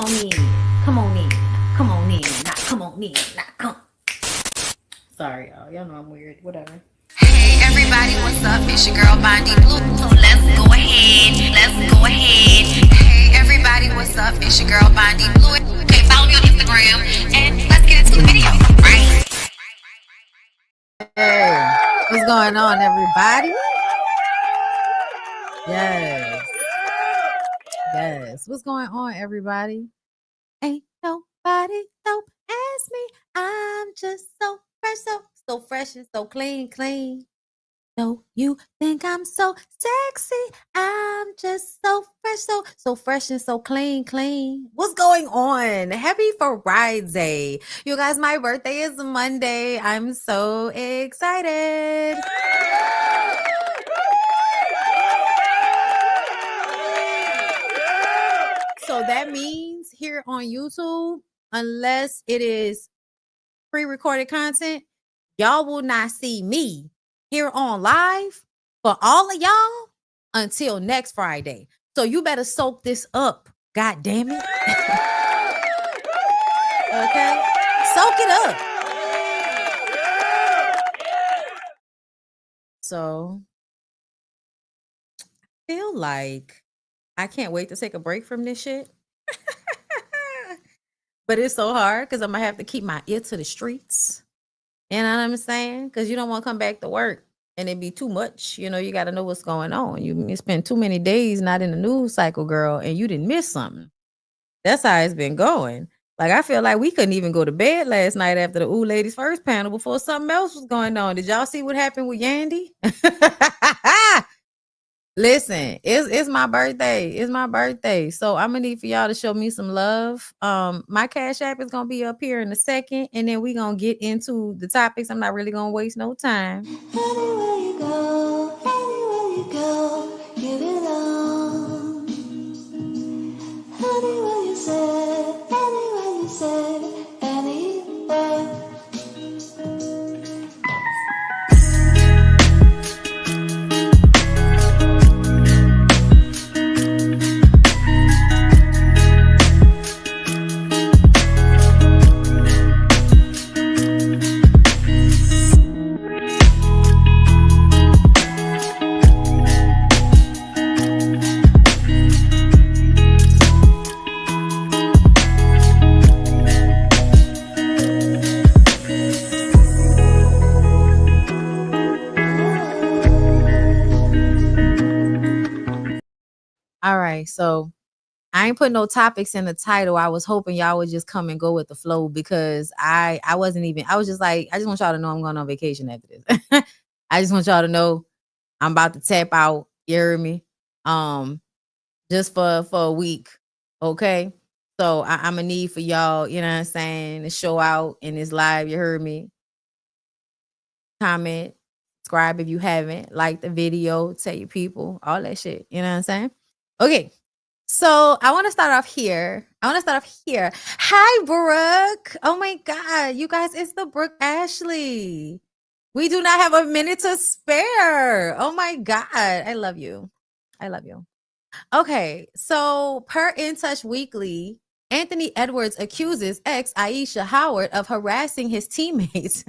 on in. Come on in. Come on in. Not come on in. Not come. Sorry, y'all. Y'all know I'm weird. Whatever. Hey everybody, what's up? It's your girl BondyBlue. So let's go ahead. Let's go ahead. Hey everybody, what's up? It's your girl BondyBlue. Okay, follow me on Instagram and let's get into the video. Right? Hey, what's going on, everybody? Yes. Yes. What's going on, everybody? Ain't nobody dope as me. I'm just so fresh, so fresh and so clean. No, you think I'm so sexy. I'm just so fresh and so clean. What's going on? Happy Friday. You guys, my birthday is Monday. I'm so excited. So that means here on YouTube, unless it is pre-recorded content, y'all will not see me here on live for all of y'all until next Friday. So you better soak this up. God damn it. Okay? Soak it up. So I feel like I can't wait to take a break from this shit. But it's so hard because I'm going to have to keep my ear to the streets. You know what I'm saying? Because you don't want to come back to work and it be too much. You know, you got to know what's going on. You spend too many days not in the news cycle, girl, and you didn't miss something. That's how it's been going. Like, I feel like we couldn't even go to bed last night after the Ooh Ladies first panel before something else was going on. Did y'all see what happened with Yandy? Listen, it's my birthday. It's my birthday. So I'm gonna need for y'all to show me some love. My Cash App is gonna be up here in a second, and then we're gonna get into the topics. I'm not really gonna waste no time. Anywhere you go, you belong. Anywhere you say, anywhere. All right, so I ain't put no topics in the title. I was hoping y'all would just come and go with the flow because I was just like, I just want y'all to know I'm going on vacation after this. I just want y'all to know I'm about to tap out. You hear me? Just for a week. Okay. So I'm gonna need for y'all, you know what I'm saying, to show out in this live. You heard me? Comment, subscribe if you haven't, like the video, tell your people, all that shit. You know what I'm saying? Okay. So I want to start off here. Hi, Brooke. Oh my God. You guys, it's the Brooke Ashley. We do not have a minute to spare. Oh my God. I love you. Okay. So per In Touch Weekly, Anthony Edwards accuses ex Aisha Howard of harassing his teammates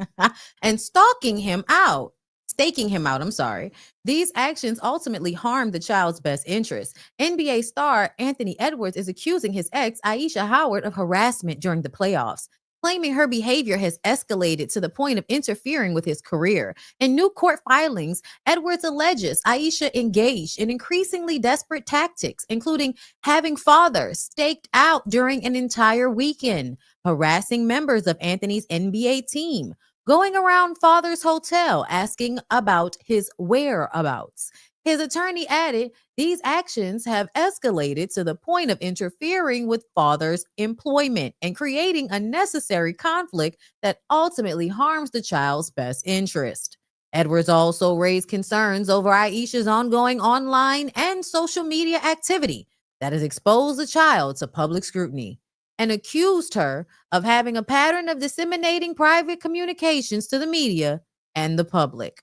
and staking him out. I'm sorry. These actions ultimately harmed the child's best interest. NBA star Anthony Edwards is accusing his ex, Aisha Howard, of harassment during the playoffs, claiming her behavior has escalated to the point of interfering with his career. In new court filings, Edwards alleges Aisha engaged in increasingly desperate tactics, including having fathers staked out during an entire weekend, harassing members of Anthony's NBA team, going around Father's hotel asking about his whereabouts. His attorney added, these actions have escalated to the point of interfering with Father's employment and creating unnecessary conflict that ultimately harms the child's best interest. Edwards also raised concerns over Aisha's ongoing online and social media activity that has exposed the child to public scrutiny, and accused her of having a pattern of disseminating private communications to the media and the public.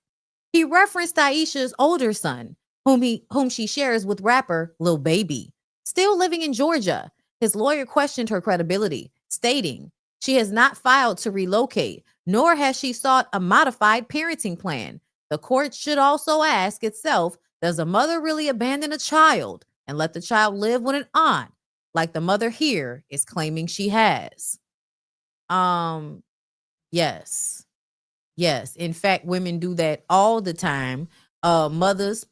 He referenced Aisha's older son, whom she shares with rapper Lil Baby, still living in Georgia. His lawyer questioned her credibility, stating she has not filed to relocate, nor has she sought a modified parenting plan. The court should also ask itself, does a mother really abandon a child and let the child live with an aunt like the mother here is claiming she has? Yes. Yes. In fact, women do that all the time. Mothers,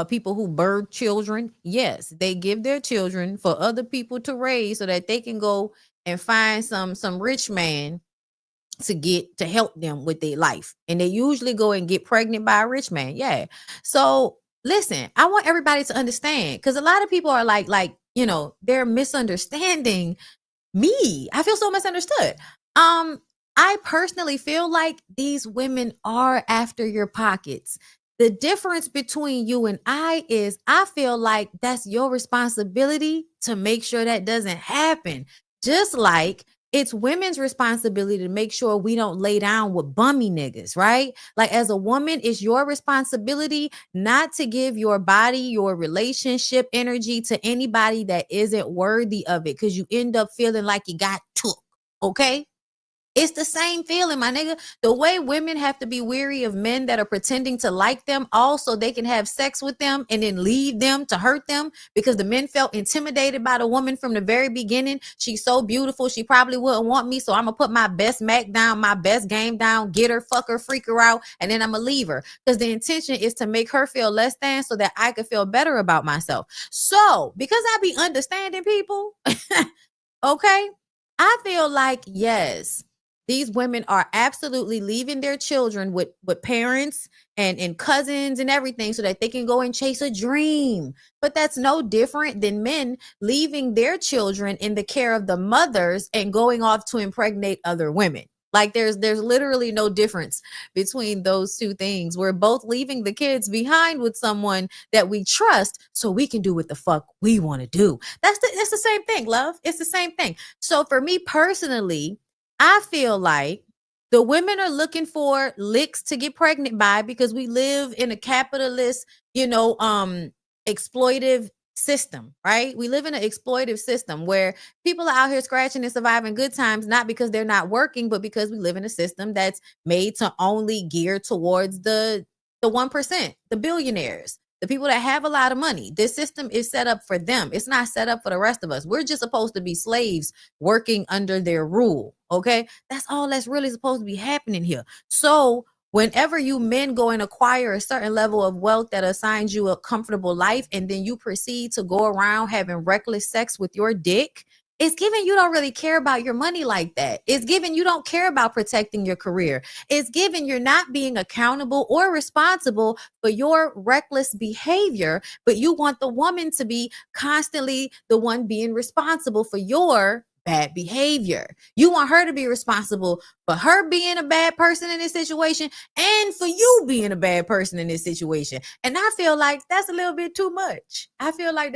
people who birth children, yes, they give their children for other people to raise so that they can go and find some rich man to help them with their life. And they usually go and get pregnant by a rich man. Yeah. So listen, I want everybody to understand, because a lot of people are they're misunderstanding me. I feel so misunderstood. I personally feel like these women are after your pockets. The difference between you and I is I feel like that's your responsibility to make sure that doesn't happen. Just like it's women's responsibility to make sure we don't lay down with bummy niggas, right? Like, as a woman, it's your responsibility not to give your body, your relationship energy to anybody that isn't worthy of it, because you end up feeling like you got took. Okay? It's the same feeling, my nigga. The way women have to be weary of men that are pretending to like them, also they can have sex with them and then leave them to hurt them because the men felt intimidated by the woman from the very beginning. She's so beautiful, she probably wouldn't want me, so I'm gonna put my best Mac down, my best game down, get her, fuck her, freak her out, and then I'm gonna leave her, because the intention is to make her feel less than so that I could feel better about myself. So because I be understanding people, okay, I feel like, yes, these women are absolutely leaving their children with parents and cousins and everything so that they can go and chase a dream. But that's no different than men leaving their children in the care of the mothers and going off to impregnate other women. Like, there's literally no difference between those two things. We're both leaving the kids behind with someone that we trust so we can do what the fuck we want to do. That's the same thing, love. It's the same thing. So for me personally, I feel like the women are looking for licks to get pregnant by because we live in a capitalist, exploitive system, right? We live in an exploitive system where people are out here scratching and surviving good times, not because they're not working, but because we live in a system that's made to only gear towards the 1%, the billionaires, the people that have a lot of money. This system is set up for them. It's not set up for the rest of us. We're just supposed to be slaves working under their rule. Okay. That's all that's really supposed to be happening here. So whenever you men go and acquire a certain level of wealth that assigns you a comfortable life, and then you proceed to go around having reckless sex with your dick, it's given you don't really care about your money like that. It's given you don't care about protecting your career. It's given you're not being accountable or responsible for your reckless behavior, but you want the woman to be constantly the one being responsible for your bad behavior. You want her to be responsible for her being a bad person in this situation and for you being a bad person in this situation. And I feel like that's a little bit too much. I feel like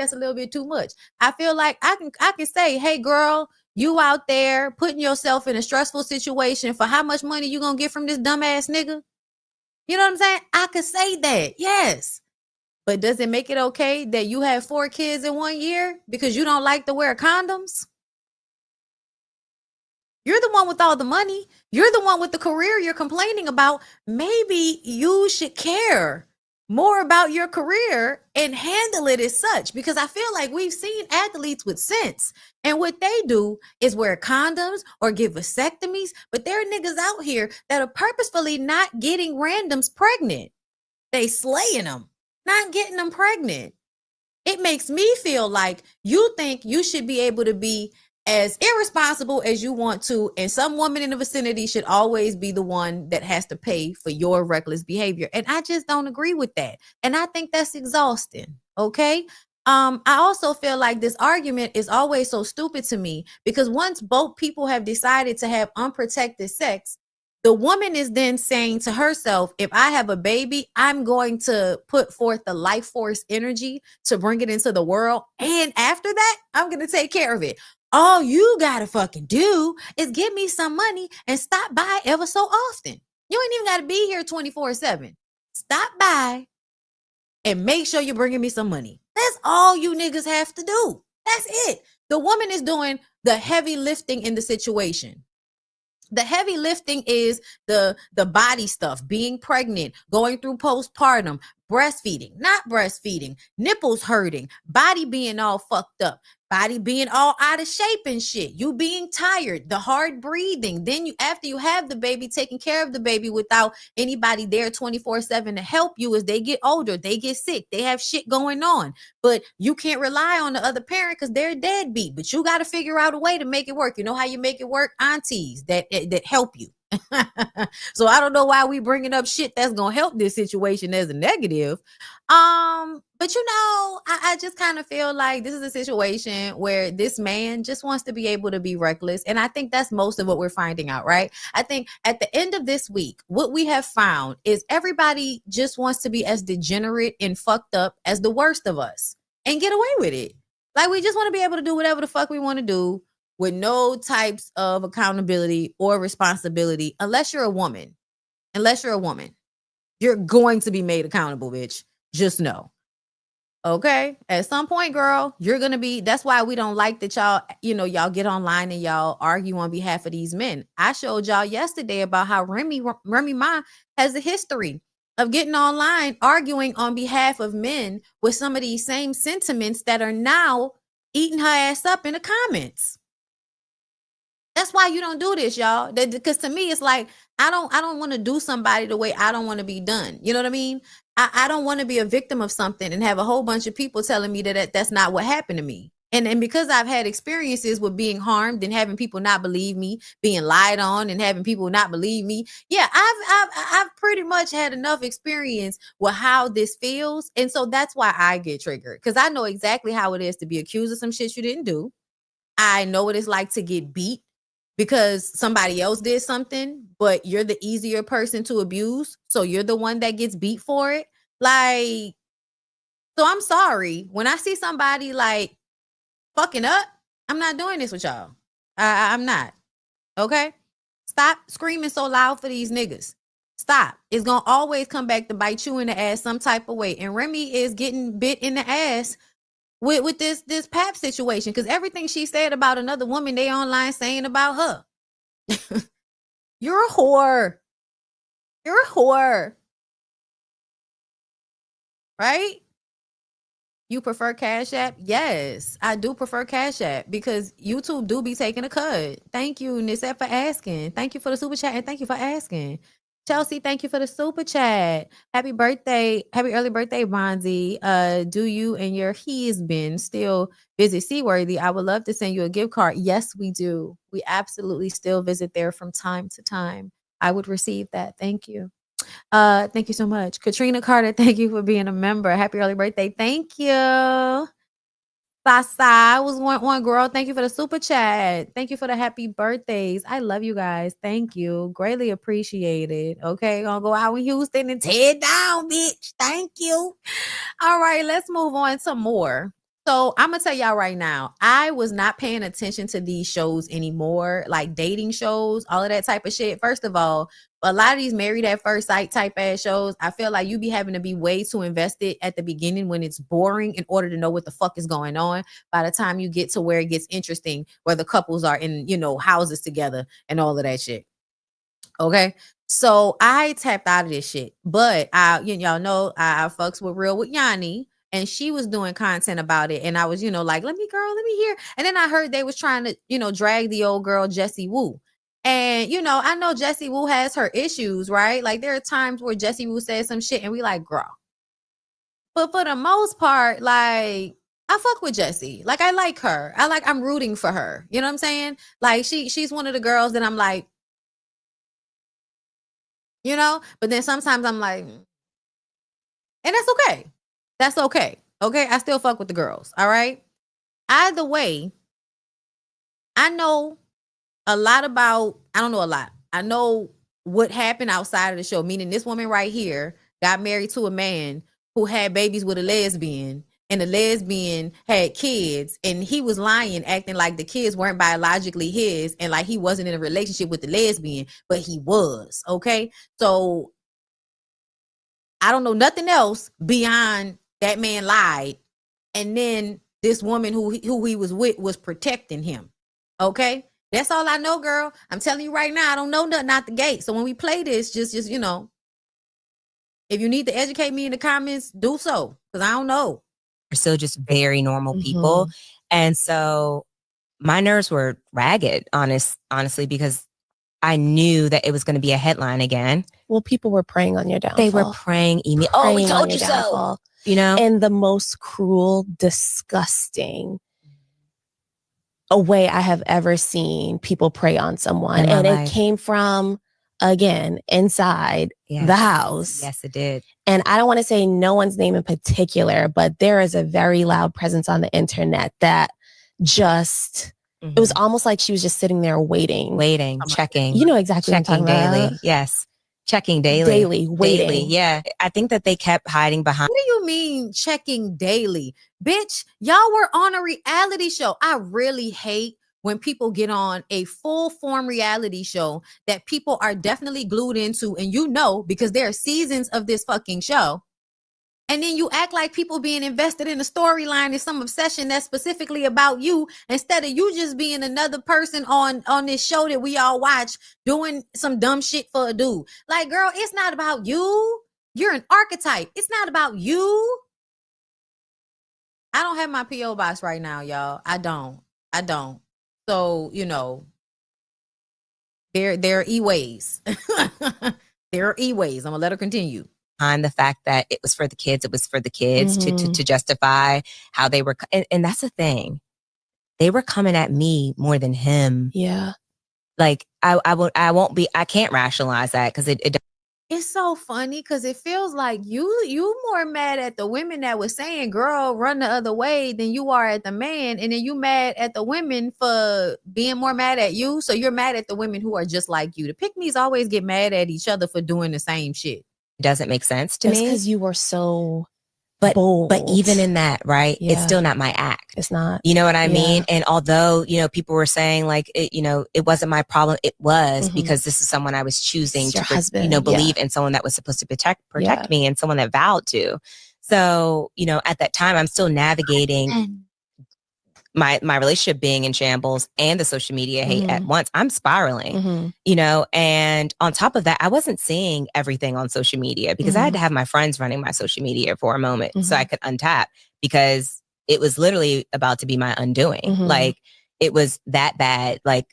I can say, hey girl, you out there putting yourself in a stressful situation for how much money you gonna get from this dumbass nigga? You know what I'm saying? I could say that, yes. But does it make it okay that you have 4 kids in 1 year because you don't like to wear condoms? You're the one with all the money. You're the one with the career you're complaining about. Maybe you should care more about your career and handle it as such, because I feel like we've seen athletes with sense, and what they do is wear condoms or get vasectomies, but there are niggas out here that are purposefully not getting randoms pregnant. They slaying them, not getting them pregnant. It makes me feel like you think you should be able to be as irresponsible as you want to, and some woman in the vicinity should always be the one that has to pay for your reckless behavior. And I just don't agree with that. And I think that's exhausting. Okay. I also feel like this argument is always so stupid to me, because once both people have decided to have unprotected sex, the woman is then saying to herself, if I have a baby, I'm going to put forth the life force energy to bring it into the world. And after that, I'm going to take care of it. All you got to fucking do is give me some money and stop by ever so often. You ain't even got to be here 24/7. Stop by and make sure you're bringing me some money. That's all you niggas have to do. That's it. The woman is doing the heavy lifting in the situation. The heavy lifting is the body stuff, being pregnant, going through postpartum, breastfeeding, not breastfeeding, nipples hurting, body being all fucked up, body being all out of shape and shit, you being tired, the hard breathing. Then you, after you have the baby, taking care of the baby without anybody there 24/7 to help you. As they get older, they get sick, they have shit going on, but you can't rely on the other parent because they're deadbeat. But you got to figure out a way to make it work. You know how you make it work? Aunties that help you. So I don't know why we bringing up shit that's gonna help this situation as a negative. But you know, I just kind of feel like this is a situation where this man just wants to be able to be reckless. And I think that's most of what we're finding out, right? I think at the end of this week, what we have found is everybody just wants to be as degenerate and fucked up as the worst of us and get away with it. Like, we just want to be able to do whatever the fuck we want to do with no types of accountability or responsibility. Unless you're a woman, you're going to be made accountable, bitch. Just know. Okay. At some point, girl, you're going to be, that's why we don't like that y'all, y'all get online and y'all argue on behalf of these men. I showed y'all yesterday about how Remy Ma has a history of getting online, arguing on behalf of men with some of these same sentiments that are now eating her ass up in the comments. That's why you don't do this, y'all. Because to me, it's like, I don't want to do somebody the way I don't want to be done. You know what I mean? I don't want to be a victim of something and have a whole bunch of people telling me that that's not what happened to me. And because I've had experiences with being harmed and having people not believe me, being lied on and having people not believe me. Yeah, I've pretty much had enough experience with how this feels. And so that's why I get triggered, because I know exactly how it is to be accused of some shit you didn't do. I know what it's like to get beat because somebody else did something, but you're the easier person to abuse. So you're the one that gets beat for it. Like, so I'm sorry. When I see somebody like fucking up, I'm not doing this with y'all. I'm not. Okay? Stop screaming so loud for these niggas. Stop. It's going to always come back to bite you in the ass some type of way. And Remy is getting bit in the ass with this Pap situation, because everything she said about another woman, they online saying about her. You're a whore. You're a whore. Right? You prefer Cash App? Yes, I do prefer Cash App because YouTube do be taking a cut. Thank you, Nisette, for asking. Thank you for the super chat, and thank you for asking. Chelsea, thank you for the super chat. Happy birthday. Happy early birthday, Bonzi. Do you and your husband still visit Seaworthy? I would love to send you a gift card. Yes, we do. We absolutely still visit there from time to time. I would receive that. Thank you. Thank you so much. Katrina Carter, thank you for being a member. Happy early birthday. Thank you. Sasa was one girl. Thank you for the super chat. Thank you for the happy birthdays. I love you guys. Thank you. Greatly appreciated. Okay, gonna go out in Houston and tear it down, bitch. Thank you. All right, let's move on to more. So I'm gonna tell y'all right now, I was not paying attention to these shows anymore, like dating shows, all of that type of shit. First of all, a lot of these married at first sight type ass shows, I feel like you be having to be way too invested at the beginning when it's boring in order to know what the fuck is going on. By the time you get to where it gets interesting, where the couples are in, houses together and all of that shit. Okay. So I tapped out of this shit, but y'all know I fucks with real with Yandy, and she was doing content about it. And I was, like, let me hear. And then I heard they was trying to, drag the old girl, Jessie Woo. And, I know Jessie Woo has her issues, right? Like, there are times where Jessie Woo says some shit and we like, girl. But for the most part, like, I fuck with Jessie. Like, I like her. I'm rooting for her. You know what I'm saying? Like, she's one of the girls that I'm like, but then sometimes I'm like, and that's okay. That's okay. Okay. I still fuck with the girls. All right. Either way, I know a lot about, I don't know a lot. I know what happened outside of the show, meaning this woman right here got married to a man who had babies with a lesbian, and the lesbian had kids, and he was lying, acting like the kids weren't biologically his, and like he wasn't in a relationship with the lesbian, but he was. Okay. So I don't know nothing else beyond that man lied. And then this woman who he was with was protecting him. Okay, that's all I know, girl. I'm telling you right now, I don't know nothing out the gate. So when we play this, just you know, if you need to educate me in the comments, do so, because I don't know. We're still just very normal people, and so my nerves were ragged, honestly, because I knew that it was going to be a headline again. Well, people were preying on your downfall. They were preying, oh, we told you so. You know, in the most cruel, disgusting a way I have ever seen people prey on someone. And it came from, again, inside the house. Yes, it did. And I don't want to say no one's name in particular, but there is a very loud presence on the internet that just, it was almost like she was just sitting there waiting, checking. You know exactly what I'm talking daily. about. Yes. Checking daily. Waiting. Daily, yeah. I think that they kept hiding behind. What do you mean checking daily? Bitch, y'all were on a reality show. I really hate when people get on a full form reality show that people are definitely glued into, and you know, because there are seasons of this fucking show. And then you act like people being invested in a storyline is some obsession that's specifically about you, instead of you just being another person on this show that we all watch doing some dumb shit for a dude. Like, girl, it's not about you. You're an archetype. It's not about you. I don't have my P.O. box right now, y'all. I don't. So, you know, there are e-ways. There are e-ways. I'm gonna let her continue. On the fact that it was for the kids, to justify how they were, and that's the thing. They were coming at me more than him. Yeah. Like I can't rationalize that, because it's so funny, because it feels like you more mad at the women that was saying, girl, run the other way, than you are at the man. And then you mad at the women for being more mad at you. So you're mad at the women who are just like you. The pick-me's always get mad at each other for doing the same shit. doesn't make sense to me. Because you were so bold. But even in that, right, it's still not my act. It's not. You know what I mean? And although, you know, people were saying like, it wasn't my problem. It was, because this is someone I was choosing to, believe in, someone that was supposed to protect me, and someone that vowed to. So, you know, at that time, I'm still navigating my relationship being in shambles and the social media hate at once. I'm spiraling, you know, and on top of that, I wasn't seeing everything on social media, because I had to have my friends running my social media for a moment so I could untap, because it was literally about to be my undoing. Like, it was that bad. Like,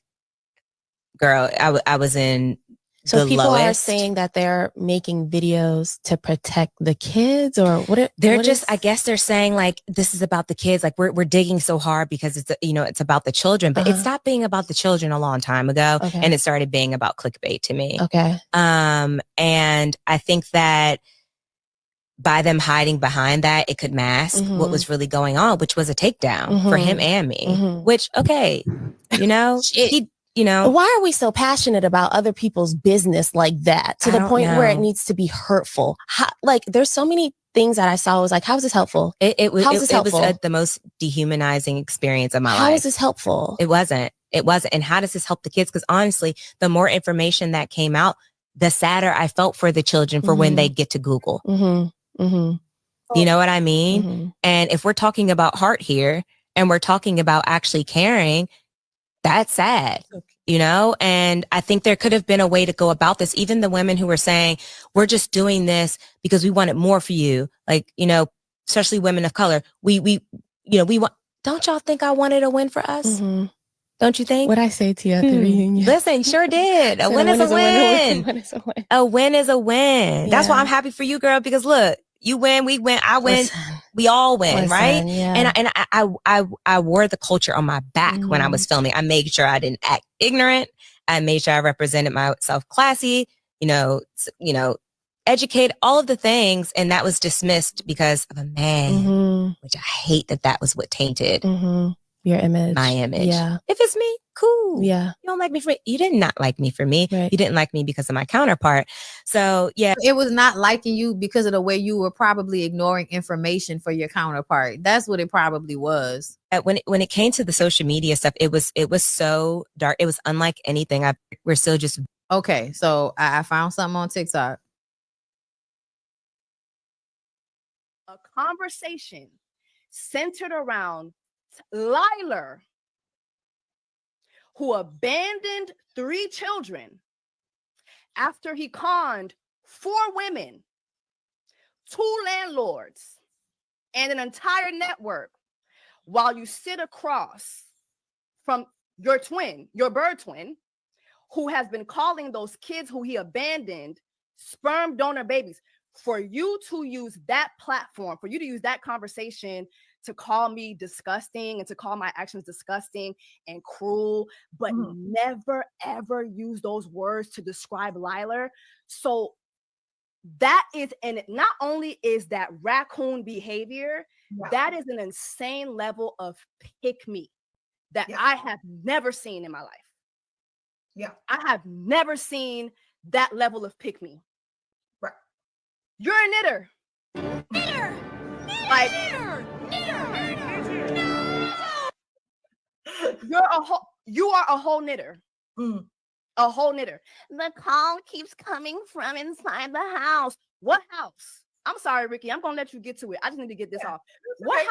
girl, I was in So the people lowest. are saying that they're making videos to protect the kids, or what? I guess they're saying like, this is about the kids. Like, we're digging so hard because it's, it's about the children, but it stopped being about the children a long time ago. Okay. And it started being about clickbait to me. Okay. And I think that by them hiding behind that, it could mask what was really going on, which was a takedown for him and me, which, okay, why are we so passionate about other people's business like that, to the point where it needs to be hurtful? Like, there's so many things that I saw. I was like, how is this helpful? It was the most dehumanizing experience of my life. How is this helpful? It wasn't. And how does this help the kids? Because honestly, the more information that came out, the sadder I felt for the children for when they get to Google. You know what I mean? And if we're talking about heart here, and we're talking about actually caring, that's sad, and I think there could have been a way to go about this. Even the women who were saying, we're just doing this because we wanted more for you. Like, especially women of color, we want, don't y'all think I wanted a win for us? Don't you think? What'd I say to you at the reunion? Listen, sure did. A win is a win. A win is a win. That's why I'm happy for you, girl, because look, you win, we win, I win, we all win, right? Yeah. And I wore the culture on my back when I was filming. I made sure I didn't act ignorant. I made sure I represented myself classy, educate, all of the things. And that was dismissed because of a man, which I hate that was what tainted your image, my image. Yeah. If it's me, cool. Yeah. You don't like me for me. You did not like me for me. Right. You didn't like me because of my counterpart. So yeah. It was not liking you because of the way you were probably ignoring information for your counterpart. That's what it probably was. When it came to the social media stuff, it was so dark. It was unlike anything. We're still just okay. So I found something on TikTok. A conversation centered around Liler, who abandoned 3 children after he conned 4 women, 2 landlords, and an entire network, while you sit across from your twin, your bird twin, who has been calling those kids who he abandoned sperm donor babies. For you to use that platform, for you to use that conversation to call me disgusting and to call my actions disgusting and cruel, but never, ever use those words to describe Liler. So that is, and not only is that raccoon behavior, that is an insane level of pick me that I have never seen in my life. Yeah. I have never seen that level of pick me. Right. You're a knitter. Knitter. Like, you are a whole knitter. A whole knitter. The call keeps coming from inside the house. What house? I'm sorry, Ricky. I'm gonna let you get to it. I just need to get this off. What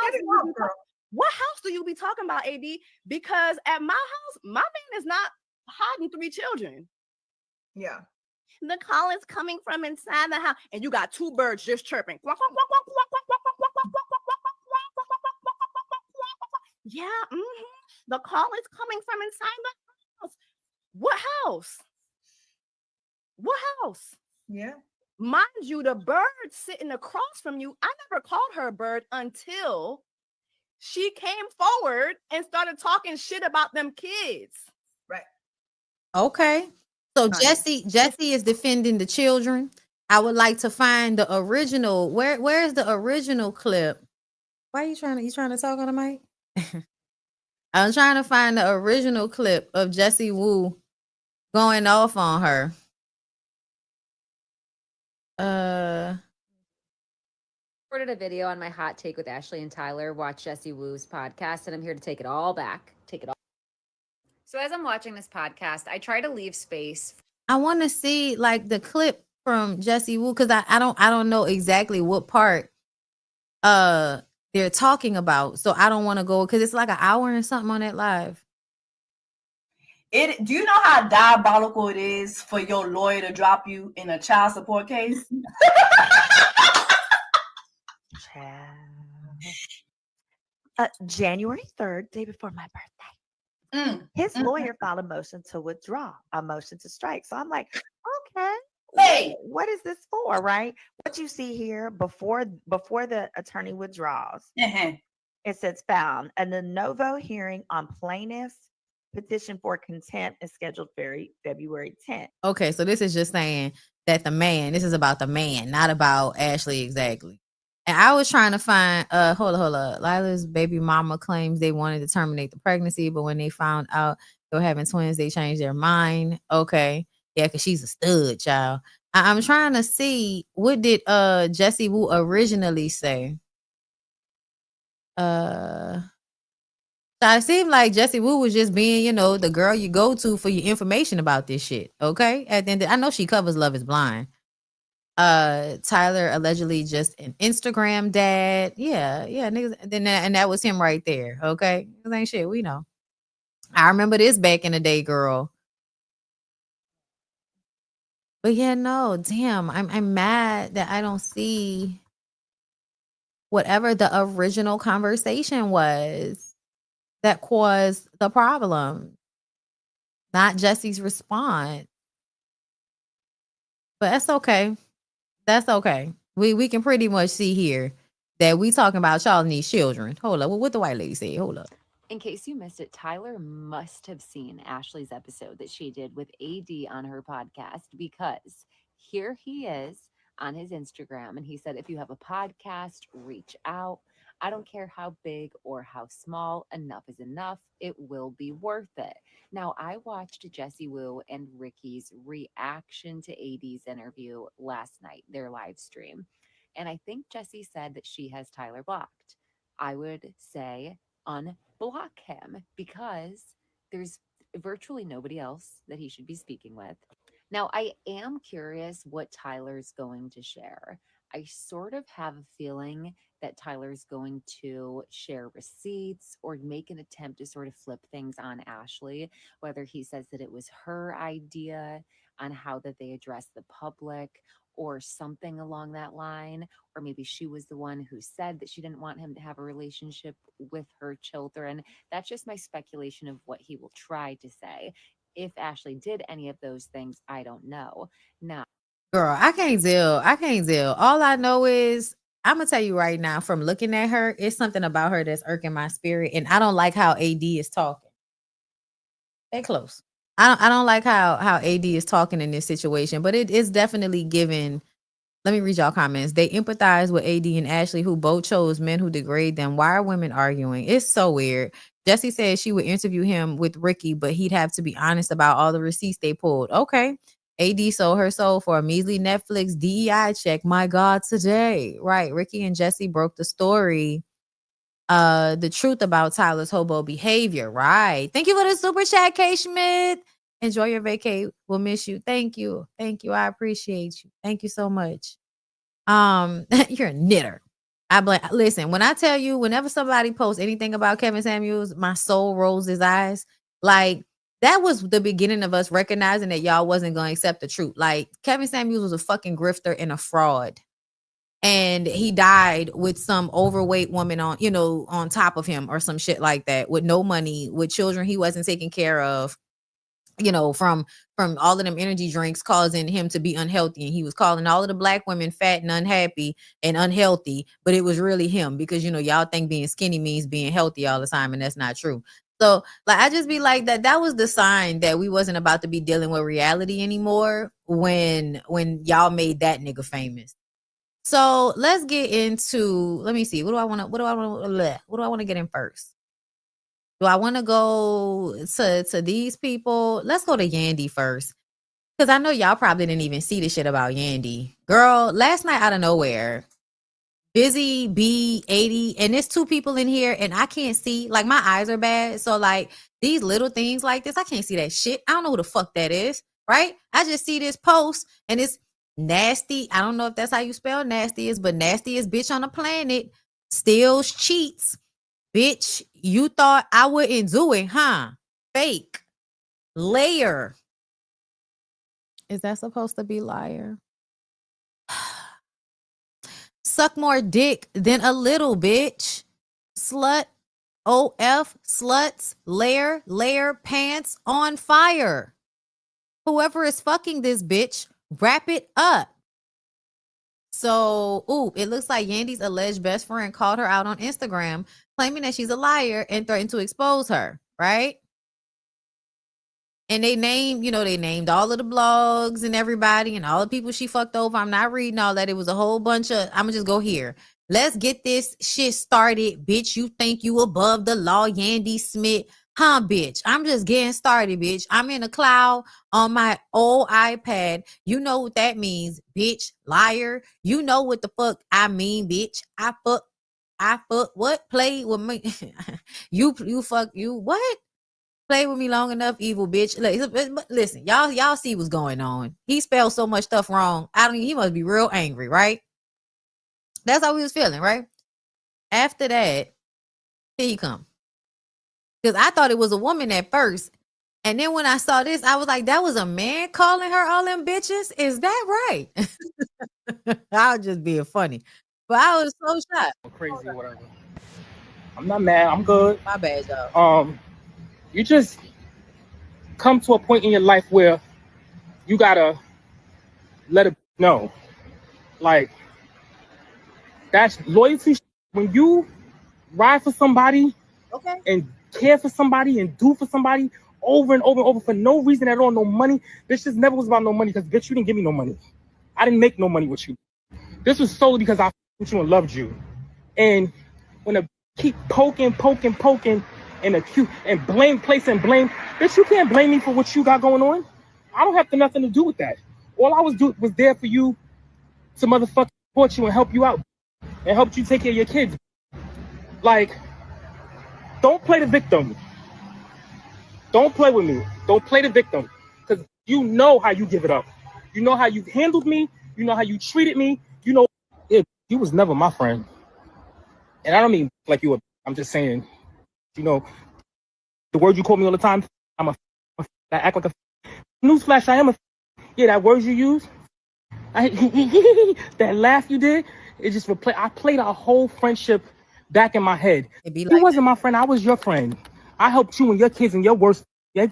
house do you be talking about, AD? Because at my house, my man is not hiding 3 children. Yeah. The call is coming from inside the house, and you got 2 birds just chirping. Yeah. The call is coming from inside the house. What house? What house? Yeah. Mind you, the bird sitting across from you, I never called her a bird until she came forward and started talking shit about them kids. Right. Okay. So Jesse is defending the children. I would like to find the original. Where's the original clip? Why are you trying to talk on the mic? I'm trying to find the original clip of Jesse Wu going off on her. Recorded a video on my hot take with Ashley and Tyler. Watch Jesse Wu's podcast, and I'm here to take it all back. So as I'm watching this podcast, I try to leave space. I want to see like the clip from Jesse Wu, because I don't know exactly what part they're talking about. So I don't want to go, because it's like an hour and something on that live. Do you know how diabolical it is for your lawyer to drop you in a child support case? January 3rd, day before my birthday, his lawyer filed a motion to withdraw, a motion to strike. So I'm like, okay, hey, what is this for, right? What you see here before the attorney withdraws, it says found a de novo hearing on plaintiff's petition for contempt is scheduled for February 10th. Okay, so this is just saying that this is about the man, not about Ashley exactly. And I was trying to find, hold up. Lila's baby mama claims they wanted to terminate the pregnancy, but when they found out they were having twins, they changed their mind. Okay. Yeah, because she's a stud, child. I'm trying to see, what did Jesse Wu originally say? So it seemed like Jesse Wu was just being, the girl you go to for your information about this shit. Okay. At the end, I know she covers Love is Blind. Tyler allegedly just an Instagram dad. Yeah, niggas. And that was him right there. Okay. This ain't shit. We know. I remember this back in the day, girl. But yeah, no, damn. I'm mad that I don't see whatever the original conversation was that caused the problem. Not Jesse's response. But that's okay. That's okay. We can pretty much see here that we talking about y'all and these children. Hold up. What the white lady said? Hold up. In case you missed it, Tyler must have seen Ashley's episode that she did with AD on her podcast, because here he is on his Instagram, and he said, if you have a podcast, reach out. I don't care how big or how small, enough is enough. It will be worth it. Now, I watched Jesse Wu and Ricky's reaction to AD's interview last night, their live stream. And I think Jesse said that she has Tyler blocked. I would say unblock him, because there's virtually nobody else that he should be speaking with. Now, I am curious what Tyler's going to share. I sort of have a feeling that Tyler's going to share receipts or make an attempt to sort of flip things on Ashley, whether he says that it was her idea on how that they address the public or something along that line, or maybe she was the one who said that she didn't want him to have a relationship with her children. That's just my speculation of what he will try to say. If Ashley did any of those things, I don't know. Now, girl, I can't deal. I can't deal. All I know is I'm gonna tell you right now, from looking at her, it's something about her that's irking my spirit, and I don't like how AD is talking. They close. I don't like how AD is talking in this situation, but it is definitely given. Let me read y'all comments. They empathize with AD and Ashley, who both chose men who degrade them. Why are women arguing? It's so weird. Jessie said she would interview him with Ricky, but he'd have to be honest about all the receipts they pulled. Okay. AD sold her soul for a measly Netflix DEI check. My God, today. Right. Ricky and Jessie broke the story. The truth about Tyler's hobo behavior. Right. Thank you for the super chat, K. Schmidt. Enjoy your vacay. We'll miss you. Thank you. Thank you. I appreciate you. Thank you so much. You're a knitter. Listen, when I tell you, whenever somebody posts anything about Kevin Samuels, my soul rolls his eyes. Like, that was the beginning of us recognizing that y'all wasn't going to accept the truth. Like, Kevin Samuels was a fucking grifter and a fraud. And he died with some overweight woman on top of him or some shit like that, with no money, with children he wasn't taking care of, from all of them energy drinks causing him to be unhealthy. And he was calling all of the black women fat and unhappy and unhealthy, but it was really him, because, y'all think being skinny means being healthy all the time, and that's not true. So, like, I just be like, that was the sign that we wasn't about to be dealing with reality anymore when y'all made that nigga famous. So let's get into, let me see. What do I want to get in first? Do I want to go to these people? Let's go to Yandy first, because I know y'all probably didn't even see the shit about Yandy. Girl, last night out of nowhere, Busy, B, 80, and there's two people in here, and I can't see. Like, my eyes are bad. So, like, these little things like this, I can't see that shit. I don't know who the fuck that is, right? I just see this post, and it's nasty. I don't know if that's how you spell nasty is, but nastiest bitch on the planet steals, cheats. Bitch, you thought I wouldn't do it, huh? Fake. Layer. Is that supposed to be liar? Suck more dick than a little bitch. Slut. OF. Sluts. Layer. Pants on fire. Whoever is fucking this bitch, wrap it up. So, it looks like Yandy's alleged best friend called her out on Instagram, claiming that she's a liar and threatened to expose her, right? And they named all of the blogs and everybody and all the people she fucked over. I'm not reading all that. It was a whole bunch of, I'm gonna just go here. Let's get this shit started, bitch. You think you above the law, Yandy Smith? Huh, bitch? I'm just getting started, bitch. I'm in the cloud on my old iPad. You know what that means, bitch. Liar. You know what the fuck I mean, bitch. I fuck what? Play with me. you fuck you what? Play with me long enough, evil bitch. Listen, y'all see what's going on. He spelled so much stuff wrong. He must be real angry, right? That's how he was feeling, right? After that, here you come. Because I thought it was a woman at first. And then when I saw this, I was like, that was a man calling her all them bitches? Is that right? I was just being funny. But I was so shocked. Crazy or whatever. I'm not mad. I'm good. My bad, y'all. You just come to a point in your life where you gotta let it know. Like, that's loyalty. When you ride for somebody, okay, and care for somebody and do for somebody over and over and over for no reason at all, no money. This just never was about no money, because bitch, you didn't give me no money. I didn't make no money with you. This was solely because I with you and loved you. And when a keep poking and accuse and placing blame, bitch, you can't blame me for what you got going on. I don't have nothing to do with that. All I was there for you to motherfucking support you and help you out and help you take care of your kids. Like, don't play the victim. Don't play with me. Don't play the victim. Because you know how you give it up. You know how you handled me. You know how you treated me. You know You was never my friend. And I don't mean like you were, I'm just saying, you know, the word you call me all the time, I'm a I act like a newsflash, I am a yeah, that word you use, that laugh you did, it just I played our whole friendship back in my head. You wasn't my friend, I was your friend. I helped you and your kids in your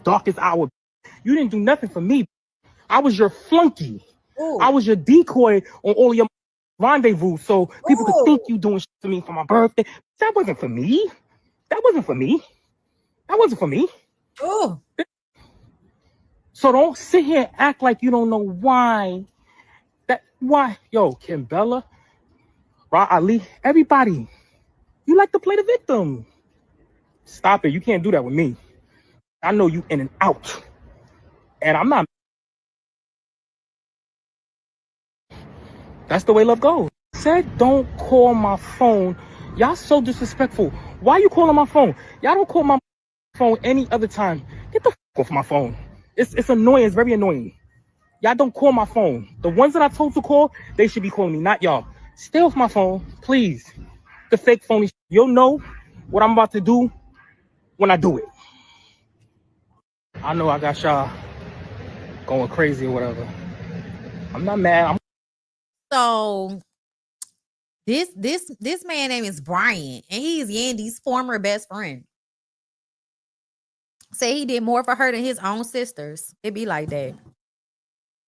darkest hour. You didn't do nothing for me. I was your flunky. Ooh. I was your decoy on all of your rendezvous so people could think you doing shit for me for my birthday. That wasn't for me. That wasn't for me. That wasn't for me. Oh. So don't sit here and act like you don't know why. Yo, Kimbella, Ra Ali, everybody, you like to play the victim. Stop it. You can't do that with me. I know you in and out. And I'm not. That's the way love goes. Said don't call my phone. Y'all so disrespectful. Why you calling my phone? Y'all don't call my phone any other time. Get the fuck off my phone. It's annoying. It's very annoying. Y'all don't call my phone. The ones that I told to call, they should be calling me, not y'all. Stay off my phone, please. The fake phony. You'll know what I'm about to do when I do it. I know I got y'all going crazy or whatever. I'm not mad. So this man name is Brian, and he's Yandy's former best friend. Say he did more for her than his own sisters. It be like that.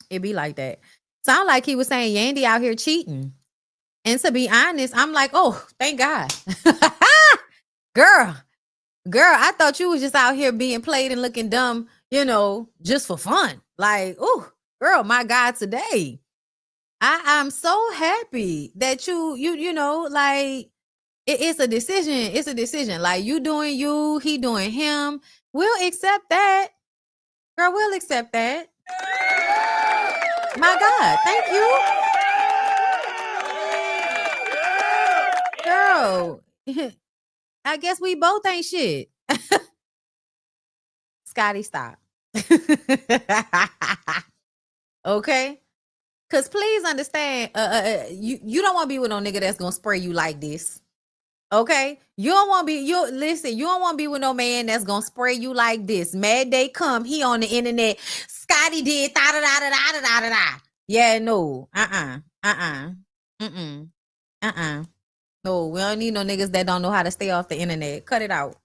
It be like that. Sound like he was saying Yandy out here cheating. And to be honest, I'm like, oh, thank God. Girl, I thought you was just out here being played and looking dumb, just for fun. Like, oh, girl, my God, today. I'm so happy that you know, like, it's a decision. It's a decision. Like, you doing you, he doing him. We'll accept that. Girl, we'll accept that. My God, thank you. Girl, I guess we both ain't shit. Scotty, stop. Okay? Because please understand, you don't want to be with no nigga that's going to spray you like this. Okay? You don't want to be, you don't want to be with no man that's going to spray you like this. Mad day come, he on the internet, Scotty did da-da-da-da-da-da-da-da. Yeah, no. No, we don't need no niggas that don't know how to stay off the internet. Cut it out.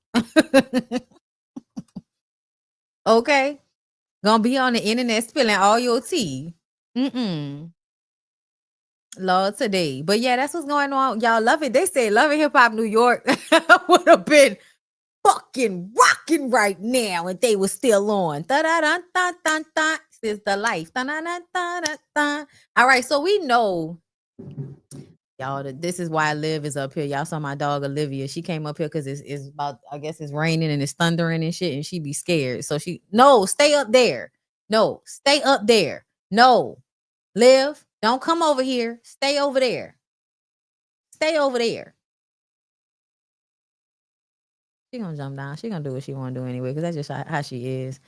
Okay? Gonna be on the internet spilling all your tea. Lord, today. But yeah, that's what's going on. Y'all love it. They say Love and Hip Hop New York would have been fucking rocking right now if they were still on. Da-da-da-da-da-da. This is the life. Da-da-da-da-da-da. All right, so we know, y'all, this is why Liv is up here. Y'all saw my dog Olivia. She came up here because it's about, I guess it's raining and it's thundering and shit, and she be scared. So no, stay up there. No, stay up there. No, Liv, don't come over here. Stay over there. Stay over there. She gonna jump down. She gonna do what she want to do anyway, because that's just how she is.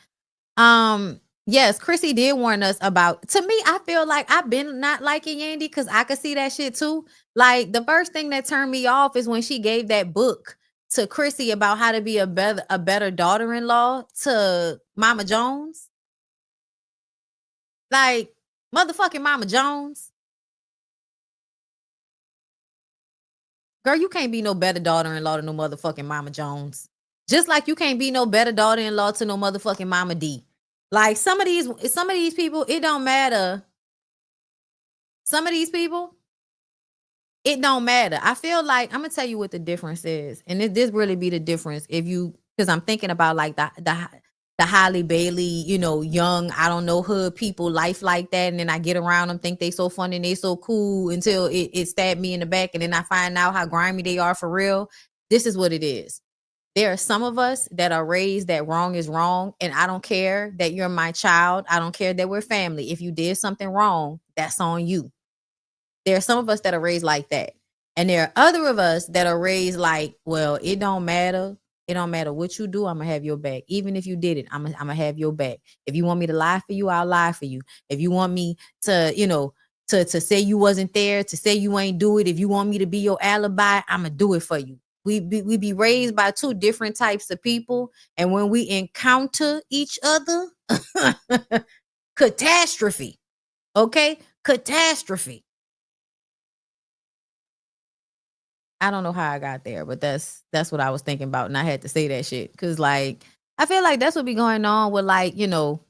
Yes, Chrissy did warn us about. To me, I feel like I've been not liking Yandy because I could see that shit too. Like, the first thing that turned me off is when she gave that book to Chrissy about how to be a better daughter-in-law to Mama Jones. Like, motherfucking Mama Jones. Girl, you can't be no better daughter-in-law to no motherfucking Mama Jones. Just like you can't be no better daughter-in-law to no motherfucking Mama D. Like, some of these people, it don't matter. Some of these people, it don't matter. I feel like, I'm gonna tell you what the difference is. And this really be the difference because I'm thinking about like the Halle Bailey, young, I don't know, hood people, life like that. And then I get around them, think they so funny and they so cool until it stabbed me in the back. And then I find out how grimy they are for real. This is what it is. There are some of us that are raised that wrong is wrong. And I don't care that you're my child. I don't care that we're family. If you did something wrong, that's on you. There are some of us that are raised like that. And there are other of us that are raised like, well, it don't matter. It don't matter what you do, I'm going to have your back. Even if you did it, I'm going to have your back. If you want me to lie for you, I'll lie for you. If you want me to, to say you wasn't there, to say you ain't do it. If you want me to be your alibi, I'ma do it for you. We be raised by two different types of people, and when we encounter each other, catastrophe. Okay, catastrophe. I don't know how I got there, but that's what I was thinking about, and I had to say that shit because, like, I feel like that's what be going on with, like, you know,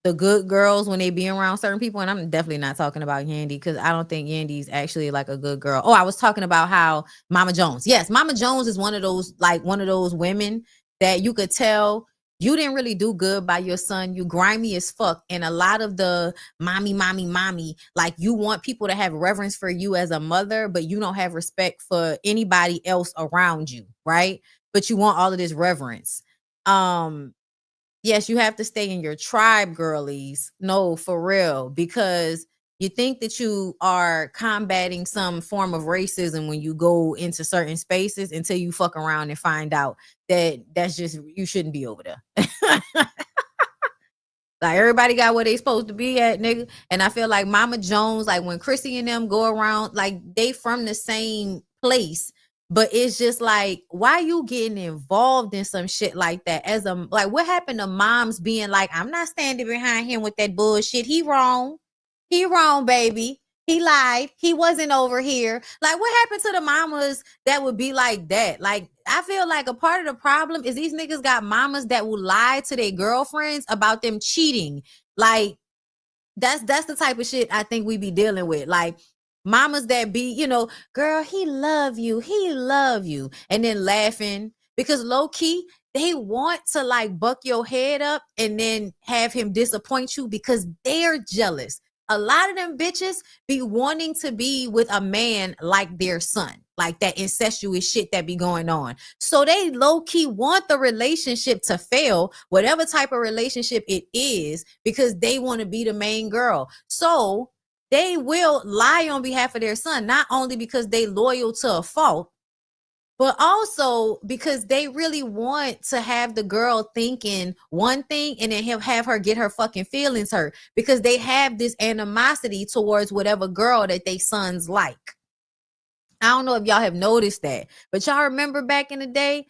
the good girls when they be around certain people. And I'm definitely not talking about Yandy because I don't think Yandy's actually like a good girl. Oh, I was talking about how Mama Jones. Yes, Mama Jones is one of those women that you could tell you didn't really do good by your son. You grimy as fuck. And a lot of the mommy, like, you want people to have reverence for you as a mother, but you don't have respect for anybody else around you, right? But you want all of this reverence. Yes, you have to stay in your tribe, girlies. No, for real, because you think that you are combating some form of racism when you go into certain spaces until you fuck around and find out that that's just, you shouldn't be over there. Like, everybody got where they supposed to be at, nigga. And I feel like Mama Jones, like, when Chrissy and them go around, like, they from the same place. But it's just like, why you getting involved in some shit like that? As a, like, what happened to moms being like, I'm not standing behind him with that bullshit. He wrong, baby. He lied. He wasn't over here. Like, what happened to the mamas that would be like that? Like, I feel like a part of the problem is these niggas got mamas that will lie to their girlfriends about them cheating. Like, that's the type of shit I think we be dealing with. Like, mamas that be, you know, girl, he love you, and then laughing because low key they want to, like, buck your head up and then have him disappoint you because they're jealous. A lot of them bitches be wanting to be with a man like their son, like that incestuous shit that be going on. So they low key want the relationship to fail, whatever type of relationship it is, because they want to be the main girl. So they will lie on behalf of their son, not only because they loyal to a fault, but also because they really want to have the girl thinking one thing and then have her get her fucking feelings hurt because they have this animosity towards whatever girl that they sons like. I don't know if y'all have noticed that, but y'all remember back in the day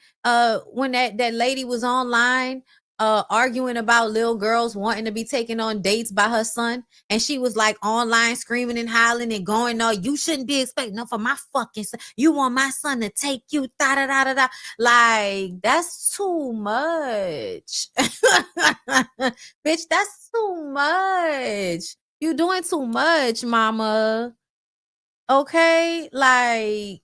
when that lady was online arguing about little girls wanting to be taken on dates by her son, and she was like online screaming and hollering and going, no, you shouldn't be expecting no for my fucking son. You want my son to take you, da da da da da. Like, that's too much. Bitch, that's too much. You doing too much, mama. Okay, like,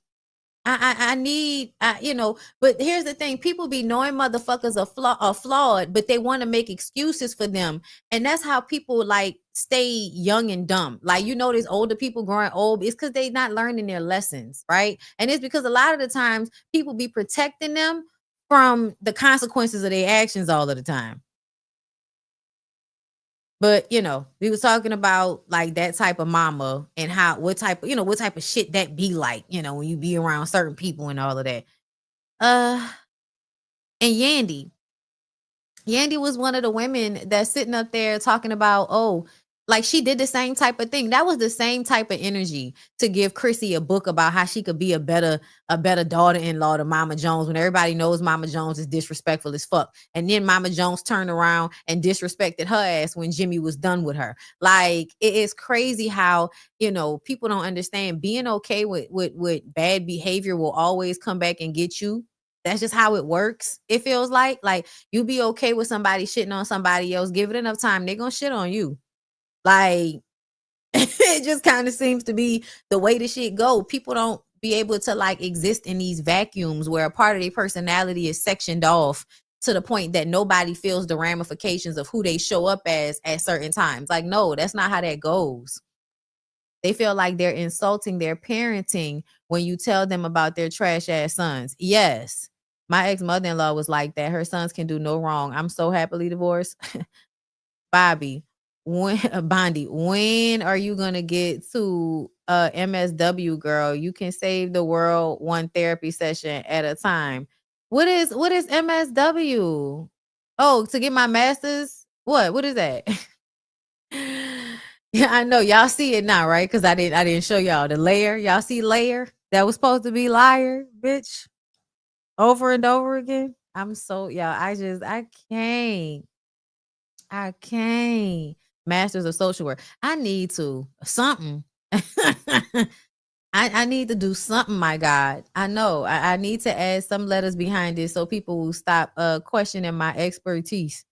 I need, you know, but here's the thing. People be knowing motherfuckers are flawed, but they want to make excuses for them. And that's how people, like, stay young and dumb. Like, you know, these older people growing old, it's because they not learning their lessons, right? And it's because a lot of the times people be protecting them from the consequences of their actions all of the time. But, you know, we was talking about, like, that type of mama and what type of shit that be like, you know, when you be around certain people and all of that. And Yandy was one of the women that's sitting up there talking about, oh, like, she did the same type of thing. That was the same type of energy to give Chrissy a book about how she could be a better daughter-in-law to Mama Jones when everybody knows Mama Jones is disrespectful as fuck. And then Mama Jones turned around and disrespected her ass when Jimmy was done with her. Like, it is crazy how, you know, people don't understand being okay with bad behavior will always come back and get you. That's just how it works. It feels like you be okay with somebody shitting on somebody else. Give it enough time, they're gonna shit on you. Like, it just kind of seems to be the way the shit go. People don't be able to, like, exist in these vacuums where a part of their personality is sectioned off to the point that nobody feels the ramifications of who they show up as at certain times. Like, no, that's not how that goes. They feel like they're insulting their parenting when you tell them about their trash ass sons. Yes. My ex-mother-in-law was like that. Her sons can do no wrong. I'm so happily divorced. Bobby, Bondi, when are you gonna get to MSW, girl? You can save the world one therapy session at a time. What is MSW? Oh, to get my master's? What is that? Yeah, I know y'all see it now, right? Because I didn't show y'all the layer. Y'all see layer that was supposed to be liar, bitch, over and over again. I'm so I can't. Masters of social work. I need to something. I need to do something, my God. I know. I need to add some letters behind it so people will stop questioning my expertise.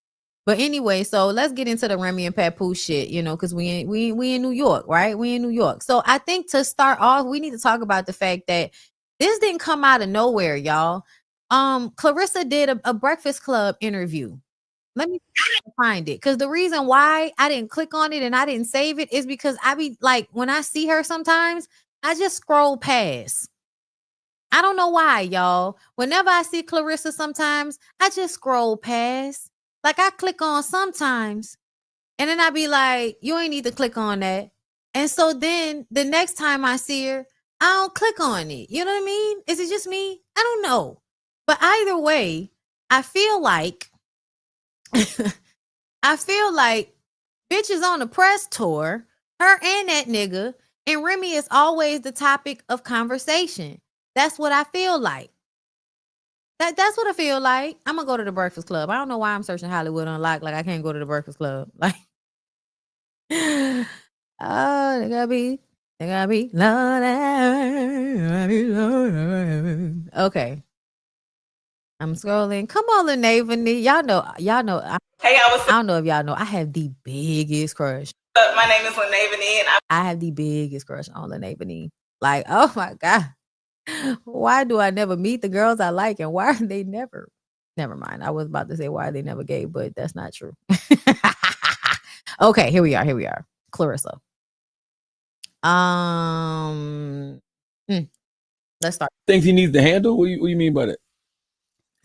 But anyway, so let's get into the Remy and Papoose shit, because we in New York, right? We in New York. So I think to start off, we need to talk about the fact that this didn't come out of nowhere, y'all. Clarissa did a Breakfast Club interview. Let me find it, because the reason why I didn't click on it and I didn't save it is because I be like, when I see her sometimes, I just scroll past. I don't know why, y'all. Whenever I see Clarissa sometimes, I just scroll past. Like I click on sometimes, and then I be like, you ain't need to click on that. And so then the next time I see her, I don't click on it. You know what I mean? Is it just me? I don't know. But either way, I feel like bitch is on a press tour, her and that nigga, and Remy is always the topic of conversation. That's what I feel like. That's what I feel like. I'm gonna go to the Breakfast Club. I don't know why I'm searching Hollywood Unlocked. Like I can't go to the Breakfast Club. Like, oh, they gotta be, okay. I'm scrolling. Come on, Lil Navany. Y'all know. Hey, I don't know if y'all know. I have the biggest crush. My name is Lil Navany, and I have the biggest crush on Lil Navany. Like, oh my God. Why do I never meet the girls I like, and why are they never mind. I was about to say why they never gay, but that's not true. Okay, here we are. Clarissa. Let's start. Things he needs to handle? What do you mean by that?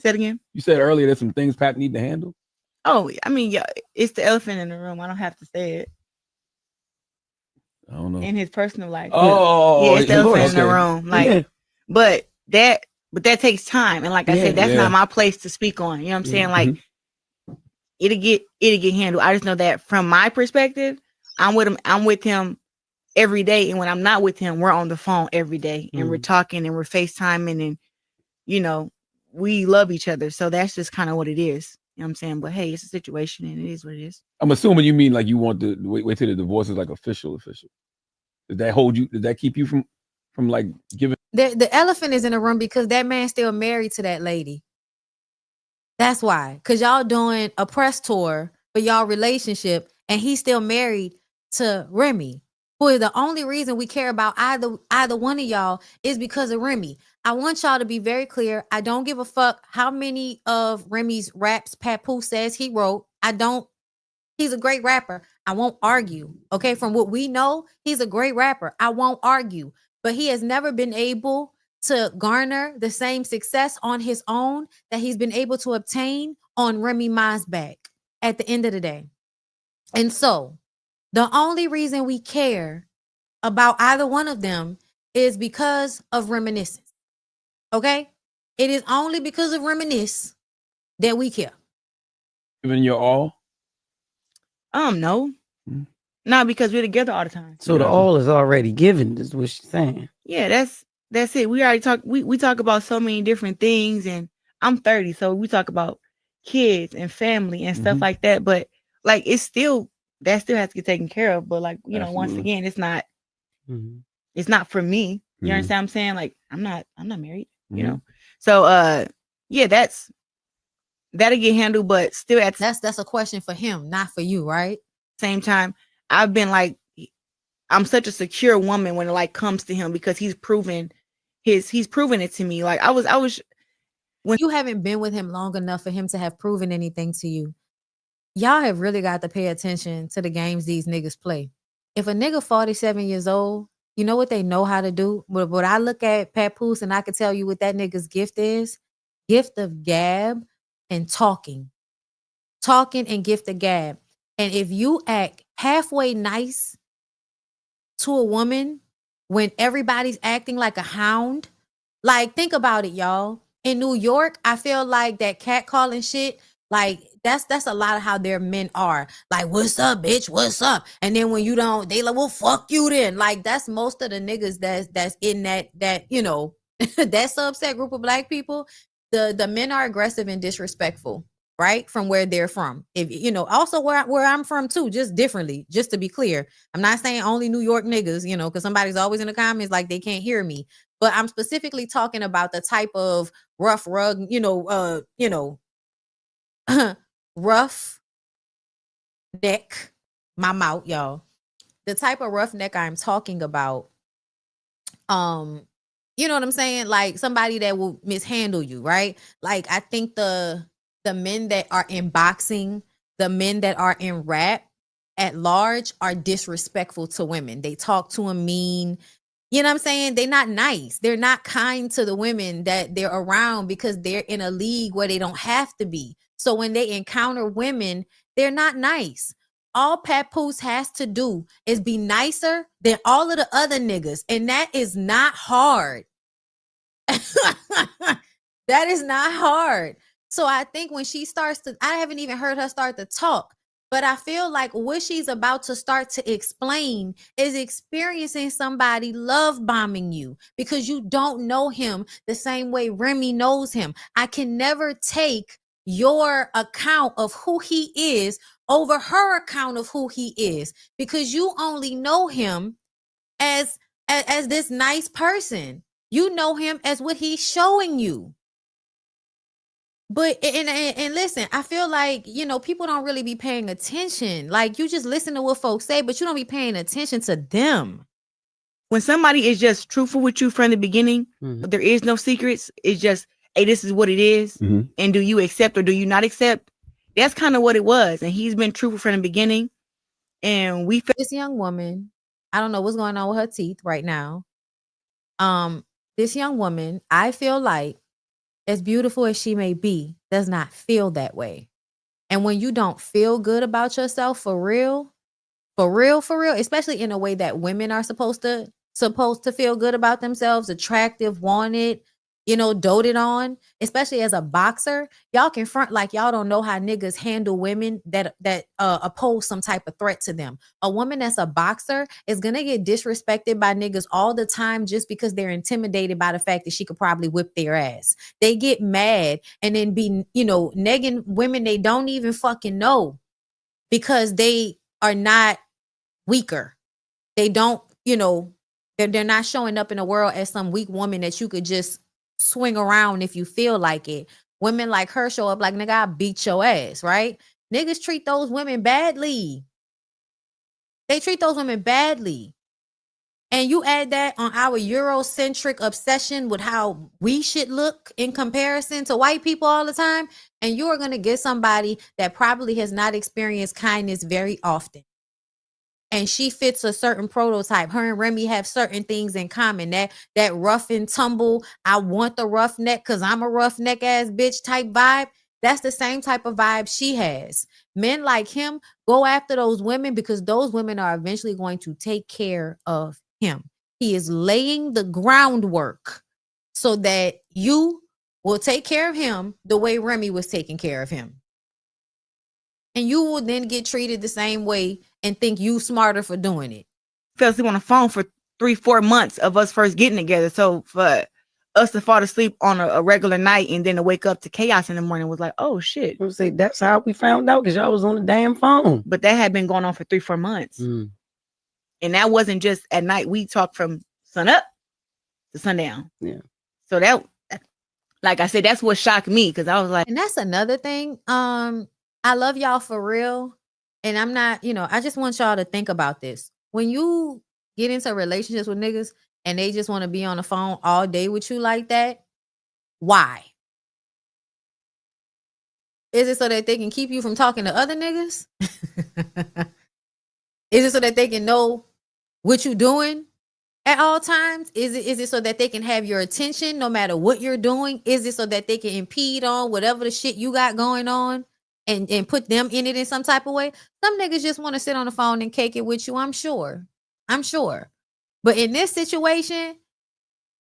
Say it again. You said earlier there's some things Pat need to handle. Oh, I mean, yeah, it's the elephant in the room. I don't have to say it. I don't know. In his personal life. Oh, yeah, it's the elephant in the room. Like, but that takes time, and like I said, that's not my place to speak on. You know what I'm saying? Like, it'll get handled. I just know that from my perspective, I'm with him every day, and when I'm not with him, we're on the phone every day, and we're talking, and we're FaceTiming, and we love each other. So that's just kind of what it is. You know what I'm saying? But hey, it's a situation, and it is what it is. I'm assuming you mean like you want to wait till the divorce is like official. Did that keep you from like giving? The elephant is in the room because that man's still married to that lady. That's why. Because y'all doing a press tour for y'all relationship, and he's still married to Remy, who is the only reason we care about either one of y'all is because of Remy. I want y'all to be very clear. I don't give a fuck how many of Remy's raps Papoose says he wrote. He's a great rapper. I won't argue. Okay. From what we know, he's a great rapper. I won't argue. But he has never been able to garner the same success on his own that he's been able to obtain on Remy Ma's back at the end of the day. And so the only reason we care about either one of them is because of reminiscence. Okay? It is only because of reminisce that we care. Giving your all? No. No, because we're together all the time. So the all is already given, is what she's saying. Yeah, that's it. We already talk. We talk about so many different things, and I'm 30, so we talk about kids and family and stuff like that. But like, that still has to get taken care of. But like, once again, it's not for me. You understand what I'm saying? Like, I'm not married. So yeah, that'll get handled. But still, that's a question for him, not for you, right? Same time, I've been like, I'm such a secure woman when it like comes to him because he's proven it to me. Like I was when you haven't been with him long enough for him to have proven anything to you. Y'all have really got to pay attention to the games these niggas play. If a nigga 47 years old, you know what they know how to do? But I look at Papoose and I can tell you what that nigga's gift is. Gift of gab and talking. Talking and gift of gab. And if you act halfway nice to a woman when everybody's acting like a hound, like think about it, y'all. In New York, I feel like that catcalling shit, like That's a lot of how their men are. Like, what's up, bitch? What's up? And then when you don't, they like, well, fuck you then. Like, that's most of the niggas that's in that you know, that subset group of black people. The men are aggressive and disrespectful, right? From where they're from. If you know, also where I'm from too, just differently, just to be clear. I'm not saying only New York niggas, you know, because somebody's always in the comments like they can't hear me. But I'm specifically talking about the type of rough rug, rough neck, my mouth, y'all. The type of rough neck I'm talking about, you know what I'm saying? Like somebody that will mishandle you, right? Like I think the men that are in boxing, the men that are in rap at large are disrespectful to women. They talk to them mean. You know what I'm saying? They're not nice. They're not kind to the women that they're around because they're in a league where they don't have to be. So when they encounter women, they're not nice. All Papoose has to do is be nicer than all of the other niggas. And that is not hard. That is not hard. So I think when she starts to, I haven't even heard her start to talk. But I feel like what she's about to start to explain is experiencing somebody love bombing you because you don't know him the same way Remy knows him. I can never take your account of who he is over her account of who he is because you only know him as this nice person. You know him as what he's showing you. But and listen, I feel like, you know, people don't really be paying attention. Like you just listen to what folks say, but you don't be paying attention to them. When somebody is just truthful with you from the beginning, there is no secrets. It's just, hey, this is what it is. And do you accept or do you not accept? That's kind of what it was. And he's been truthful from the beginning. And we this young woman, I don't know what's going on with her teeth right now. This young woman, I feel like, as beautiful as she may be, does not feel that way. And when you don't feel good about yourself for real, especially in a way that women are supposed to feel good about themselves, attractive, wanted, you know, doted on, especially as a boxer, y'all can front like y'all don't know how niggas handle women that oppose some type of threat to them. A woman that's a boxer is gonna get disrespected by niggas all the time just because they're intimidated by the fact that she could probably whip their ass. They get mad and then be, you know, negging women they don't even fucking know because they are not weaker. They don't, you know, they're not showing up in the world as some weak woman that you could just swing around if you feel like it. Women like her show up like, nigga, I beat your ass, right? Niggas treat those women badly. They treat those women badly. And you add that on our Eurocentric obsession with how we should look in comparison to white people all the time, and you are going to get somebody that probably has not experienced kindness very often. And she fits a certain prototype. Her and Remy have certain things in common. That rough and tumble, I want the rough neck because I'm a rough neck ass bitch type vibe. That's the same type of vibe she has. Men like him go after those women because those women are eventually going to take care of him. He is laying the groundwork so that you will take care of him the way Remy was taking care of him. And you will then get treated the same way and think you smarter for doing it. Fell asleep on the phone for 3-4 months of us first getting together. So for us to fall asleep on a regular night and then to wake up to chaos in the morning was like, oh shit. I say that's how we found out because y'all was on the damn phone. But that had been going on for 3-4 months. And that wasn't just at night. We talked from sun up to sundown. Yeah. So that, like I said, that's what shocked me because I was like, and that's another thing. I love y'all for real. And I'm not, you know, I just want y'all to think about this. When you get into relationships with niggas and they just want to be on the phone all day with you like that, why? Is it so that they can keep you from talking to other niggas? Is it so that they can know what you're doing at all times? Is it so that they can have your attention no matter what you're doing? Is it so that they can impede on whatever the shit you got going on? And put them in it in some type of way. Some niggas just want to sit on the phone and cake it with you. I'm sure. But in this situation,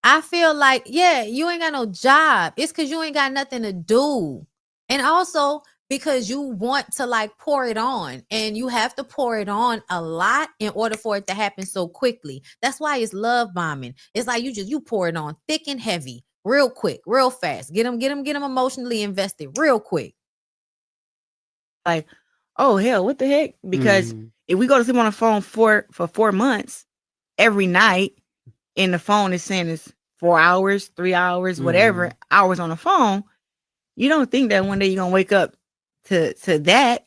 I feel like, yeah, you ain't got no job. It's because you ain't got nothing to do. And also, because you want to like pour it on, and you have to pour it on a lot in order for it to happen so quickly. That's why it's love bombing. It's like you pour it on thick and heavy, real quick, real fast. Get them emotionally invested real quick. Like, oh hell, what the heck? Because if we go to sleep on the phone for 4 months every night, and the phone is saying it's 4 hours, 3 hours, whatever hours on the phone, you don't think that one day you're gonna wake up to that,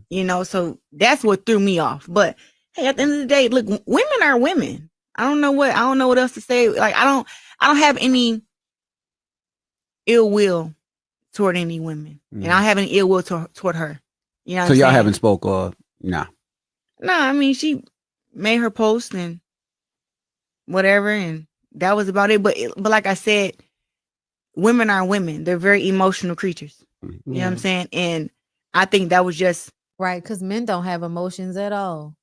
you know? So that's what threw me off. But hey, at the end of the day, look, women are women. I don't know what else to say. Like, I don't have any ill will toward any women, and I don't have any ill will toward her. You know. So y'all haven't spoke or nah? Nah, I mean, she made her post and whatever, and that was about it. But like I said, women are women. They're very emotional creatures. You know what I'm saying? And I think that was just right, because men don't have emotions at all.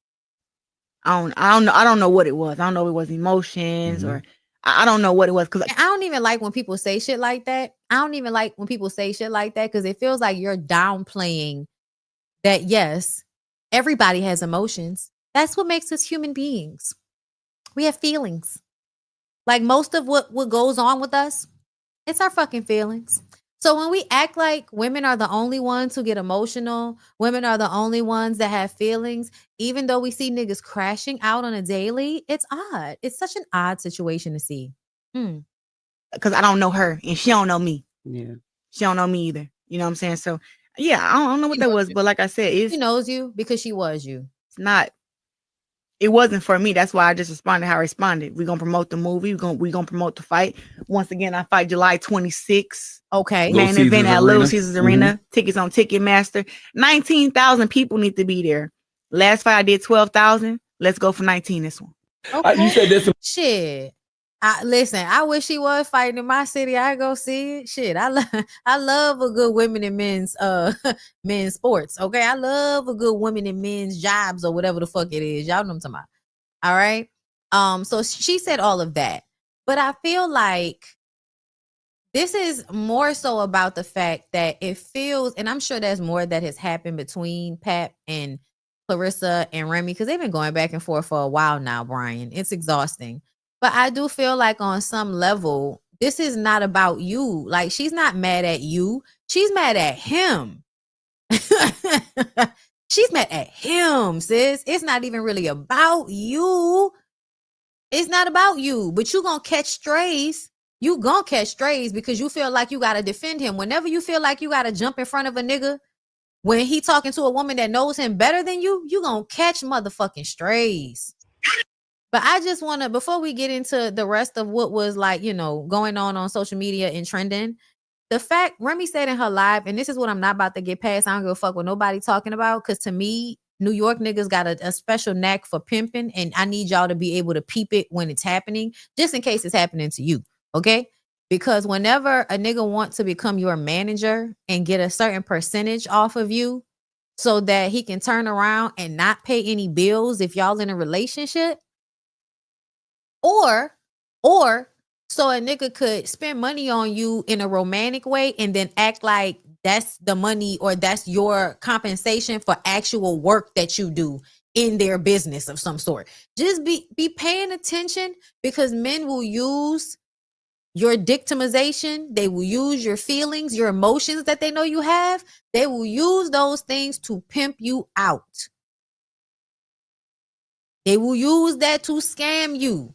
I don't know what it was. I don't know if it was emotions or I don't know what it was, because I don't even like when people say shit like that. I don't even like when people say shit like that, because it feels like you're downplaying that. Yes, everybody has emotions. That's what makes us human beings. We have feelings. Like most of what goes on with us, it's our fucking feelings. So when we act like women are the only ones who get emotional, women are the only ones that have feelings, even though we see niggas crashing out on a daily, it's odd. It's such an odd situation to see. Because I don't know her and she don't know me. Yeah. She don't know me either. You know what I'm saying? So yeah, I don't know what that was, but like I said, she knows you because she was you. It wasn't for me. That's why I just responded how I responded. We're gonna promote the movie. We're gonna promote the fight. Once again, I fight July 26th. Okay. Main event at Little Caesars Arena. Tickets on Ticketmaster. 19,000 people need to be there. Last fight I did 12,000. Let's go for 19 this one. Okay. You said this. Shit. Listen, I wish she was fighting in my city. I go see it. Shit, I love a good women in men's men's sports. Okay, I love a good women in men's jobs or whatever the fuck it is. Y'all know what I'm talking about. All right. So she said all of that, but I feel like this is more so about the fact that it feels, and I'm sure there's more that has happened between Pap and Clarissa and Remy, because they've been going back and forth for a while now, Brian. It's exhausting. But I do feel like on some level, this is not about you. Like, she's not mad at you. She's mad at him. She's mad at him, sis. It's not even really about you. It's not about you, but you gonna catch strays. You gonna catch strays because you feel like you gotta defend him. Whenever you feel like you gotta jump in front of a nigga when he talking to a woman that knows him better than you, you gonna catch motherfucking strays. But I just want to, before we get into the rest of what was like, you know, going on social media and trending, the fact Remy said in her live, and this is what I'm not about to get past. I don't give a fuck what nobody talking about, because to me, New York niggas got a special knack for pimping, and I need y'all to be able to peep it when it's happening, just in case it's happening to you, okay? Because whenever a nigga wants to become your manager and get a certain percentage off of you so that he can turn around and not pay any bills if y'all in a relationship, or so a nigga could spend money on you in a romantic way and then act like that's the money or that's your compensation for actual work that you do in their business of some sort. Just be paying attention, because men will use your victimization. They will use your feelings, your emotions that they know you have. They will use those things to pimp you out. They will use that to scam you.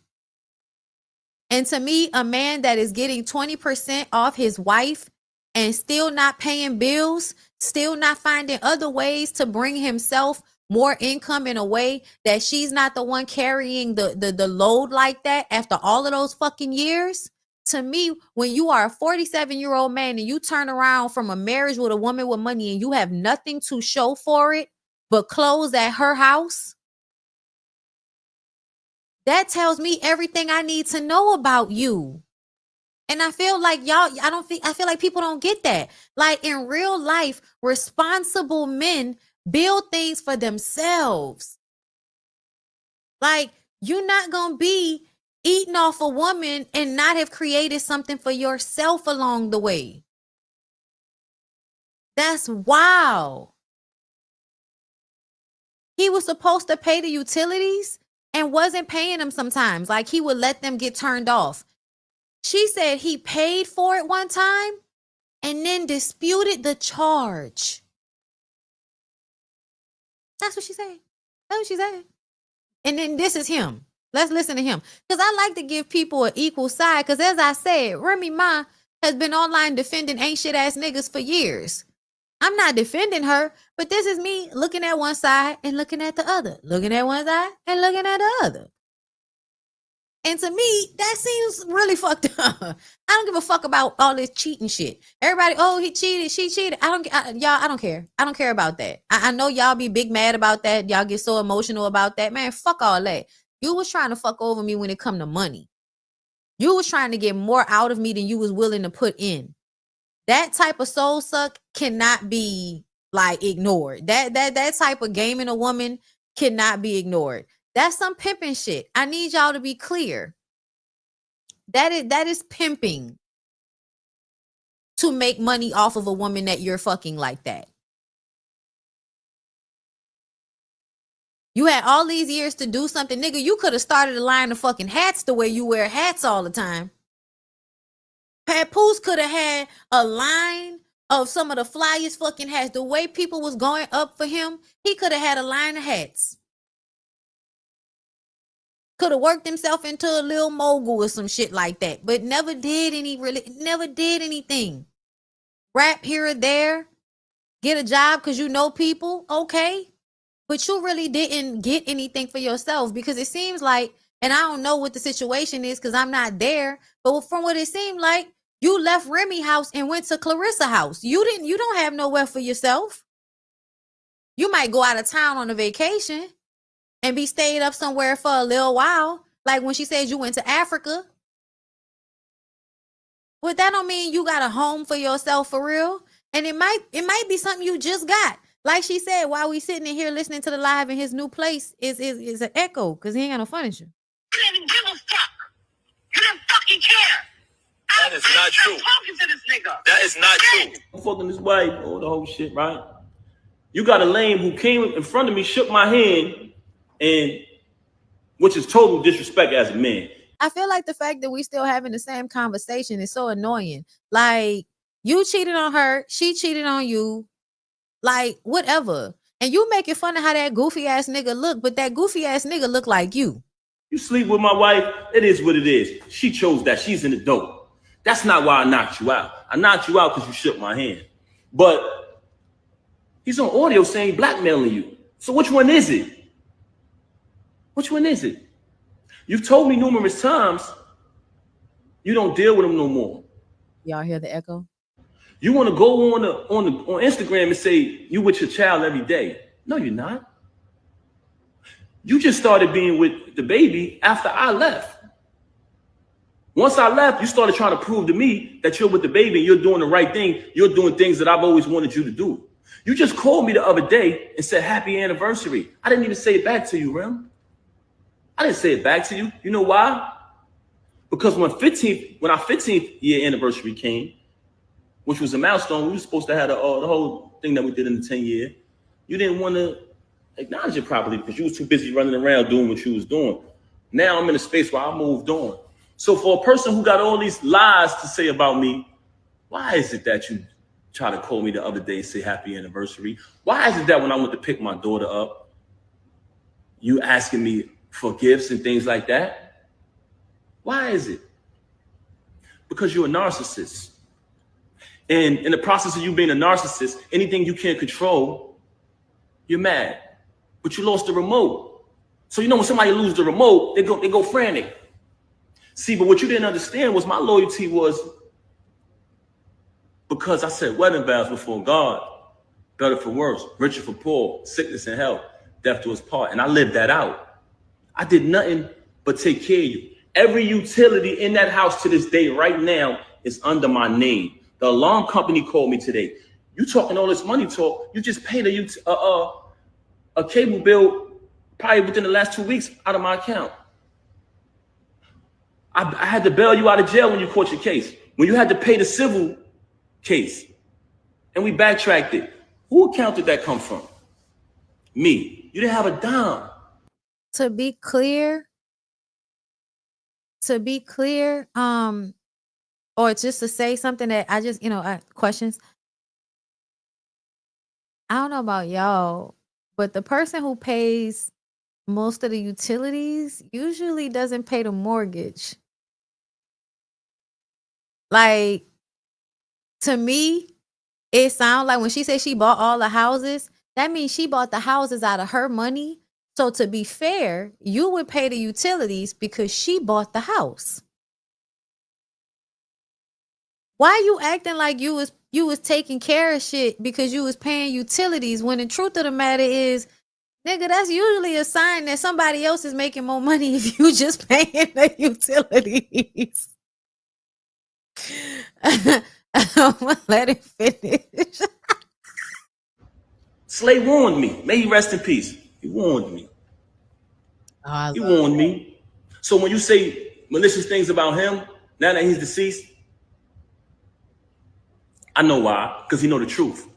And to me, a man that is getting 20% off his wife and still not paying bills, still not finding other ways to bring himself more income in a way that she's not the one carrying the load like that after all of those fucking years. To me, when you are a 47-year-old man and you turn around from a marriage with a woman with money and you have nothing to show for it but clothes at her house, that tells me everything I need to know about you. And I feel like I feel like people don't get that. Like, in real life, responsible men build things for themselves. Like, you're not going to be eating off a woman and not have created something for yourself along the way. That's wild. He was supposed to pay the utilities and wasn't paying them sometimes. Like he would let them get turned off. She said he paid for it one time and then disputed the charge. That's what she said. That's what she said. And then this is him. Let's listen to him. Because I like to give people an equal side. Because as I said, Remy Ma has been online defending ain't shit ass niggas for years. I'm not defending her, but this is me looking at one side and looking at the other. Looking at one side and looking at the other. And to me, that seems really fucked up. I don't give a fuck about all this cheating shit. Everybody, oh, he cheated, she cheated. I don't care. I don't care about that. I know y'all be big mad about that. Y'all get so emotional about that. Man, fuck all that. You was trying to fuck over me when it come to money. You was trying to get more out of me than you was willing to put in. That type of soul suck cannot be like ignored. That type of gaming a woman cannot be ignored. That's some pimping shit. I need y'all to be clear. That is pimping to make money off of a woman that you're fucking like that. You had all these years to do something. Nigga, you could have started a line of fucking hats the way you wear hats all the time. Papoose could have had a line of some of the flyest fucking hats. The way people was going up for him, he could have had a line of hats. Could have worked himself into a little mogul or some shit like that, but never did anything. Rap here or there, get a job because you know people, okay. But you really didn't get anything for yourself because it seems like, and I don't know what the situation is because I'm not there, but from what it seemed like, you left Remy house and went to Clarissa house. You don't have nowhere for yourself. You might go out of town on a vacation and be stayed up somewhere for a little while. Like when she said you went to Africa. But that don't mean you got a home for yourself for real. And it might be something you just got. Like she said, while we sitting in here listening to the live in his new place is an echo because he ain't got no furniture. You didn't give a fuck. You didn't fucking care. That is not true. Talking to this nigga. That is not true. I'm fucking his wife, all the whole shit, right? You got a lame who came in front of me, shook my hand, and which is total disrespect as a man. I feel like the fact that we still having the same conversation is so annoying. Like, you cheated on her, she cheated on you, like, whatever. And you making fun of how that goofy ass nigga look, but that goofy ass nigga look like you. You sleep with my wife, it is what it is. She chose that. She's in the dope. That's not why I knocked you out. I knocked you out because you shook my hand. But he's on audio saying blackmailing you. So which one is it? Which one is it? You've told me numerous times you don't deal with him no more. Y'all hear the echo? You want to go on Instagram and say you with your child every day. No, you're not. You just started being with the baby after I left. Once I left, you started trying to prove to me that you're with the baby and you're doing the right thing. You're doing things that I've always wanted you to do. You just called me the other day and said, happy anniversary. I didn't even say it back to you, Rem. I didn't say it back to you. You know why? Because when our 15th year anniversary came, which was a milestone, we were supposed to have the whole thing that we did in the 10 year. You didn't want to acknowledge it properly because you was too busy running around doing what you was doing. Now I'm in a space where I moved on. So for a person who got all these lies to say about me, why is it that you try to call me the other day and say happy anniversary? Why is it that when I went to pick my daughter up, you asking me for gifts and things like that? Why is it? Because you're a narcissist. And in the process of you being a narcissist, anything you can't control, you're mad. But you lost the remote. So you know when somebody loses the remote, they go frantic. See, but what you didn't understand was my loyalty was because I said wedding vows before God, better for worse, richer for poor, sickness and health, death to his part. And I lived that out. I did nothing but take care of you. Every utility in that house to this day right now is under my name. The alarm company called me today. You talking all this money talk, you just paid a cable bill probably within the last 2 weeks out of my account. I had to bail you out of jail when you caught your case, when you had to pay the civil case. and we backtracked it. Who account did that come from? Me. You didn't have a dime. To be clear, or just to say something that I just, questions. I don't know about y'all, but the person who pays most of the utilities usually doesn't pay the mortgage. Like, to me, it sounds like when she said she bought all the houses, that means she bought the houses out of her money. So to be fair, you would pay the utilities because she bought the house. Why you acting like you was taking care of shit because you was paying utilities when the truth of the matter is, nigga, that's usually a sign that somebody else is making more money if you just paying the utilities. I'm gonna let it finish. Slay warned me. May he rest in peace. He warned me. He warned me. So when you say malicious things about him, now that he's deceased, I know why, because he know the truth.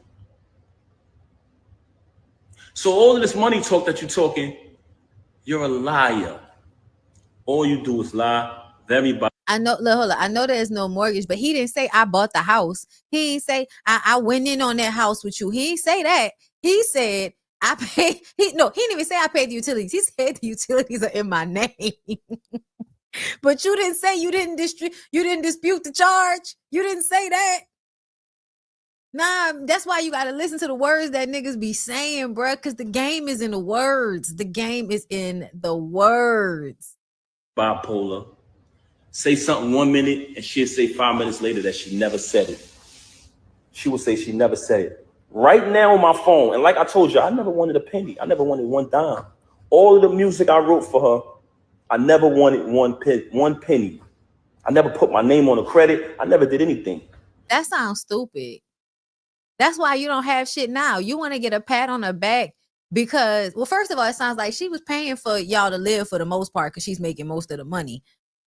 So all of this money talk that you're talking, you're a liar. All you do is lie. Everybody. I know, look, hold on. I know there's no mortgage, but he didn't say I bought the house. He didn't say I went in on that house with you. He didn't say that. He said I paid. He didn't even say I paid the utilities. He said the utilities are in my name. But you didn't say you didn't dispute the charge. You didn't say that. Nah, that's why you got to listen to the words that niggas be saying, bruh, because the game is in the words. The game is in the words. Bipolar. Say something 1 minute and she'll say 5 minutes later that she never said it. She will say she never said it. Right now on my phone, and like I told you, I never wanted a penny. I never wanted one dime. All of the music I wrote for her, I never wanted one penny. I never put my name on a credit. I never did anything. That sounds stupid. That's why you don't have shit now. You want to get a pat on the back because, well, first of all, it sounds like she was paying for y'all to live for the most part because she's making most of the money.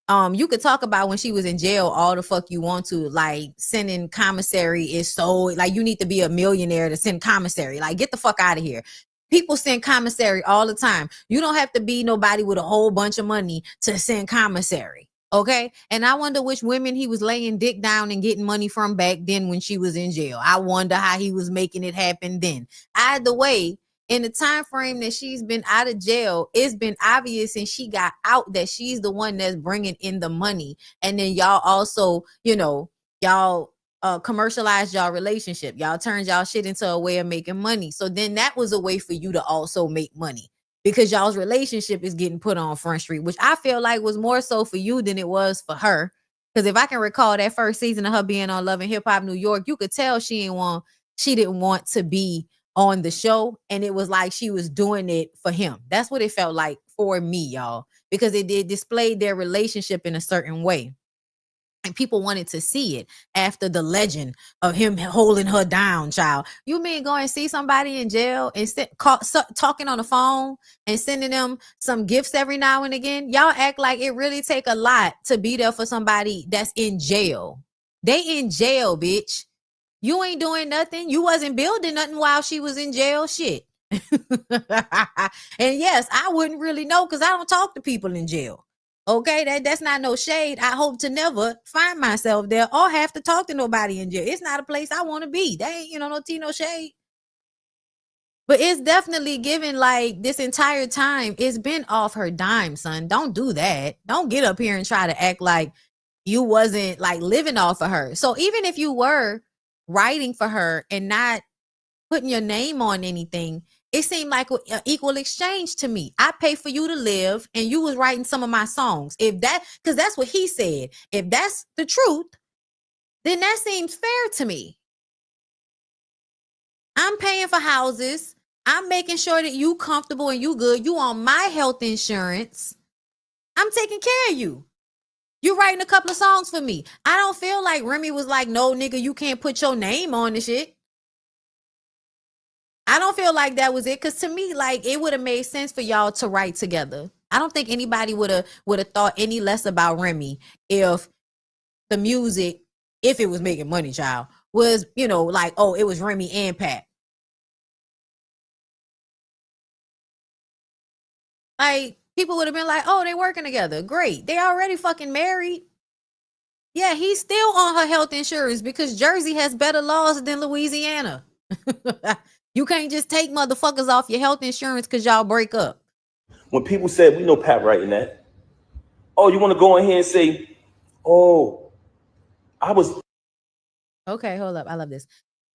You could talk about when she was in jail all the fuck you want to, like sending commissary is so, like you need to be a millionaire to send commissary. Like get the fuck out of here. People send commissary all the time. You don't have to be nobody with a whole bunch of money to send commissary. Okay. And I wonder which women he was laying dick down and getting money from back then when she was in jail. I wonder how he was making it happen then. Either way, in the time frame that she's been out of jail, it's been obvious since she got out that she's the one that's bringing in the money. And then y'all also, y'all commercialized y'all relationship. Y'all turned y'all shit into a way of making money. So then that was a way for you to also make money because y'all's relationship is getting put on Front Street, which I feel like was more so for you than it was for her. Because if I can recall that first season of her being on Love and Hip Hop New York, you could tell she didn't want to be on the show, and it was like she was doing it for him. That's what it felt like for me, y'all, because it displayed their relationship in a certain way. And people wanted to see it after the legend of him holding her down, child. You mean go and see somebody in jail and talking on the phone and sending them some gifts every now and again? Y'all act like it really take a lot to be there for somebody that's in jail. They in jail, bitch. You ain't doing nothing. You wasn't building nothing while she was in jail. Shit. And yes, I wouldn't really know because I don't talk to people in jail. Okay, that's not no shade. I hope to never find myself there or have to talk to nobody in jail. It's not a place I want to be. They ain't, no tea, no shade. But it's definitely given like this entire time, it's been off her dime, son. Don't do that. Don't get up here and try to act like you wasn't like living off of her. So even if you were writing for her and not putting your name on anything, it seemed like an equal exchange to me. I pay for you to live and you was writing some of my songs. Because that's what he said. If that's the truth, then that seems fair to me. I'm paying for houses. I'm making sure that you comfortable and you good. You on my health insurance. I'm taking care of you. You writing a couple of songs for me. I don't feel like Remy was like, no, nigga, you can't put your name on the shit. I don't feel like that was it. Because to me, like, it would have made sense for y'all to write together. I don't think anybody would have thought any less about Remy if the music, if it was making money, child, was, you know, like, oh, it was Remy and Pat. Like, people would have been like, oh, they working together. Great. They already fucking married. Yeah, he's still on her health insurance because Jersey has better laws than Louisiana. You can't just take motherfuckers off your health insurance because y'all break up. When people said, we know Pat writing that. Oh, you want to go in here and say, oh, I was. Okay, hold up. I love this.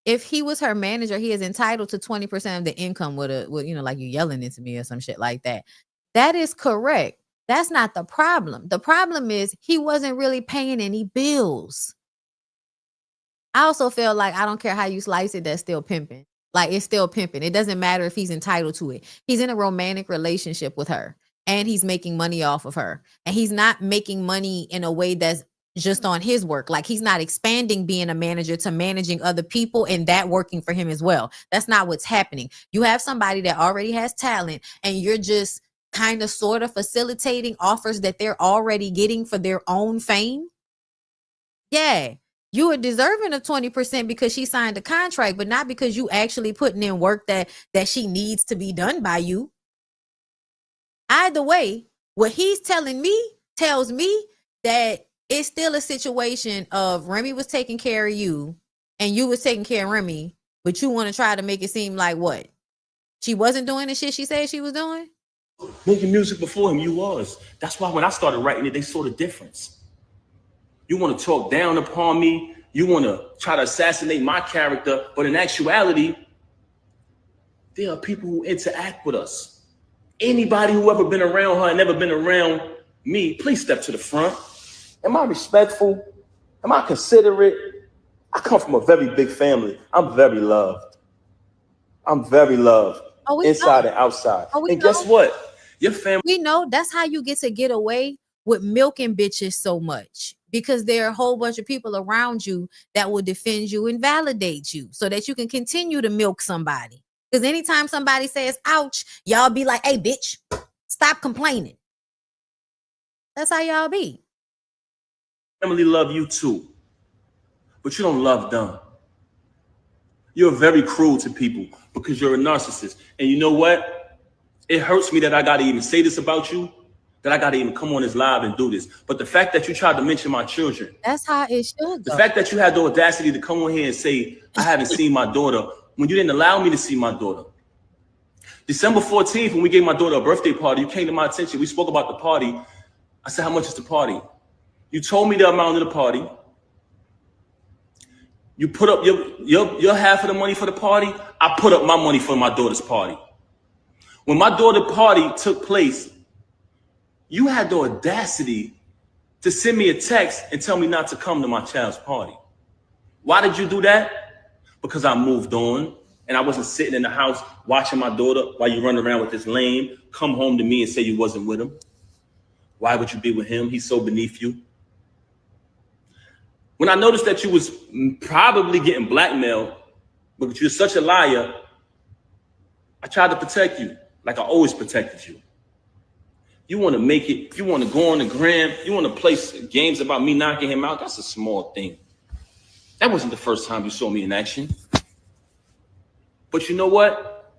If he was her manager, he is entitled to 20% of the income with you know, like you yelling into me or some shit like that. That is correct. That's not the problem. The problem is he wasn't really paying any bills. I also feel like I don't care how you slice it, that's still pimping. Like, it's still pimping. It doesn't matter if he's entitled to it. He's in a romantic relationship with her and he's making money off of her. And he's not making money in a way that's just on his work. Like, he's not expanding being a manager to managing other people and that working for him as well. That's not what's happening. You have somebody that already has talent and you're just kind of sort of facilitating offers that they're already getting for their own fame. Yeah, you are deserving of 20% because she signed a contract, but not because you actually putting in work that she needs to be done by you. Either way, what he's telling me tells me that it's still a situation of Remy was taking care of you and you was taking care of Remy, but you want to try to make it seem like what? She wasn't doing the shit she said she was doing? Making music before him, you was. That's why when I started writing it, they saw the difference. You want to talk down upon me. You want to try to assassinate my character. But in actuality, there are people who interact with us. Anybody who ever been around her and never been around me, please step to the front. Am I respectful? Am I considerate? I come from a very big family. I'm very loved. I'm very loved. Inside and outside. And guess what? Your family. We know that's how you get away with milking bitches so much, because there are a whole bunch of people around you that will defend you and validate you so that you can continue to milk somebody. Because anytime somebody says, ouch, y'all be like, hey, bitch, stop complaining. That's how y'all be. Family love you too, but you don't love them. You're very cruel to people because you're a narcissist. And you know what? It hurts me that I got to even say this about you, that I got to even come on this live and do this. But the fact that you tried to mention my children. That's how it should go. The fact that you had the audacity to come on here and say, I haven't seen my daughter when you didn't allow me to see my daughter. December 14th, when we gave my daughter a birthday party, you came to my attention. We spoke about the party. I said, how much is the party? You told me the amount of the party. You put up your half of the money for the party. I put up my money for my daughter's party. When my daughter's party took place, you had the audacity to send me a text and tell me not to come to my child's party. Why did you do that? Because I moved on and I wasn't sitting in the house watching my daughter while you run around with this lame, come home to me and say you wasn't with him. Why would you be with him? He's so beneath you. When I noticed that you was probably getting blackmailed because you're such a liar, I tried to protect you like I always protected you. You want to make it, you want to go on the gram, you want to play games about me knocking him out, that's a small thing. That wasn't the first time you saw me in action. But you know what?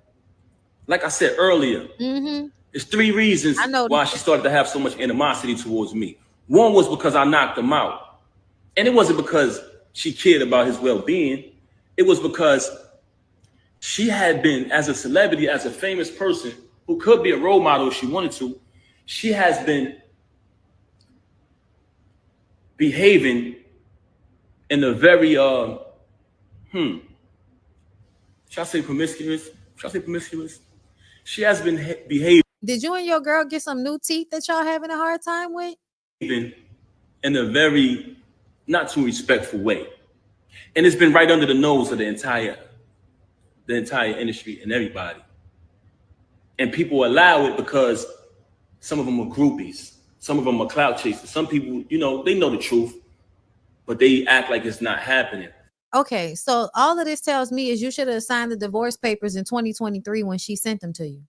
Like I said earlier, there's 3 reasons why she started to have so much animosity towards me. One was because I knocked him out. And it wasn't because she cared about his well-being. It was because she had been, as a celebrity, as a famous person who could be a role model if she wanted to, she has been behaving in a very, should I say promiscuous? Should I say promiscuous? She has been behaving. Did you and your girl get some new teeth that y'all having a hard time with? In a very not too respectful way. And it's been right under the nose of the entire industry and everybody. And people allow it because some of them are groupies. Some of them are clout chasers. Some people, you know, they know the truth, but they act like it's not happening. Okay, so all of this tells me is you should have signed the divorce papers in 2023 when she sent them to you.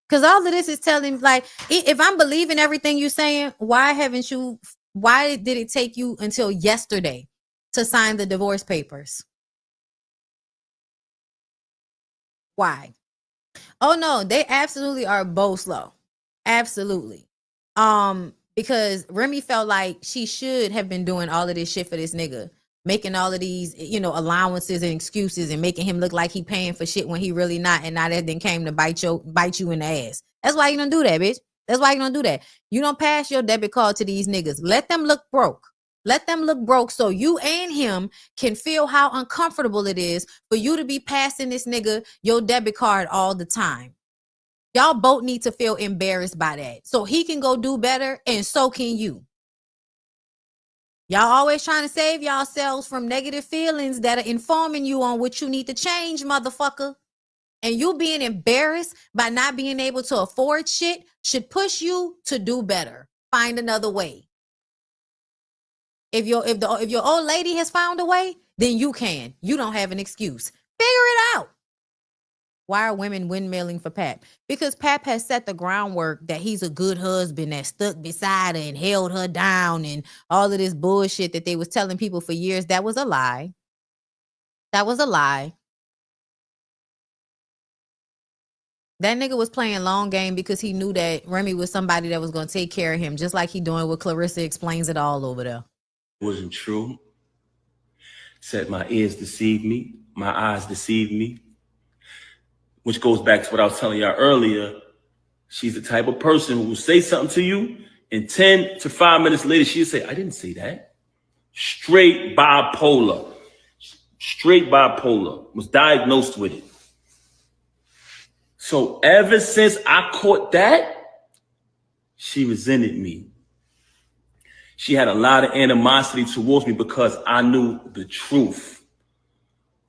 Because all of this is telling, like, if I'm believing everything you're saying, why did it take you until yesterday to sign the divorce papers? Why? Oh no, they absolutely are both slow. Absolutely. Because Remy felt like she should have been doing all of this shit for this nigga, making all of these, allowances and excuses and making him look like he paying for shit when he really not. And now that then came to bite you in the ass. That's why you don't do that, bitch. That's why you don't do that. You don't pass your debit card to these niggas. Let them look broke. Let them look broke so you and him can feel how uncomfortable it is for you to be passing this nigga your debit card all the time. Y'all both need to feel embarrassed by that. So he can go do better and so can you. Y'all always trying to save yourselves from negative feelings that are informing you on what you need to change, motherfucker. And you being embarrassed by not being able to afford shit should push you to do better. Find another way. If your old lady has found a way, then you can. You don't have an excuse. Figure it out. Why are women windmilling for Pap? Because Pap has set the groundwork that he's a good husband that stuck beside her and held her down and all of this bullshit that they was telling people for years. That was a lie. That was a lie. That nigga was playing long game because he knew that Remy was somebody that was going to take care of him, just like he doing with Clarissa Explains It All over there. It wasn't true. Said my ears deceived me. My eyes deceived me. Which goes back to what I was telling y'all earlier. She's the type of person who will say something to you and 10 to 5 minutes later, she'll say, I didn't say that. Straight bipolar. Straight bipolar. Was diagnosed with it. So ever since I caught that, she resented me. She had a lot of animosity towards me because I knew the truth.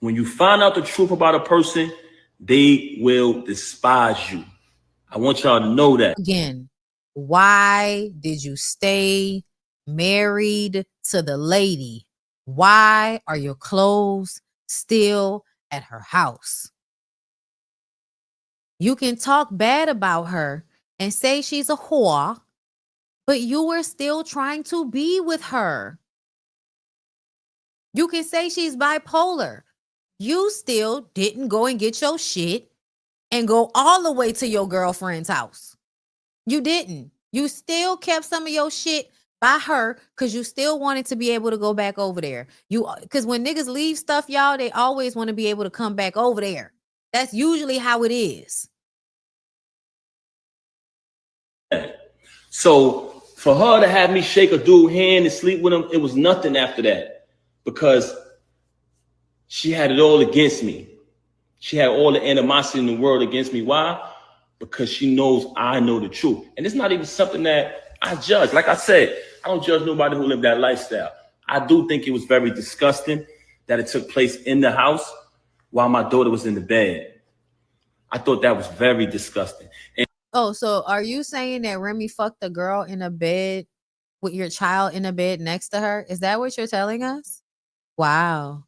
When you find out the truth about a person, they will despise you. I want y'all to know that. Again, why did you stay married to the lady? Why are your clothes still at her house? You can talk bad about her and say she's a whore, but you were still trying to be with her. You can say she's bipolar. You still didn't go and get your shit and go all the way to your girlfriend's house. You didn't. You still kept some of your shit by her because you still wanted to be able to go back over there. Because when niggas leave stuff, y'all, they always want to be able to come back over there. That's usually how it is. So for her to have me shake a dude's hand and sleep with him, it was nothing after that because she had it all against me. She had all the animosity in the world against me. Why? Because she knows I know the truth. And it's not even something that I judge. Like I said, I don't judge nobody who lived that lifestyle. I do think it was very disgusting that it took place in the house while my daughter was in the bed. I thought that was very disgusting. And oh, so are you saying that Remy fucked a girl in a bed with your child in a bed next to her? Is that what you're telling us? Wow.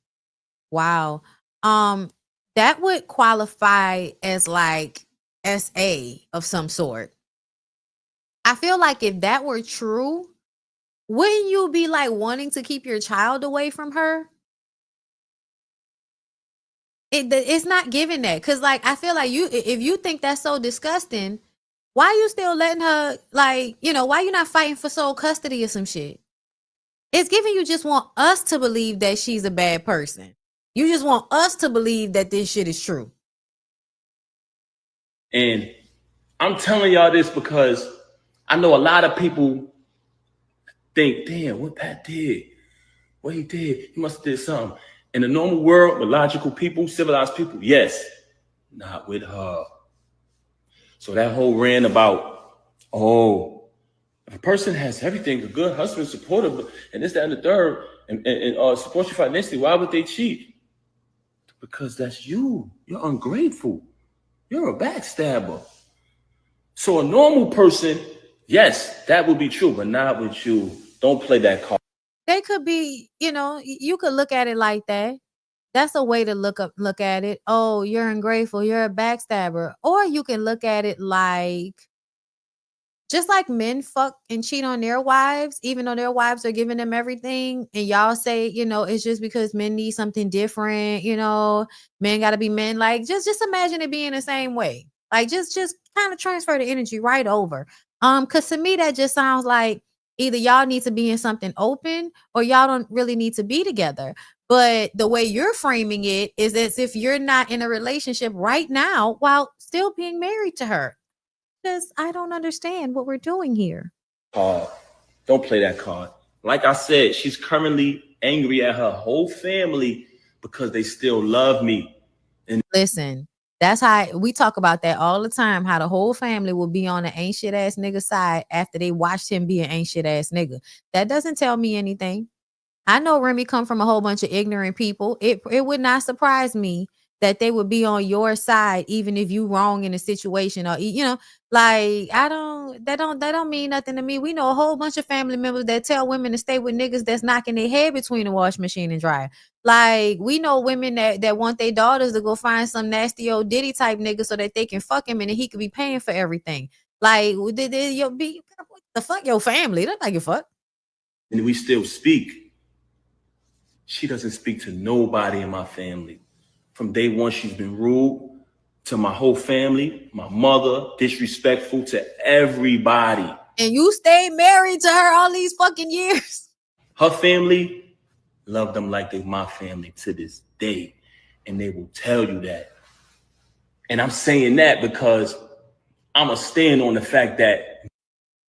Wow. That would qualify as like SA of some sort. I feel like if that were true, wouldn't you be like wanting to keep your child away from her? It's not giving that. Cause like, I feel like if you think that's so disgusting, why are you still letting her, like, why you not fighting for sole custody or some shit? It's giving you just want us to believe that she's a bad person. You just want us to believe that this shit is true. And I'm telling y'all this because I know a lot of people think, damn, what Pat did, what he did, he must have did something. In the normal world, with logical people, civilized people, yes, not with her. So that whole rant about, oh, if a person has everything, a good husband, supportive, and this, that, and the third, and support you financially, why would they cheat? Because that's you. You're ungrateful. You're a backstabber. So a normal person, yes, that would be true, but not with you. Don't play that card. They could be, you could look at it like that. That's a way to look at it. Oh, you're ungrateful. You're a backstabber. Or you can look at it like just like men fuck and cheat on their wives, even though their wives are giving them everything, and y'all say, you know, it's just because men need something different, you know, men gotta be men. Like, just imagine it being the same way. Like, just kind of transfer the energy right over. Because to me, that just sounds like either y'all need to be in something open or y'all don't really need to be together. But the way you're framing it is as if you're not in a relationship right now while still being married to her. Because I don't understand what we're doing here. Don't play that card. Like I said, she's currently angry at her whole family because they still love me. And listen, that's how we talk about that all the time, how the whole family will be on an ain't shit ass nigga side after they watched him be an ain't shit ass nigga. That doesn't tell me anything. I know Remy come from a whole bunch of ignorant people. It would not surprise me that they would be on your side, even if you wrong in a situation, or, you know, like, that don't mean nothing to me. We know a whole bunch of family members that tell women to stay with niggas that's knocking their head between the wash machine and dryer. Like, we know women that want their daughters to go find some nasty old Diddy type nigga so that they can fuck him and then he could be paying for everything. Like, the fuck your family. That's like your fuck. And we still speak. She doesn't speak to nobody in my family. From day one, she's been rude to my whole family, my mother, disrespectful to everybody. And you stayed married to her all these fucking years. Her family love them like they're my family to this day. And they will tell you that. And I'm saying that because I'm going to stand on the fact that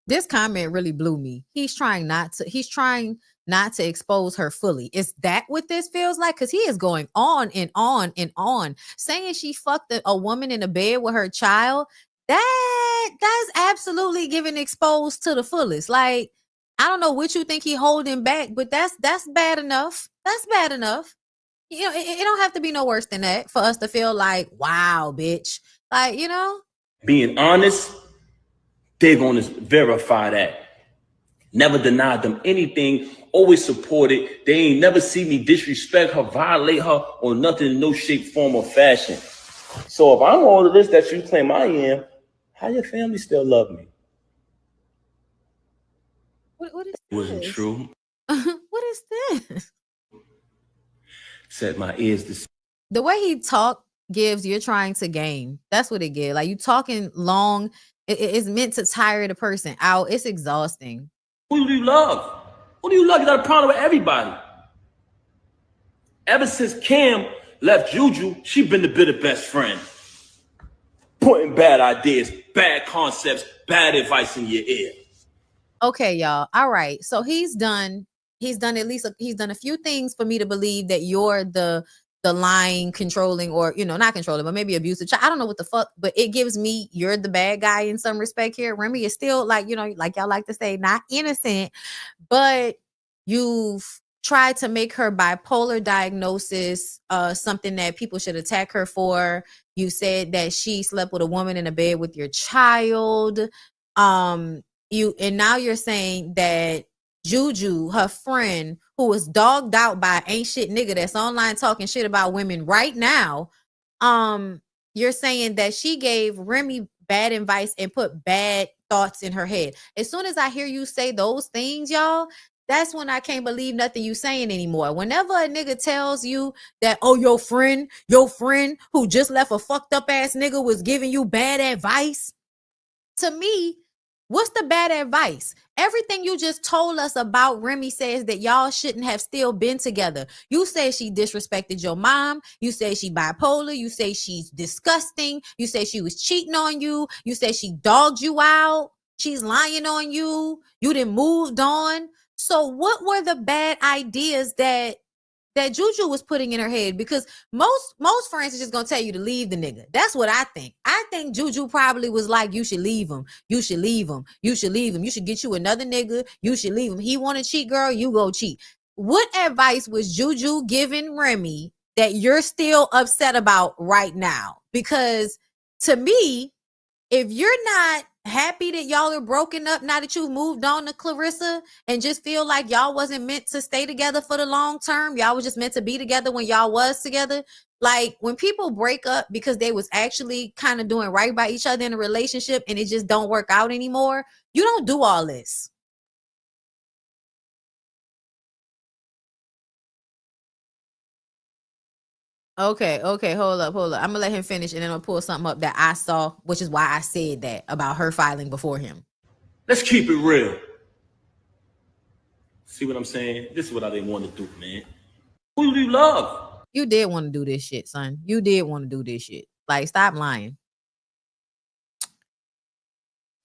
this comment really blew me. He's trying not to expose her fully. Is that what this feels like? Because he is going on and on and on, saying she fucked a woman in a bed with her child. That's absolutely giving exposed to the fullest. Like, I don't know what you think he holding back, but that's bad enough. That's bad enough. You know, it don't have to be no worse than that for us to feel like, wow, bitch. Like, you know, being honest, they're going to verify that. Never denied them anything, always supported. They ain't never see me disrespect her, violate her, or nothing in no shape, form, or fashion. So if I'm all of this that you claim I am, how your family still love me? What is it wasn't this? True. What is this? Set my ears to. The way he talk gives you're trying to game. That's what it gives. Like, you talking long. It's meant to tire the person out. It's exhausting. Who do you love? Who do you love? You got a problem with everybody. Ever since Cam left Juju, she been the bitter best friend. Putting bad ideas, bad concepts, bad advice in your ear. Okay, y'all. All right. So he's done a few things for me to believe that you're the lying, controlling, or, you know, not controlling, but maybe abusive child. I don't know what the fuck, but it gives me you're the bad guy in some respect here. Remy is still, like, you know, like y'all like to say, not innocent, but you've tried to make her bipolar diagnosis something that people should attack her for. You said that she slept with a woman in a bed with your child. And now you're saying that Juju, her friend, who was dogged out by ain't shit nigga that's online talking shit about women right now, you're saying that she gave Remy bad advice and put bad thoughts in her head. As soon as I hear you say those things, y'all, that's when I can't believe nothing you saying anymore. Whenever a nigga tells you that, oh, your friend who just left a fucked up ass nigga was giving you bad advice, to me, what's the bad advice? Everything you just told us about Remy says that y'all shouldn't have still been together. You say she disrespected your mom. You say she bipolar. You say she's disgusting. You say she was cheating on you. You say she dogged you out. She's lying on you. You done moved on. So what were the bad ideas that Juju was putting in her head? Because most friends are just gonna tell you to leave the nigga. That's what I think. I think Juju probably was like, you should leave him. You should leave him. You should leave him. You should get you another nigga. You should leave him. He want to cheat, girl. You go cheat. What advice was Juju giving Remy that you're still upset about right now? Because to me, if you're not happy that y'all are broken up now that you've moved on to Clarissa and just feel like y'all wasn't meant to stay together for the long term, y'all was just meant to be together when y'all was together, Like when people break up because they was actually kind of doing right by each other in a relationship and it just don't work out anymore, you don't do all this. Okay, hold up. I'm gonna let him finish and then I'll pull something up that I saw, which is why I said that about her filing before him. Let's keep it real. See what I'm saying? This is what I didn't want to do, man. Who do you love? You did want to do this shit, son. You did want to do this shit. Like, stop lying.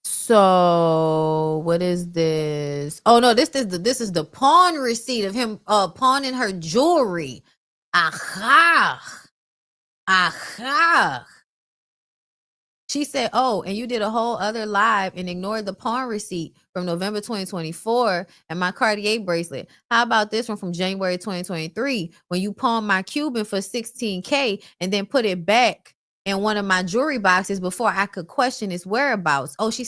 So what is this? Oh no, this is the pawn receipt of him pawning her jewelry. Aha. She said, oh, and you did a whole other live and ignored the pawn receipt from November 2024 and my Cartier bracelet. How about this one from January 2023 when you pawned my Cuban for $16K and then put it back in one of my jewelry boxes before I could question his whereabouts? Oh, she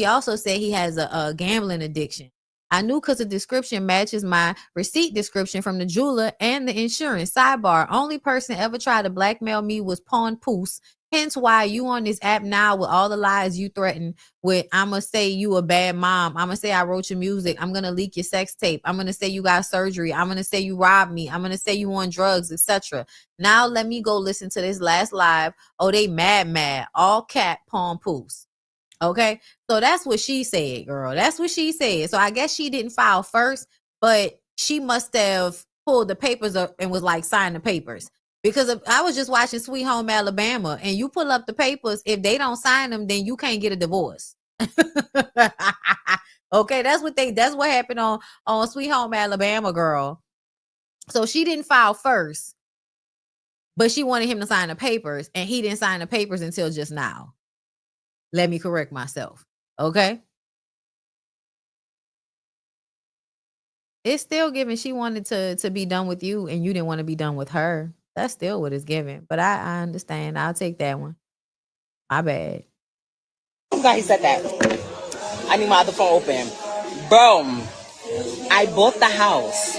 also said he has a gambling addiction. I knew because the description matches my receipt description from the jeweler and the insurance. Sidebar, only person ever tried to blackmail me was Papoose. Hence why you on this app now with all the lies you threaten with. I'm going to say you a bad mom. I'm going to say I wrote your music. I'm going to leak your sex tape. I'm going to say you got surgery. I'm going to say you robbed me. I'm going to say you on drugs, etc. Now let me go listen to this last live. Oh, they mad. All cap Papoose. Okay, so that's what she said, girl. That's what she said. So I guess she didn't file first, but she must have pulled the papers up and was like, sign the papers. Because I was just watching Sweet Home Alabama, and you pull up the papers. If they don't sign them, then you can't get a divorce. Okay, that's what happened on Sweet Home Alabama, girl. So she didn't file first, but she wanted him to sign the papers, and he didn't sign the papers until just now. Let me correct myself. Okay. It's still giving she wanted to be done with you and you didn't want to be done with her. That's still what it's giving. But I understand. I'll take that one. My bad. I'm glad he said that. I need my other phone open. Boom. I bought the house.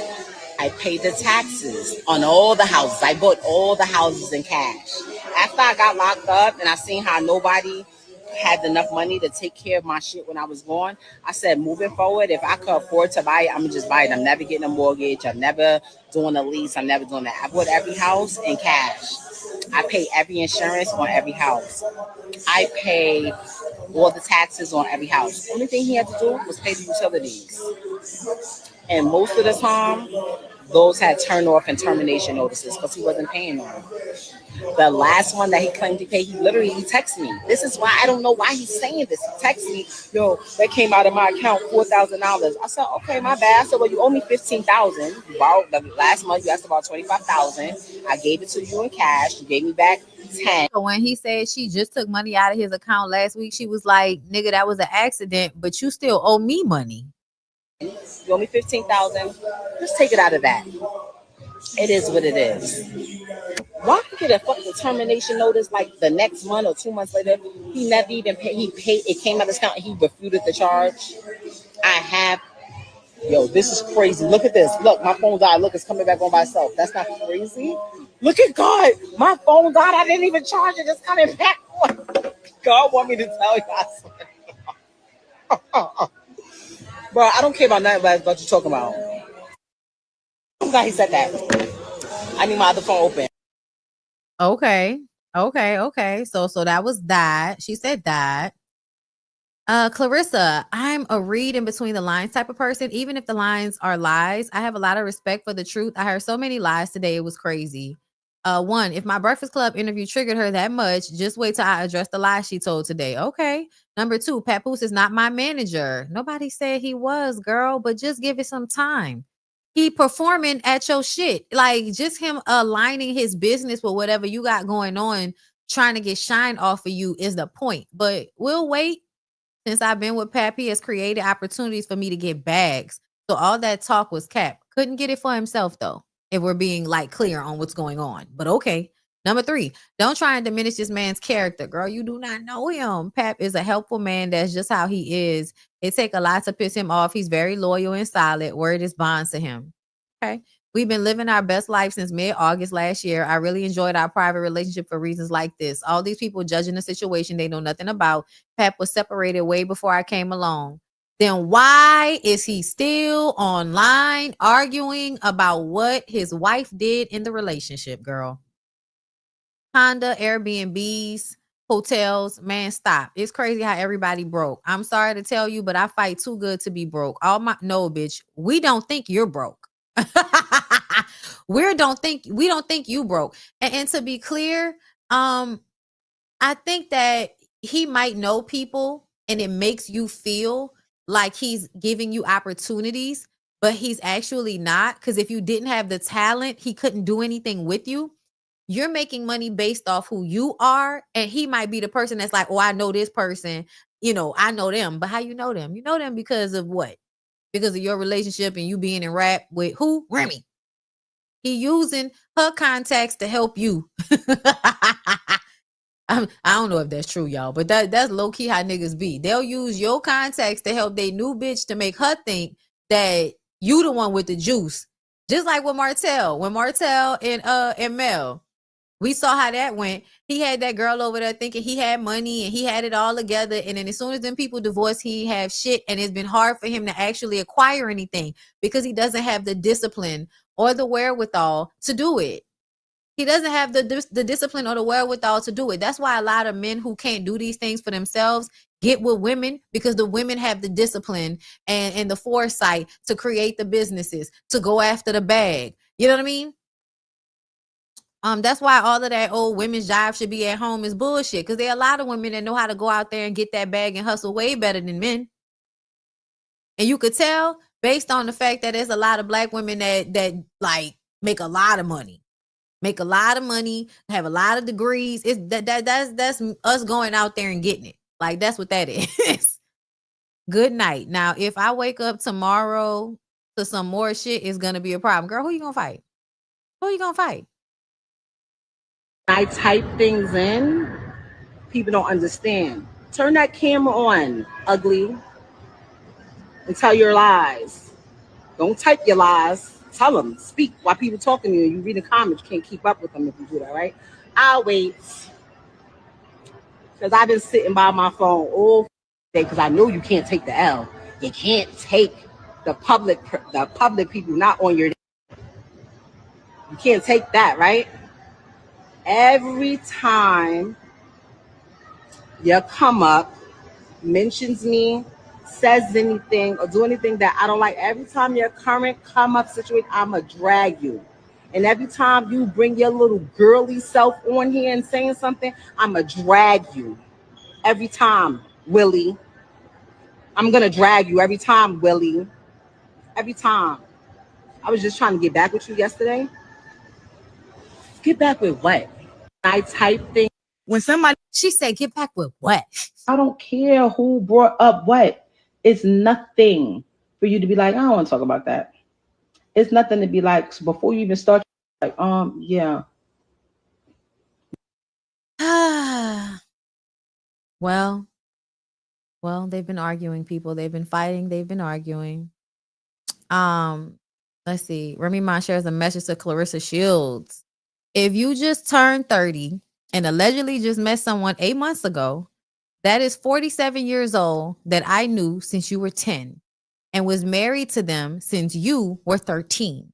I paid the taxes on all the houses. I bought all the houses in cash. After I got locked up and I seen how nobody had enough money to take care of my shit when I was gone, I said, moving forward, if I could afford to buy it, I'm gonna just buy it. I'm never getting a mortgage. I'm never doing a lease. I'm never doing that. I bought every house in cash. I pay every insurance on every house. I pay all the taxes on every house. The only thing he had to do was pay the utilities. And most of the time, those had turn off and termination notices because he wasn't paying them. The last one that he claimed to pay, he texted me. This is why I don't know why he's saying this. He texted me, yo, that came out of my account, $4,000. I said, okay, my bad. I said, well, you owe me $15,000. You borrowed the last month, you asked about $25,000. I gave it to you in cash. You gave me back 10. So when he said she just took money out of his account last week, she was like, nigga, that was an accident, but you still owe me money. You owe me $15,000. Just take it out of that. It is what it is. Why get a fucking termination notice like the next month or 2 months later? He never even paid. He paid. It came out of his account. He refuted the charge. This is crazy. Look at this. Look, my phone died. Look, it's coming back on by itself. That's not crazy. Look at God. My phone died. I didn't even charge it. It's coming back on. God want me to tell y'all. Bro, I don't care about nothing about what you're talking about. I'm glad he said that. I need my other phone open. Okay. So that was that. She said that. Clarissa, I'm a read in between the lines type of person. Even if the lines are lies, I have a lot of respect for the truth. I heard so many lies today. It was crazy. One, if my Breakfast Club interview triggered her that much, just wait till I address the lies she told today. Okay. Number two, Papoose is not my manager. Nobody said he was, girl, but just give it some time. He performing at your shit. Like just him aligning his business with whatever you got going on, trying to get shine off of you is the point. But we'll wait. Since I've been with Pap, he has created opportunities for me to get bags. So all that talk was cap. Couldn't get it for himself though, if we're being like clear on what's going on. But okay. Number three, don't try and diminish this man's character, girl. You do not know him. Pap is a helpful man. That's just how he is. It take a lot to piss him off. He's very loyal and solid. Word is bond to him. Okay. We've been living our best life since mid-August last year. I really enjoyed our private relationship for reasons like this. All these people judging the situation they know nothing about. Pep was separated way before I came along. Then why is he still online arguing about what his wife did in the relationship, girl? Honda, Airbnbs, hotels, man, stop. It's crazy how everybody broke. I'm sorry to tell you, but I fight too good to be broke. No, bitch, we don't think you're broke. we don't think you broke. And to be clear, I think that he might know people and it makes you feel like he's giving you opportunities, but he's actually not. Because if you didn't have the talent, he couldn't do anything with you. You're making money based off who you are, and he might be the person that's like, oh, I know this person, I know them. But how you know them? You know them because of what? Because of your relationship and you being in rap with who? Remy. He using her contacts to help you. I don't know if that's true, y'all, but that's low-key how niggas be. They'll use your contacts to help their new bitch to make her think that you the one with the juice. Just like with Martell. When Martell and Mel, we saw how that went. He had that girl over there thinking he had money and he had it all together. And then as soon as them people divorce, he have shit. And it's been hard for him to actually acquire anything because he doesn't have the discipline or the wherewithal to do it. He doesn't have the discipline or the wherewithal to do it. That's why a lot of men who can't do these things for themselves get with women, because the women have the discipline and the foresight to create the businesses, to go after the bag. You know what I mean? That's why all of that old women's job should be at home is bullshit. Because there are a lot of women that know how to go out there and get that bag and hustle way better than men. And you could tell based on the fact that there's a lot of black women that like make a lot of money. Make a lot of money, have a lot of degrees. That's us going out there and getting it. Like, that's what that is. Good night. Now, if I wake up tomorrow to some more shit, it's gonna be a problem. Girl, who you gonna fight? Who you gonna fight? I type things in, people don't understand. Turn that camera on, ugly, and tell your lies. Don't type your lies. Tell them. Speak while people talking to you. You read the comments, you can't keep up with them if you do that, right? I'll wait. Because I've been sitting by my phone all day because I know you can't take the L. You can't take the public people not on your. You can't take that, right? Every time you come up, mentions me, says anything or do anything that I don't like, every time your current come up situation, I'ma drag you. And every time you bring your little girly self on here and saying something, I'ma drag you. Every time, Willie. I'm gonna drag you every time, Willie. Every time. I was just trying to get back with you yesterday. Get back with what? I type things. When somebody, she said, get back with what? I don't care who brought up what. It's nothing for you to be like, I don't want to talk about that. It's nothing to be like, so before you even start, like, yeah. Well, they've been arguing, people. They've been fighting. They've been arguing. Let's see. Remy Ma shares a message to Clarissa Shields. If you just turned 30 and allegedly just met someone 8 months ago, that is 47 years old that I knew since you were 10 and was married to them since you were 13.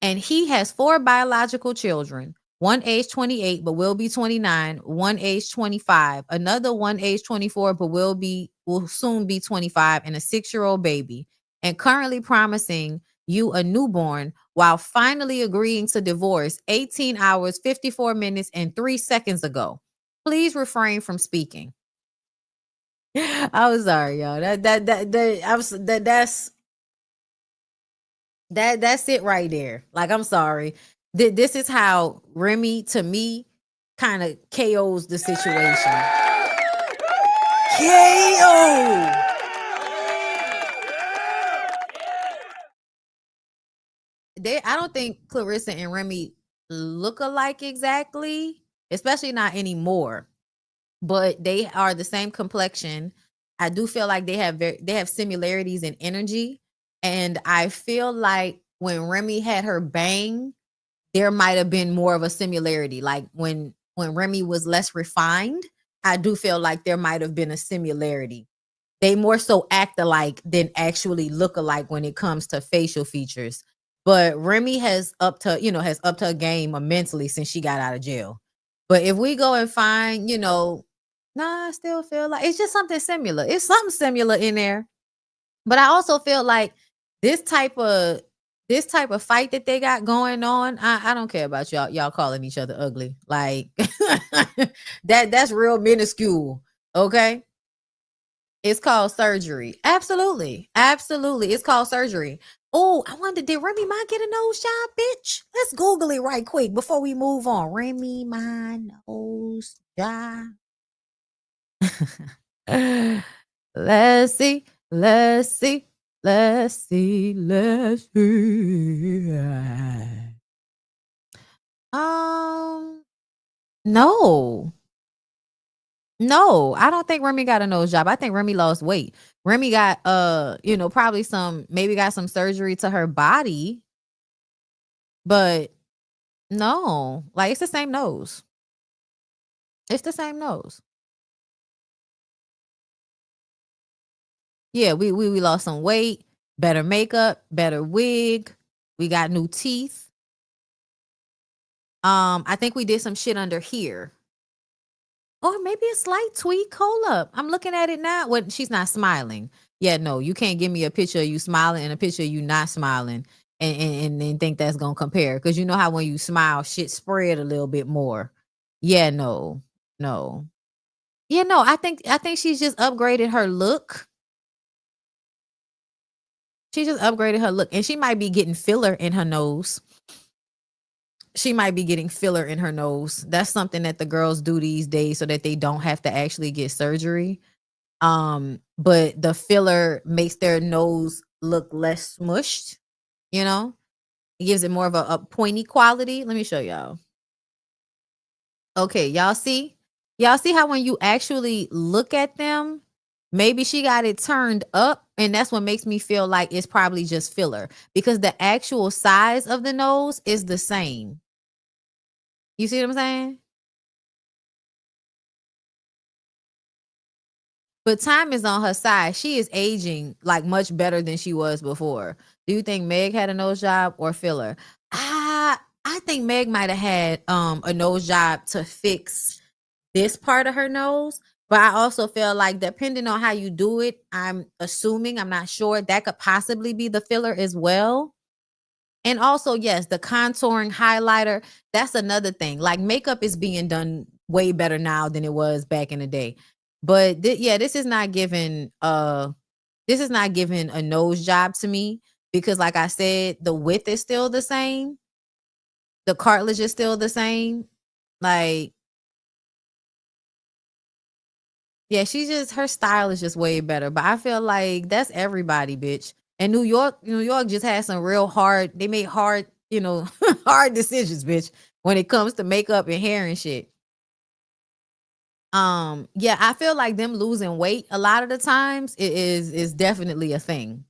And he has 4 biological children, one age 28 but will be 29, one age 25, another one age 24 but will soon be 25, and a 6-year-old baby, and currently promising you a newborn while finally agreeing to divorce 18 hours, 54 minutes, and 3 seconds ago. Please refrain from speaking. I was sorry, y'all. That's it right there. Like, I'm sorry. This is how Remy, to me, kind of KOs the situation. KO. I don't think Clarissa and Remy look alike exactly, especially not anymore. But they are the same complexion. I do feel like they have similarities in energy, and I feel like when Remy had her bang, there might have been more of a similarity. Like when Remy was less refined, I do feel like there might have been a similarity. They more so act alike than actually look alike when it comes to facial features. But Remy has upped her game immensely since she got out of jail. But if we go and find, I still feel like it's just something similar. It's something similar in there. But I also feel like this type of fight that they got going on, I don't care about y'all calling each other ugly. Like that's real minuscule. Okay. It's called surgery. Absolutely. It's called surgery. Oh, I wonder, did Remy Ma get a nose job, bitch? Let's Google it right quick before we move on. Remy Ma nose job. Let's see. No, I don't think Remy got a nose job. I think Remy lost weight. Remy got probably got some surgery to her body, but no, like it's the same nose. It's the same nose. Yeah, we lost some weight, better makeup, better wig. We got new teeth. I think we did some shit under here. Or maybe a slight tweak. Hold up. I'm looking at it now. What? She's not smiling. Yeah, no, you can't give me a picture of you smiling and a picture of you not smiling and think that's gonna compare. Because you know how when you smile, shit spread a little bit more. Yeah, no. Yeah, no, I think she's just upgraded her look. She just upgraded her look. And she might be getting filler in her nose. That's something that the girls do these days so that they don't have to actually get surgery. But the filler makes their nose look less smushed, it gives it more of a pointy quality. Let me show y'all. Okay, y'all see how when you actually look at them, maybe she got it turned up, and that's what makes me feel like it's probably just filler, because the actual size of the nose is the same. You see what I'm saying? But time is on her side. She is aging like much better than she was before. Do you think Meg had a nose job or filler? I think Meg might have had a nose job to fix this part of her nose. But I also feel like depending on how you do it, I'm not sure, that could possibly be the filler as well. And also, yes, the contouring highlighter, that's another thing. Like makeup is being done way better now than it was back in the day. But this is not giving a nose job to me, because like I said, the width is still the same. The cartilage is still the same. Like, yeah, her style is just way better. But I feel like that's everybody, bitch. And New York just had some real hard, they made hard, hard decisions, bitch, when it comes to makeup and hair and shit. Yeah, I feel like them losing weight a lot of the times is definitely a thing.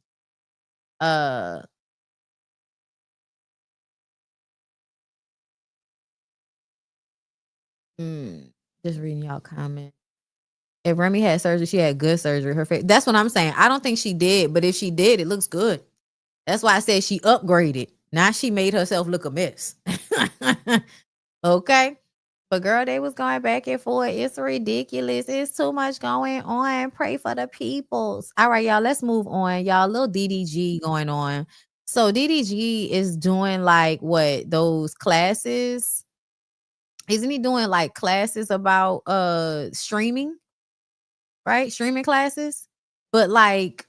Just reading y'all comment. If Remy had surgery, she had good surgery. Her face. That's what I'm saying. I don't think she did, but if she did, it looks good. That's why I said she upgraded. Now she made herself look a mess. Okay. But girl, they was going back and forth. It's ridiculous. It's too much going on. Pray for the peoples. All right, y'all. Let's move on. Y'all, little DDG going on. So DDG is doing like what? Those classes? Isn't he doing like classes about streaming? Right? Streaming classes. But like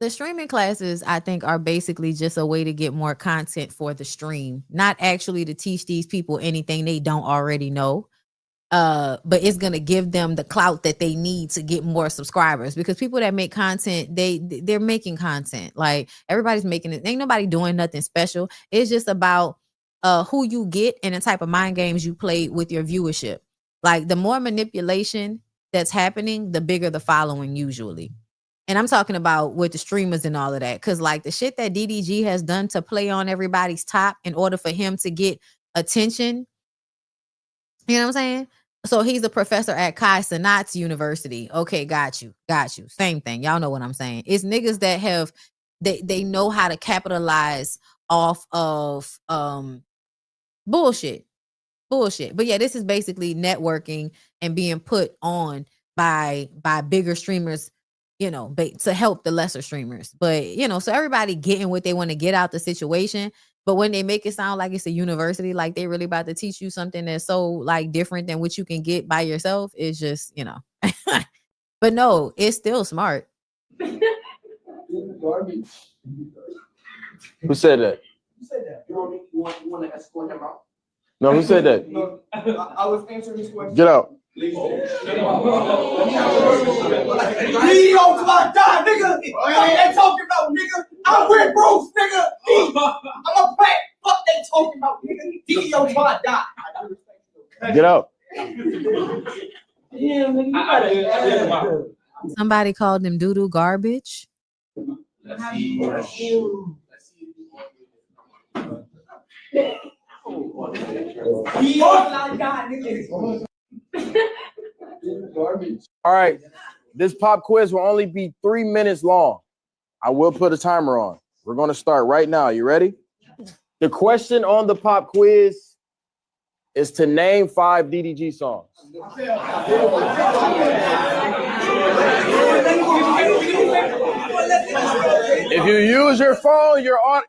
the streaming classes, I think, are basically just a way to get more content for the stream, not actually to teach these people anything they don't already know. But it's gonna give them the clout that they need to get more subscribers, because people that make content, they're making content. Like everybody's making it. Ain't nobody doing nothing special. It's just about who you get and the type of mind games you play with your viewership. Like the more manipulation that's happening, the bigger the following usually. And I'm talking about with the streamers and all of that. Cause like the shit that DDG has done to play on everybody's top in order for him to get attention. You know what I'm saying? So he's a professor at Kai Cenat's University. Okay, got you. Same thing. Y'all know what I'm saying. It's niggas that have they know how to capitalize off of bullshit. But yeah, this is basically networking and being put on by bigger streamers, you know, to help the lesser streamers. But you know, so everybody getting what they want to get out the situation. But when they make it sound like it's a university, like they really about to teach you something that's so like different than what you can get by yourself, it's just, you know. But no, it's still smart. Who said that? You said that. You want to escort him out? No, who said that? No, I was answering this question. Get out. Leave on die, nigga. They talking about, nigga. I'm with Bruce, nigga. I'm a plant. Fuck they talking about, nigga. Diddy on try to die. Get out. Yeah, nigga. Somebody called them doo-doo garbage. Let's see. All right. This pop quiz will only be 3 minutes long. I will put a timer on. We're going to start right now. You ready? The question on the pop quiz is to name 5 DDG songs. If you use your phone, you're out.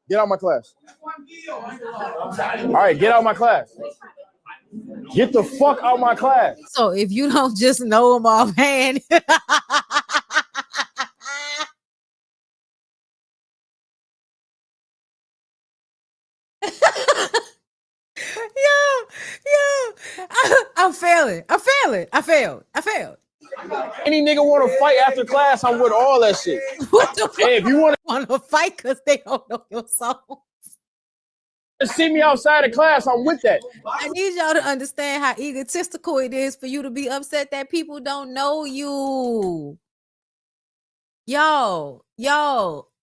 Get out of my class. All right, get out of my class. Get the fuck out of my class. So if you don't just know them offhand. I'm failing. I failed. Any nigga want to fight after class, I'm with all that shit. What the fuck? Hey, if you want to fight because they don't know your song. See me outside of class, I'm with that. I need y'all to understand how egotistical it is for you to be upset that people don't know you. Yo,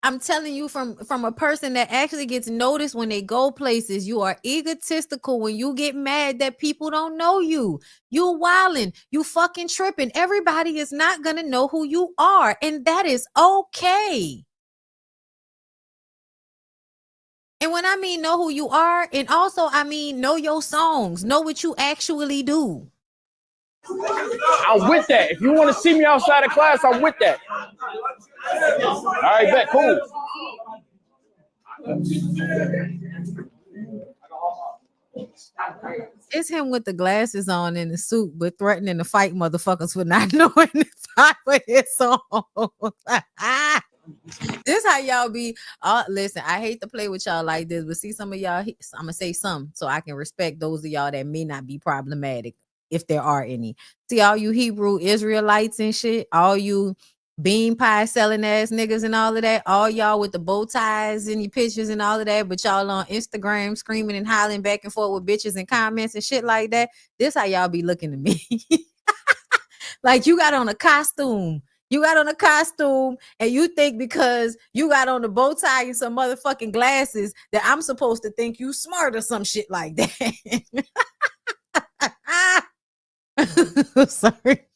I'm telling you from a person that actually gets noticed when they go places, you are egotistical when you get mad that people don't know you. You wildin', you fucking tripping. Everybody is not gonna know who you are, and that is okay. And when I mean know who you are, and also I mean know your songs, know what you actually do. I'm with that. If you want to see me outside of class, I'm with that. All right, bet, cool. It's him with the glasses on and the suit, but threatening to fight motherfuckers for not knowing the time of his song. This how y'all be. Listen, I hate to play with y'all like this, but see some of y'all, I'm gonna say some so I can respect those of y'all that may not be problematic, if there are any. See all you Hebrew Israelites and shit, all you bean pie selling ass niggas and all of that, all y'all with the bow ties and your pictures and all of that, but y'all on Instagram screaming and hollering back and forth with bitches and comments and shit like that. This how y'all be looking to me. Like you got on a costume. You got on a costume and you think because you got on a bow tie and some motherfucking glasses that I'm supposed to think you smart or some shit like that. Sorry.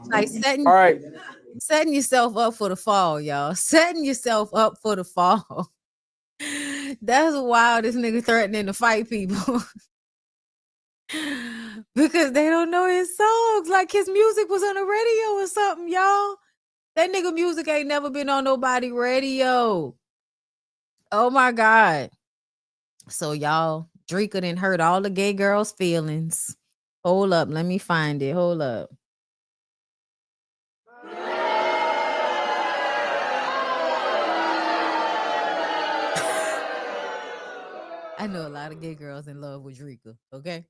Like setting yourself up for the fall, y'all. Setting yourself up for the fall. That's wild. This nigga threatening to fight people because they don't know his songs. Like his music was on the radio or something, y'all. That nigga music ain't never been on nobody radio. Oh my God. So y'all, Dreka done hurt all the gay girls' feelings. Hold up, let me find it. Hold up. I know a lot of gay girls in love with Dreka, okay?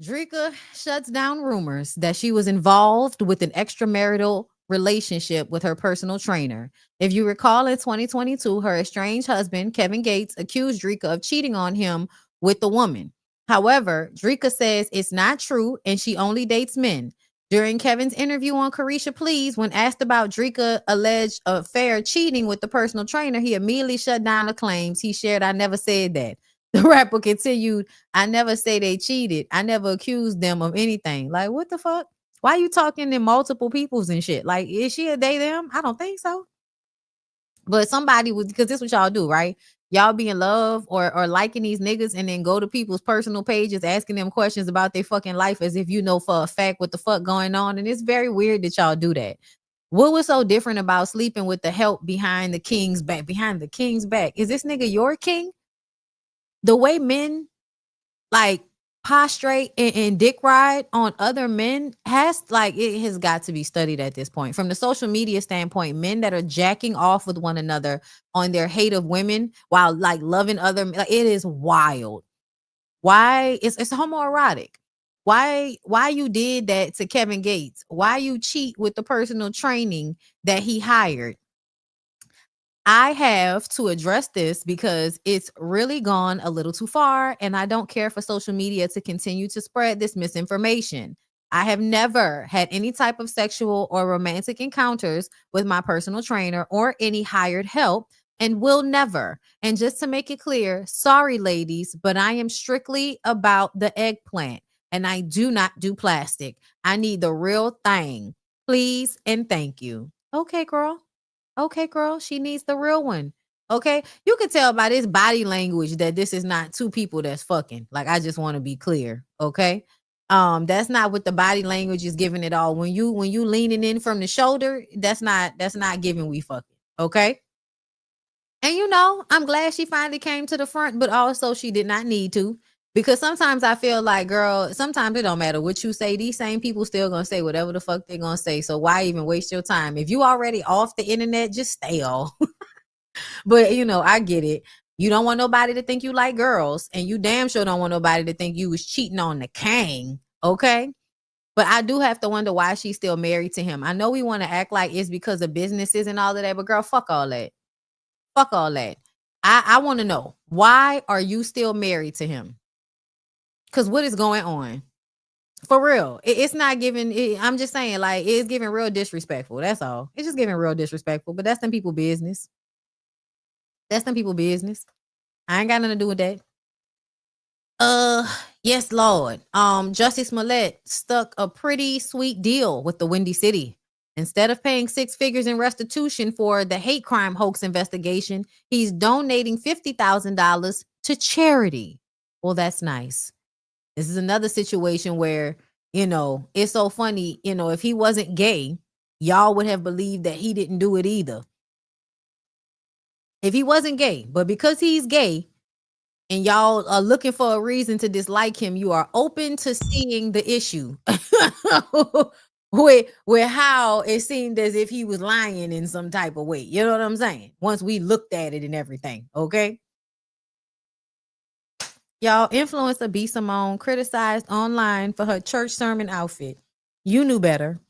Dreka shuts down rumors that she was involved with an extramarital relationship with her personal trainer. If you recall, in 2022, her estranged husband, Kevin Gates, accused Dreka of cheating on him with the woman. However, Drika says it's not true and she only dates men. During Kevin's interview on Carisha Please, when asked about Drika alleged affair cheating with the personal trainer, he immediately shut down the claims. He shared, "I never said that." The rapper continued, "I never say they cheated. I never accused them of anything." Like, what the fuck? Why you talking to multiple peoples and shit? Like, is she a they them? I don't think so. But somebody would, because this is what y'all do, right? Y'all be in love or liking these niggas and then go to people's personal pages asking them questions about their fucking life as if you know for a fact what the fuck going on. And it's very weird that y'all do that. What was so different about sleeping with the help behind the king's back? Behind the king's back? Is this nigga your king? The way men like prostrate and dick ride on other men it has got to be studied at this point. From the social media standpoint, men that are jacking off with one another on their hate of women while like loving other men, like, it is wild. Why it's homoerotic. Why you did that to Kevin Gates? Why you cheat with the personal training that he hired? I have to address this because it's really gone a little too far, and I don't care for social media to continue to spread this misinformation. I have never had any type of sexual or romantic encounters with my personal trainer or any hired help, and will never. And just to make it clear, sorry, ladies, but I am strictly about the eggplant, and I do not do plastic. I need the real thing. Please and thank you. Okay, girl. Okay, girl, she needs the real one. Okay, you can tell by this body language that this is not two people that's fucking. Like, I just want to be clear. Okay, that's not what the body language is giving it all. When you leaning in from the shoulder, that's not giving we fucking. Okay, and I'm glad she finally came to the front, but also she did not need to. Because sometimes I feel like, girl, sometimes it don't matter what you say. These same people still gonna say whatever the fuck they gonna say. So why even waste your time? If you already off the internet, just stay off. But I get it. You don't want nobody to think you like girls, and you damn sure don't want nobody to think you was cheating on the king. Okay. But I do have to wonder why she's still married to him. I know we want to act like it's because of businesses and all of that, but girl, fuck all that. Fuck all that. I want to know, why are you still married to him? Because what is going on? For real. It's not giving, I'm just saying, like, it's giving real disrespectful. That's all. It's just giving real disrespectful. But that's them people business. That's them people business. I ain't got nothing to do with that. Yes, Lord. Justice Smollett stuck a pretty sweet deal with the Windy City. Instead of paying 6 figures in restitution for the hate crime hoax investigation, he's donating $50,000 to charity. Well, that's nice. This is another situation where, it's so funny, if he wasn't gay, y'all would have believed that he didn't do it either. If he wasn't gay, but because he's gay and y'all are looking for a reason to dislike him, you are open to seeing the issue with how it seemed as if he was lying in some type of way. You know what I'm saying? Once we looked at it and everything, okay? Y'all, influencer B. Simone criticized online for her church sermon outfit. You knew better.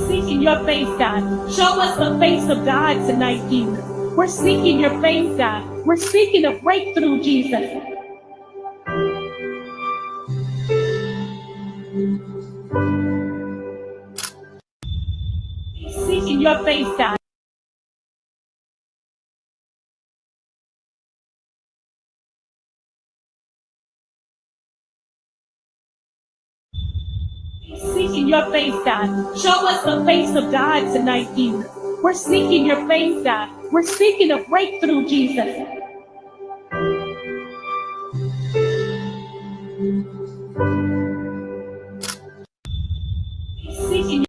Seeking your face, God. Show us the face of God tonight, Jesus. We're seeking your face, God. We're seeking a breakthrough, Jesus. Seeking your face, God. Seeking your face, God. Show us the face of God tonight, Jesus. We're seeking your face, God. We're seeking a breakthrough, Jesus. Seeking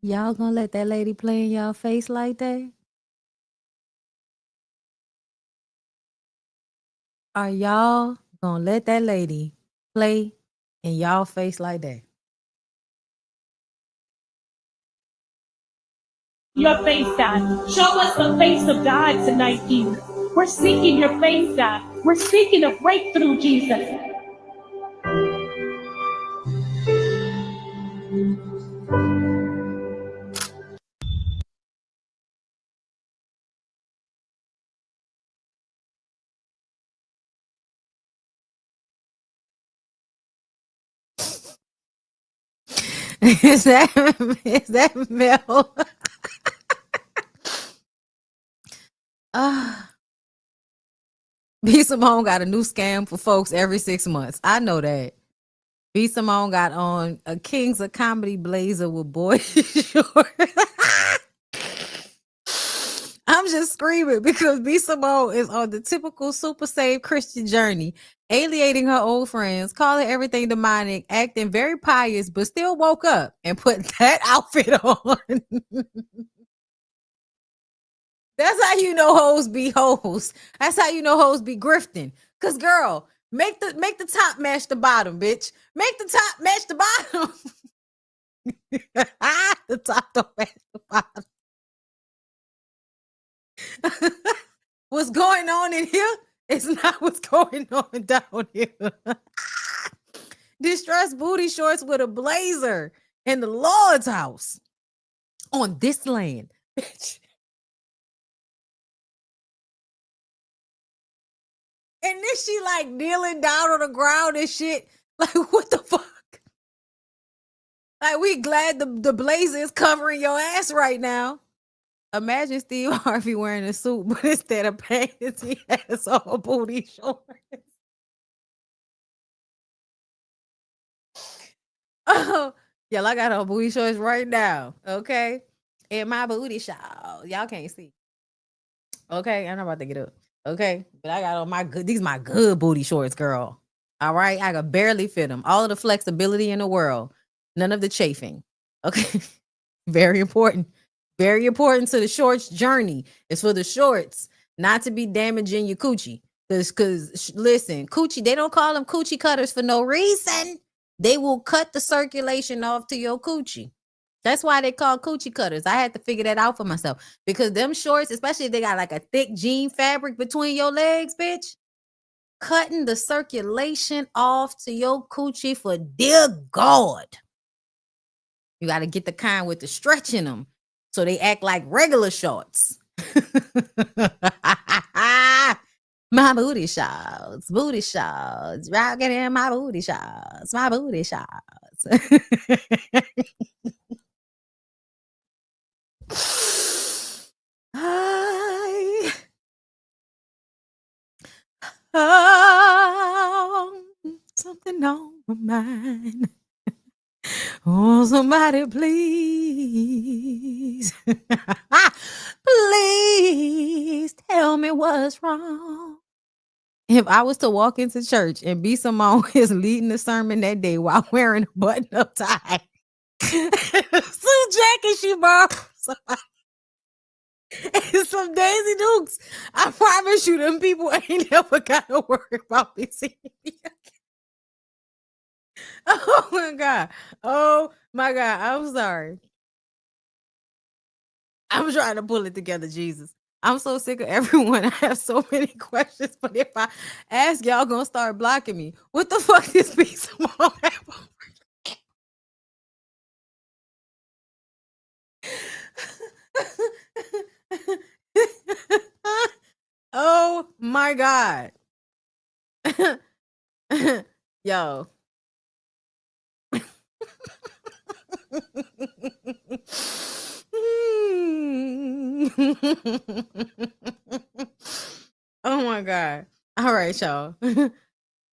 Y'all gonna let that lady play in y'all face like that? are y'all gonna let that lady play in y'all face like that? Your face, God. Show us the face of God tonight, Jesus. We're seeking your face, God. We're seeking a breakthrough, Jesus. Is that Mel? B. Simone got a new scam for folks every 6 months. I know that. B. Simone got on a Kings of Comedy blazer with boy shorts. I'm just screaming because B. Simone is on the typical super saved Christian journey, alienating her old friends, calling everything demonic, acting very pious, but still woke up and put that outfit on. That's how you know hoes be hoes. That's how you know hoes be grifting. Cause girl, make the top match the bottom, bitch. Make the top match the bottom. The top don't match the bottom. What's going on in here is not what's going on down here. Distressed booty shorts with a blazer in the Lord's house on this land, bitch. And then she like kneeling down on the ground and shit. Like, what the fuck? Like, we glad the blazer is covering your ass right now. Imagine Steve Harvey wearing a suit, but instead of pants, he has all booty shorts. Oh, y'all, I got on booty shorts right now, okay? And my booty shorts. Y'all can't see. Okay, I'm not about to get up. Okay, but I got on these my good booty shorts, girl. All right, I could barely fit them. All of the flexibility in the world, none of the chafing. Okay, very important. Very important to the shorts journey. It's for the shorts, not to be damaging your coochie. Because listen, coochie, they don't call them coochie cutters for no reason. They will cut the circulation off to your coochie. That's why they call coochie cutters. I had to figure that out for myself because them shorts, especially if they got like a thick jean fabric between your legs, bitch, cutting the circulation off to your coochie for dear God. You got to get the kind with the stretch in them so they act like regular shorts. My booty shorts, rocking in my booty shorts, my booty shorts. Something on my mind. Oh, somebody please. Please tell me what's wrong. If I was to walk into church and B. Simone is leading the sermon that day while wearing a button-up tie, suit jacket she borrowed, and some Daisy Dukes, I promise you, them people ain't never got to worry about me seeing me again. Oh my God. Oh my God. I'm sorry. I'm trying to pull it together, Jesus. I'm so sick of everyone. I have so many questions, but if I ask, y'all gonna start blocking me. What the fuck is B. Simone? Oh my God. Yo. Oh my God. All right, y'all.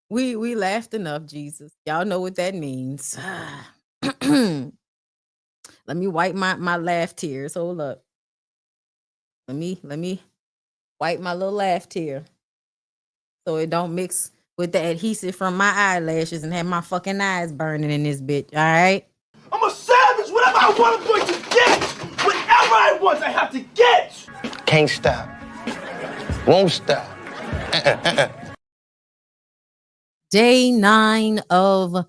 We laughed enough, Jesus. Y'all know what that means. Let me wipe my laugh tears. Hold up. Let me wipe my little laugh tear so it don't mix with the adhesive from my eyelashes and have my fucking eyes burning in this bitch. All right. I'm a savage. Whatever I want, I'm going to get. Whatever I want, I have to get. Can't stop. Won't stop. Day 9 of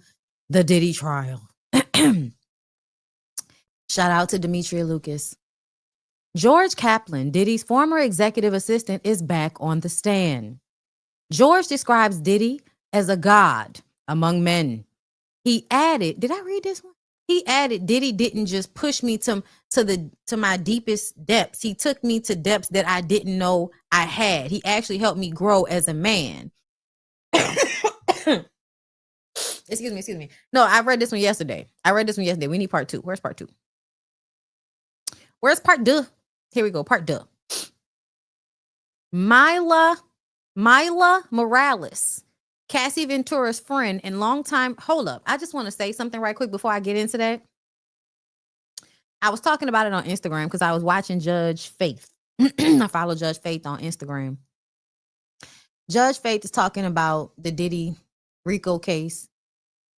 the Diddy trial. Shout out to Demetria Lucas. George Kaplan, Diddy's former executive assistant, is back on the stand. George describes Diddy as a god among men. He added, did I read this one? He added, Diddy didn't just push me to my deepest depths. He took me to depths that I didn't know I had. He actually helped me grow as a man. Excuse me. No, I read this one yesterday. We need part 2. Where's part 2? Where's part 2? Here we go. Part 2. Myla Morales, Cassie Ventura's friend and longtime. Hold up. I just want to say something right quick before I get into that. I was talking about it on Instagram because I was watching Judge Faith. I follow Judge Faith on Instagram. Judge Faith is talking about the Diddy RICO case.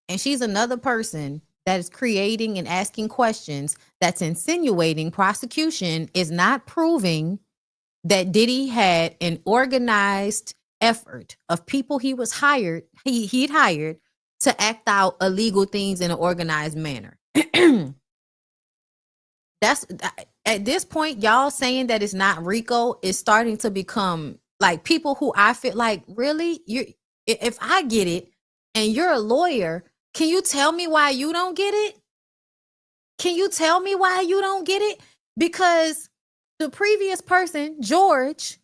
And she's another person that is creating and asking questions that's insinuating prosecution is not proving that Diddy had an organized effort of people he'd hired to act out illegal things in an organized manner. That's at this point, y'all saying that it's not RICO is starting to become like people who I feel like, really, if I get it and you're a lawyer, can you tell me why you don't get it? Because the previous person, George,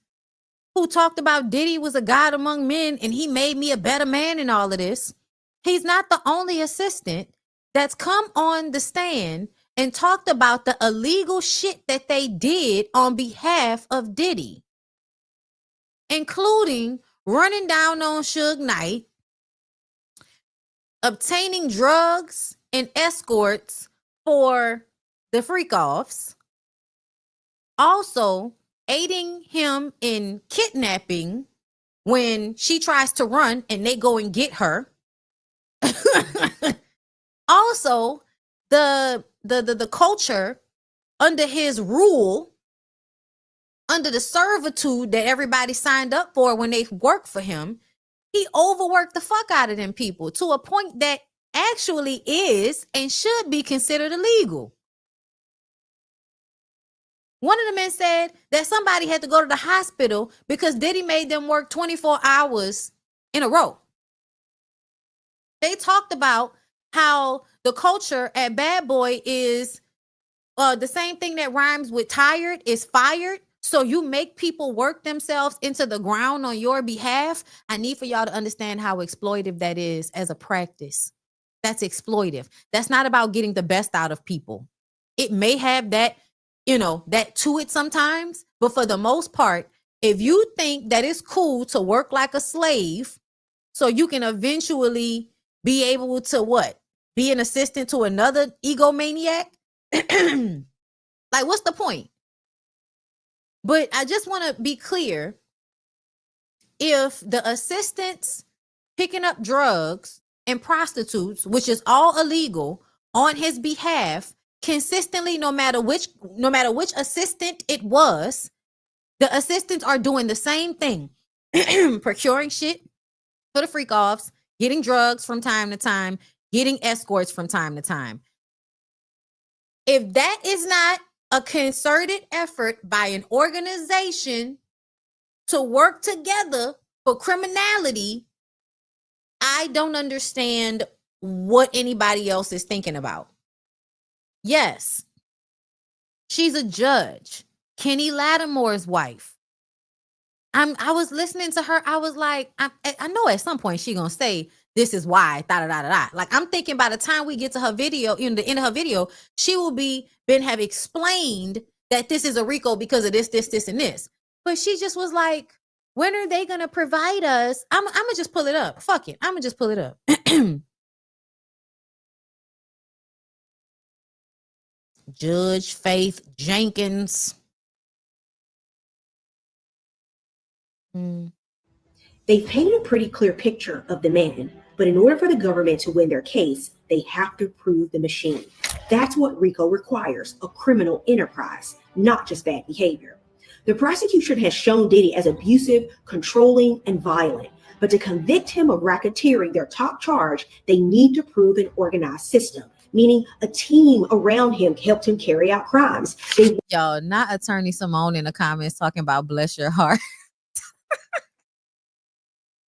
who talked about Diddy was a god among men and he made me a better man and all of this, he's not the only assistant that's come on the stand and talked about the illegal shit that they did on behalf of Diddy, including running down on Suge Knight, obtaining drugs and escorts for the freak-offs, also aiding him in kidnapping when she tries to run and they go and get her. Also, the culture under his rule, under the servitude that everybody signed up for when they worked for him, he overworked the fuck out of them people to a point that actually is and should be considered illegal. One of the men said that somebody had to go to the hospital because Diddy made them work 24 hours in a row. They talked about how the culture at Bad Boy is the same thing that rhymes with tired is fired. So you make people work themselves into the ground on your behalf. I need for y'all to understand how exploitive that is as a practice. That's exploitive. That's not about getting the best out of people. It may have that, that to it sometimes, but for the most part, if you think that it's cool to work like a slave so you can eventually be able to be an assistant to another egomaniac, like what's the point? But I just want to be clear. If the assistants picking up drugs and prostitutes, which is all illegal, on his behalf consistently, no matter which assistant it was, the assistants are doing the same thing, procuring shit for the freak offs, getting drugs from time to time, getting escorts from time to time. If that is not a concerted effort by an organization to work together for criminality, I don't understand what anybody else is thinking about. Yes, she's a judge, Kenny Lattimore's wife. I was listening to her. I was like, I know at some point she gonna say this is why. Like I'm thinking by the time we get to her video, the end of her video, she will have explained that this is a RICO because of this, and this. But she just was like, when are they gonna provide us? I'm gonna just pull it up. Fuck it, I'm gonna just pull it up. Judge Faith Jenkins. They painted a pretty clear picture of the man, but in order for the government to win their case, they have to prove the machine. That's what RICO requires, a criminal enterprise, not just bad behavior. The prosecution has shown Diddy as abusive, controlling, and violent. But to convict him of racketeering, their top charge, they need to prove an organized system, meaning a team around him helped him carry out crimes. Yo, not Attorney Simone in the comments talking about bless your heart.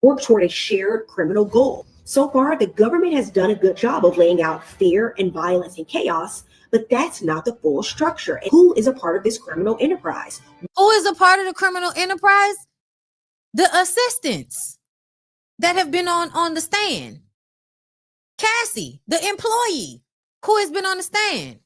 Work toward a shared criminal goal. So far, the government has done a good job of laying out fear and violence and chaos, but that's not the full structure. And who is a part of this criminal enterprise? Who is a part of the criminal enterprise? The assistants that have been on the stand. Cassie, the employee who has been on the stand.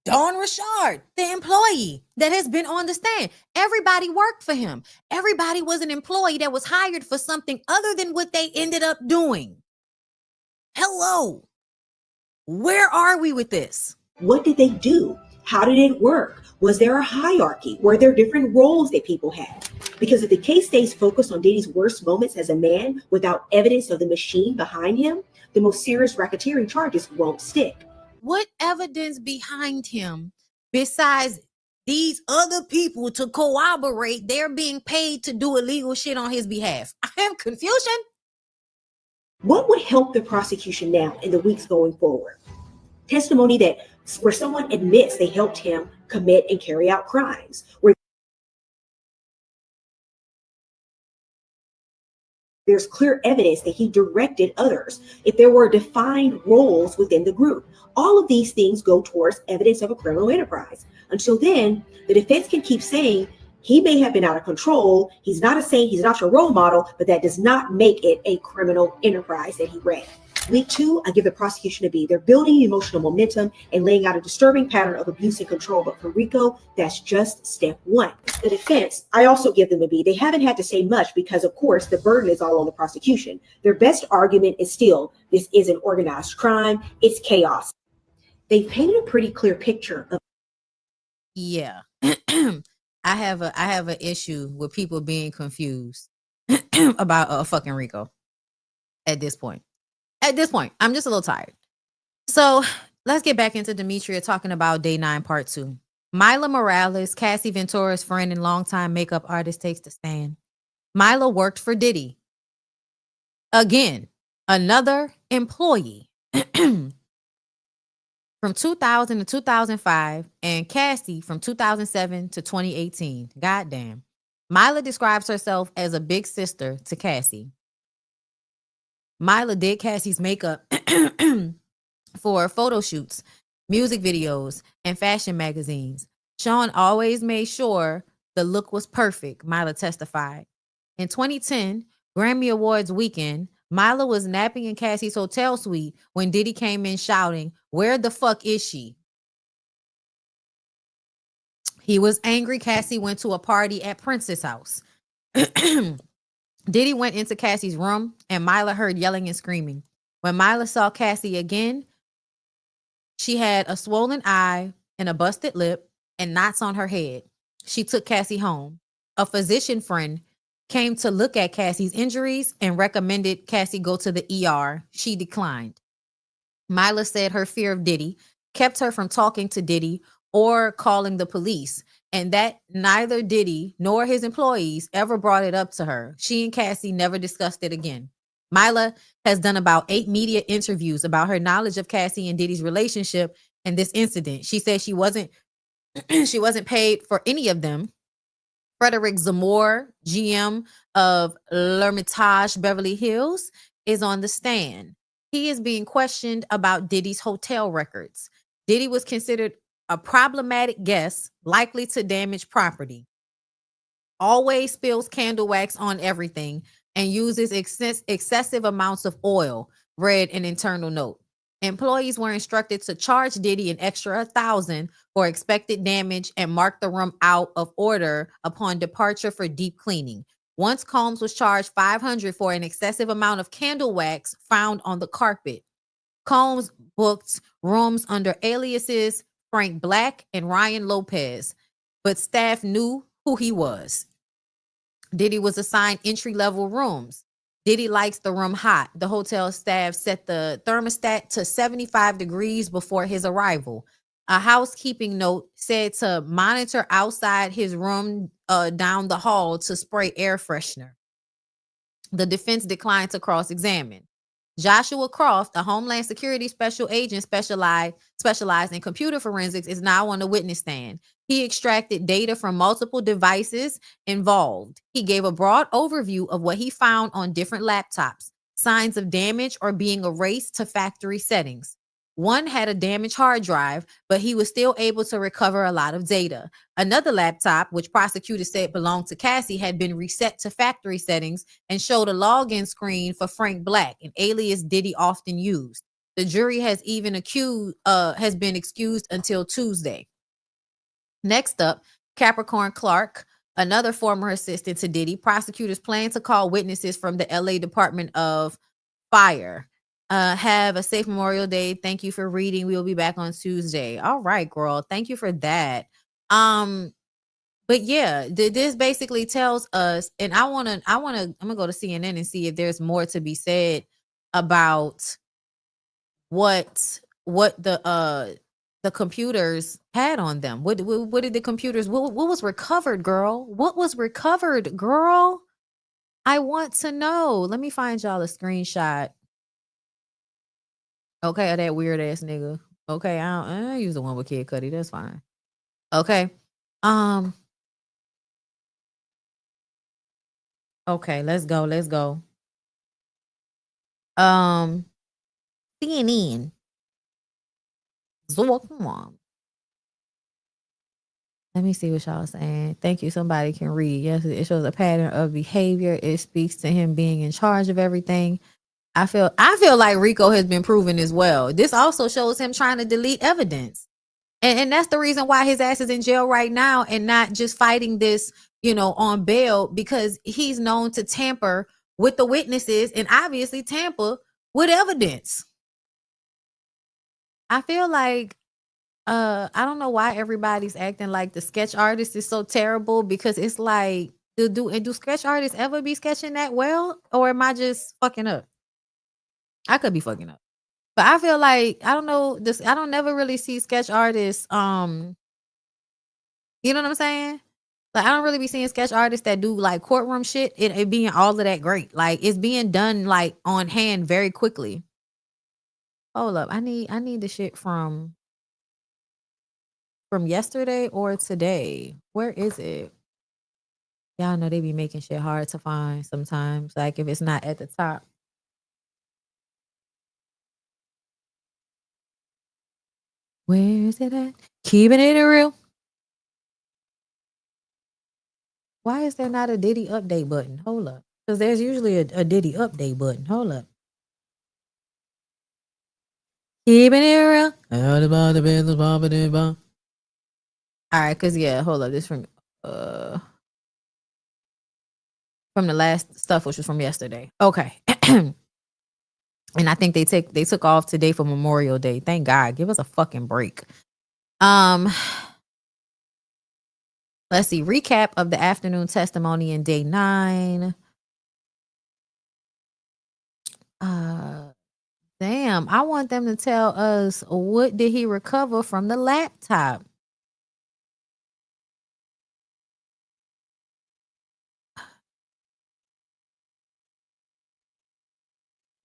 Dawn Richard, the employee that has been on the stand. Everybody worked for him. Everybody was an employee that was hired for something other than what they ended up doing. Hello. Where are we with this? What did they do? How did it work? Was there a hierarchy? Were there different roles that people had? Because if the case stays focused on Diddy's worst moments as a man without evidence of the machine behind him, the most serious racketeering charges won't stick. What evidence behind him besides these other people to corroborate they're being paid to do illegal shit on his behalf? I have confusion. What would help the prosecution now in the weeks going forward? Testimony that where someone admits they helped him commit and carry out crimes, where there's clear evidence that he directed others, if there were defined roles within the group. All of these things go towards evidence of a criminal enterprise. Until then, the defense can keep saying he may have been out of control, he's not a saint, he's not your role model, but that does not make it a criminal enterprise that he ran. Week 2, I give the prosecution a B. They're building emotional momentum and laying out a disturbing pattern of abuse and control. But for Rico, that's just step 1. The defense, I also give them a B. They haven't had to say much because, of course, the burden is all on the prosecution. Their best argument is still, this isn't organized crime, it's chaos. They painted a pretty clear picture of. Yeah. I have an issue with people being confused about fucking Rico at this point. At this point, I'm just a little tired. So let's get back into Demetria talking about Day 9 Part 2. Mila Morales, Cassie Ventura's friend and longtime makeup artist, takes the stand. Mila worked for Diddy. Again, another employee. From 2000 to 2005, and Cassie from 2007 to 2018. Goddamn. Mila describes herself as a big sister to Cassie. Mila did Cassie's makeup for photo shoots, music videos, and fashion magazines. Sean always made sure the look was perfect, Mila testified. In 2010, Grammy Awards weekend, Mila was napping in Cassie's hotel suite when Diddy came in shouting, "Where the fuck is she?" He was angry Cassie went to a party at Prince's house. Diddy went into Cassie's room and Mila heard yelling and screaming. When Mila saw Cassie again, she had a swollen eye and a busted lip and knots on her head. She took Cassie home. A physician friend came to look at Cassie's injuries and recommended Cassie go to the ER. She declined. Mila said her fear of Diddy kept her from talking to Diddy or calling the police, and that neither Diddy nor his employees ever brought it up to her. She and Cassie never discussed it again. Mila has done about 8 media interviews about her knowledge of Cassie and Diddy's relationship and this incident. She said she wasn't paid for any of them. Frederick Zamore, GM of L'Hermitage Beverly Hills, is on the stand. He is being questioned about Diddy's hotel records. Diddy was considered a problematic guest, likely to damage property. Always spills candle wax on everything and uses excessive amounts of oil, read an internal note. Employees were instructed to charge Diddy an extra $1,000 for expected damage and mark the room out of order upon departure for deep cleaning. Once Combs was charged $500 for an excessive amount of candle wax found on the carpet. Combs booked rooms under aliases Frank Black and Ryan Lopez, but staff knew who he was. Diddy was assigned entry-level rooms. Diddy likes the room hot. The hotel staff set the thermostat to 75 degrees before his arrival. A housekeeping note said to monitor outside his room down the hall to spray air freshener. The defense declined to cross-examine. Joshua Croft, a Homeland Security special agent specialized in computer forensics, is now on the witness stand. He extracted data from multiple devices involved. He gave a broad overview of what he found on different laptops, signs of damage or being erased to factory settings. One had a damaged hard drive, but he was still able to recover a lot of data. Another laptop, which prosecutors said belonged to Cassie, had been reset to factory settings and showed a login screen for Frank Black, an alias Diddy often used. The jury has even has been excused until Tuesday. Next up, Capricorn Clark, another former assistant to Diddy. Prosecutors plan to call witnesses from the LA Department of Fire. Have a safe Memorial Day. Thank you for reading. We will be back on Tuesday. All right, girl. Thank you for that. But yeah, this basically tells us, and I'm gonna go to CNN and see if there's more to be said about what the computers had on them. What did the computers? What was recovered, girl? What was recovered, girl? I want to know. Let me find y'all a screenshot. Okay, that weird ass nigga. Okay, I use the one with Kid Cudi. That's fine. Okay. Okay, let's go. CNN. Let me see what y'all saying. Thank you. Somebody can read. Yes, it shows a pattern of behavior. It speaks to him being in charge of everything. I feel like Rico has been proven as well. This also shows him trying to delete evidence. And that's the reason why his ass is in jail right now and not just fighting this, on bail, because he's known to tamper with the witnesses and obviously tamper with evidence. I feel like I don't know why everybody's acting like the sketch artist is so terrible, because it's like, do sketch artists ever be sketching that well, or am I just fucking up? I could be fucking up. But I feel like, I don't know, I don't never really see sketch artists you know what I'm saying? Like, I don't really be seeing sketch artists that do like courtroom shit, it being all of that great. Like, it's being done like on hand very quickly. Hold up. I need the shit from yesterday or today. Where is it? Y'all know they be making shit hard to find sometimes. Like, if it's not at the top. Where is it at? Keeping it real. Why is there not a Diddy update button? Hold up. Because there's usually a Diddy update button. Hold up. Keeping it real. All right, because hold up. This from the last stuff, which was from yesterday. Okay. And I think they took off today for Memorial Day. Thank God. Give us a fucking break. Let's see. Recap of the afternoon testimony in day 9. Damn. I want them to tell us, what did he recover from the laptop?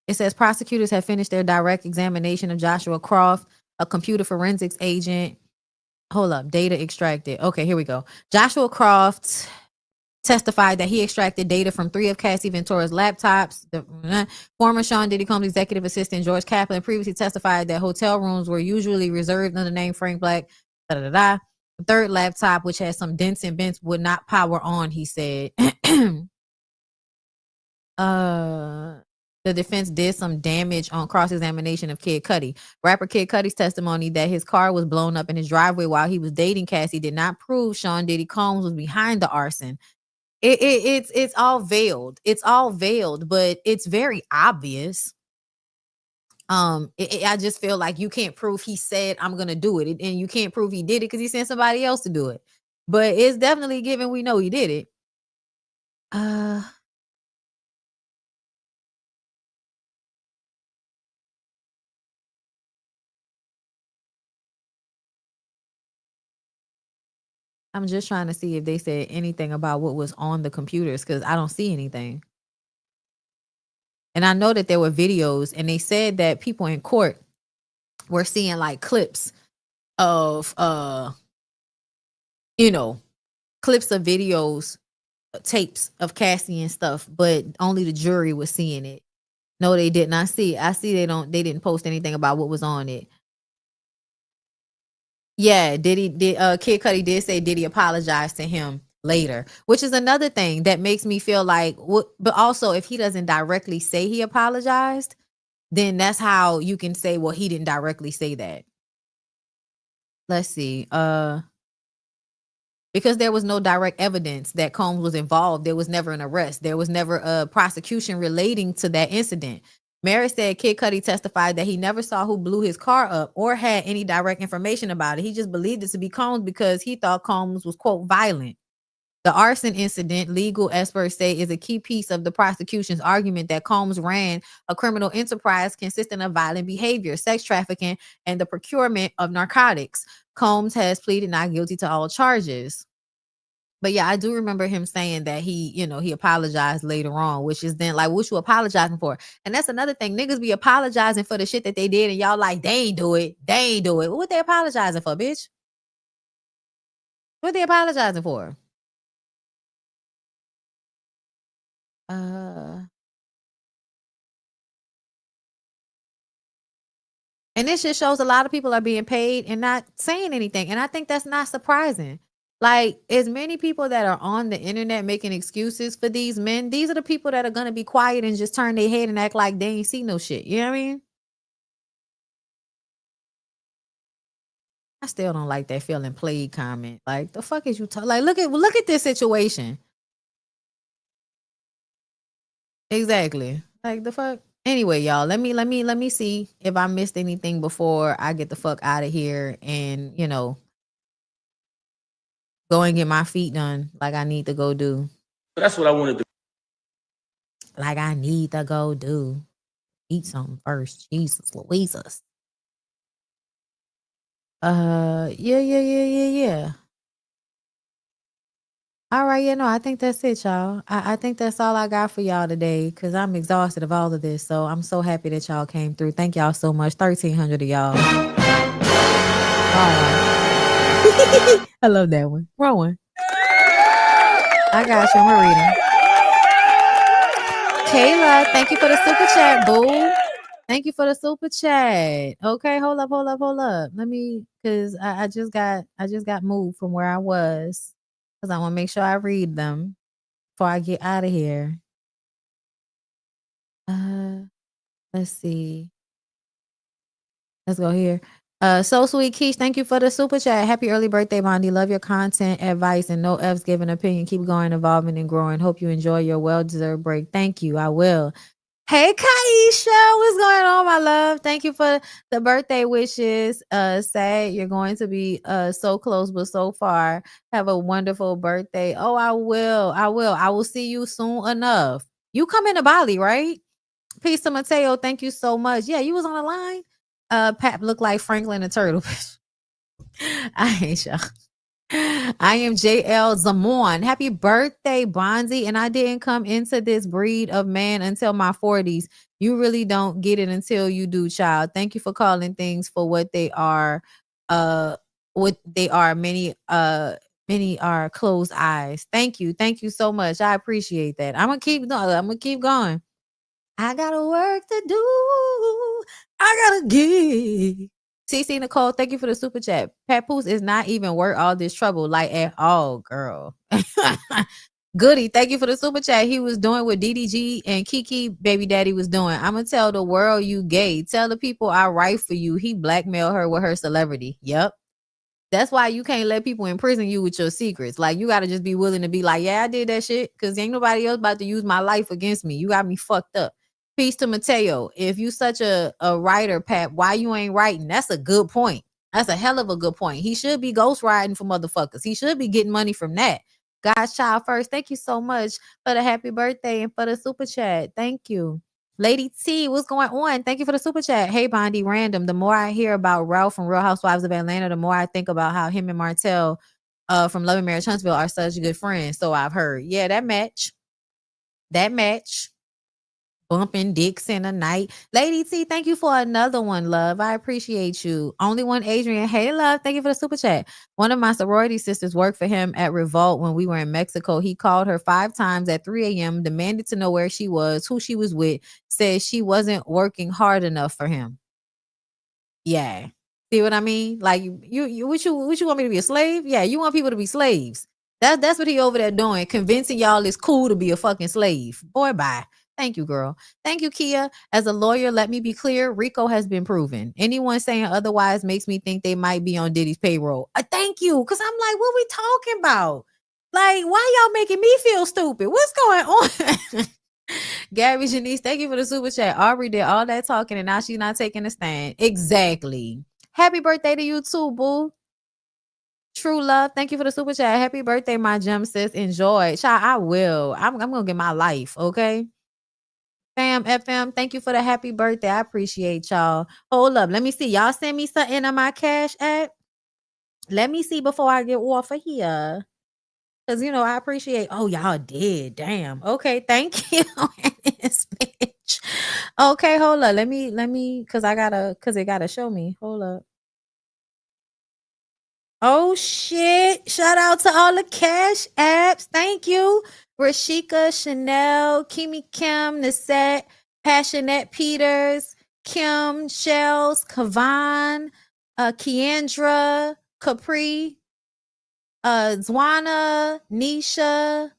It says prosecutors have finished their direct examination of Joshua Croft, a computer forensics agent. Hold up. Data extracted. Okay, here we go. Joshua Croft testified that he extracted data from 3 of Cassie Ventura's laptops. The former Sean Diddy Combs executive assistant George Kaplan previously testified that hotel rooms were usually reserved under the name Frank Black. The third laptop, which has some dents and bends, would not power on, he said. The defense did some damage on cross-examination of Kid Cudi. Rapper Kid Cudi's testimony that his car was blown up in his driveway while he was dating Cassie did not prove Sean Diddy Combs was behind the arson. It's all veiled. It's all veiled, but it's very obvious. I just feel like you can't prove he said, I'm gonna do it, and you can't prove he did it because he sent somebody else to do it. But it's definitely given we know he did it. I'm just trying to see if they said anything about what was on the computers, because I don't see anything. And I know that there were videos, and they said that people in court were seeing like clips of clips of videos, tapes of Cassie and stuff, but only the jury was seeing it. No, they did not see. I see they didn't post anything about what was on it. Yeah, Kid Cudi did say Diddy apologized to him later, which is another thing that makes me feel like but also if he doesn't directly say he apologized, then that's how you can say, well, he didn't directly say that. Let's see. Because there was no direct evidence that Combs was involved. There was never an arrest. There was never a prosecution relating to that incident. Mary said Kid Cudi testified that he never saw who blew his car up or had any direct information about it. He just believed it to be Combs because he thought Combs was, quote, violent. The arson incident, legal experts say, is a key piece of the prosecution's argument that Combs ran a criminal enterprise consisting of violent behavior, sex trafficking, and the procurement of narcotics. Combs has pleaded not guilty to all charges. But yeah, I do remember him saying that he apologized later on, which is then like, what you apologizing for? And that's another thing. Niggas be apologizing for the shit that they did, and y'all like, they ain't do it. They ain't do it. What they apologizing for, bitch? What they apologizing for? And this just shows a lot of people are being paid and not saying anything. And I think that's not surprising. Like, as many people that are on the internet making excuses for these men, these are the people that are going to be quiet and just turn their head and act like they ain't see no shit. You know what I mean? I still don't like that feeling played comment. Like, the fuck is you talking? Like, look at this situation. Exactly. Like, the fuck. Anyway, y'all, let me see if I missed anything before I get the fuck out of here and, go and get my feet done like I need to go do. That's what I wanted to. Like I need to go do. Eat something first. Jesus Louises. Yeah. All right, I think that's it, y'all. I think that's all I got for y'all today because I'm exhausted of all of this. So I'm so happy that y'all came through. Thank y'all so much. 1,300 of y'all. All right. I love that one. Wrong one. I got you. I'm gonna read them. Kayla, thank you for the super chat, boo. Thank you for the super chat. Okay, hold up. Let me, cause I just got moved from where I was. Cause I want to make sure I read them before I get out of here. Let's see. Let's go here. So sweet Keish, thank you for the super chat. Happy early birthday, Bondi. Love your content, advice, and no F's given opinion. Keep going, evolving, and growing. Hope you enjoy your well-deserved break. Thank you. I will. Hey, Kaisha, what's going on, my love? Thank you for the birthday wishes. Sad you're going to be so close, but so far. Have a wonderful birthday. Oh, I will. I will see you soon enough. You come into Bali, right? Peace to Mateo. Thank you so much. Yeah, you was on the line. Pap looked like Franklin the Turtle. I hate y'all. I am JL Zamorn. Happy birthday, Bonzi. And I didn't come into this breed of man until my 40s. You really don't get it until you do, child. Thank you for calling things for what they are. What they are. Many are closed eyes. Thank you so much. I appreciate that. I'm gonna keep going. I got work to do. I gotta get. CC Nicole, thank you for the super chat. Papoose is not even worth all this trouble, like at all, girl. Goody, thank you for the super chat. He was doing what DDG and Kiki baby daddy was doing. I'm gonna tell the world you gay. Tell the people I write for you. He blackmailed her with her celebrity. Yep. That's why you can't let people imprison you with your secrets. Like, you gotta just be willing to be like, yeah, I did that shit, because ain't nobody else about to use my life against me. You got me fucked up. Peace to Mateo. If you such a writer, Pat, why you ain't writing? That's a good point. That's a hell of a good point. He should be ghostwriting for motherfuckers. He should be getting money from that. God's child first. Thank you so much for the happy birthday and for the super chat. Thank you. Lady T, what's going on? Thank you for the super chat. Hey, Bondi, random. The more I hear about Ralph from Real Housewives of Atlanta, the more I think about how him and Martell from Love and Marriage Huntsville are such good friends. So I've heard. Yeah, that match. bumping dicks in the night. Lady T, thank you for another one, love. I appreciate you. Only one Adrian. Hey, love. Thank you for the super chat. One of my sorority sisters worked for him at Revolt when we were in Mexico. He called her 5 times at 3 a.m., demanded to know where she was, who she was with, said she wasn't working hard enough for him. Yeah. See what I mean? Like you what you want me to be a slave? Yeah, you want people to be slaves. That's what he over there doing, convincing y'all it's cool to be a fucking slave. Boy, bye. Thank you, girl. Thank you, Kia. As a lawyer, let me be clear, RICO has been proven. Anyone saying otherwise makes me think they might be on Diddy's payroll. Thank you, because I'm like, what we talking about? Like, why y'all making me feel stupid? What's going on? Gabby Janice, thank you for the super chat. Aubrey did all that talking and now she's not taking a stand. Exactly. Happy birthday to you too, boo. True love. Thank you for the super chat. Happy birthday, my gem sis. Enjoy. Child, I will. I'm gonna get my life, okay? Fam FM, thank you for the happy birthday. I appreciate y'all. Hold up. Let me see. Y'all send me something on my Cash App. Let me see before I get off of here. Cause I appreciate. Oh, y'all did. Damn. Okay, thank you. This bitch. Okay, hold up. Let me, cause it gotta show me. Hold up. Oh shit. Shout out to all the Cash Apps. Thank you. Rashika, Chanel, Kimi Kim, Nisette, Passionate Peters, Kim, Shells, Kavan, Kiandra, Capri, Zwana, Nisha,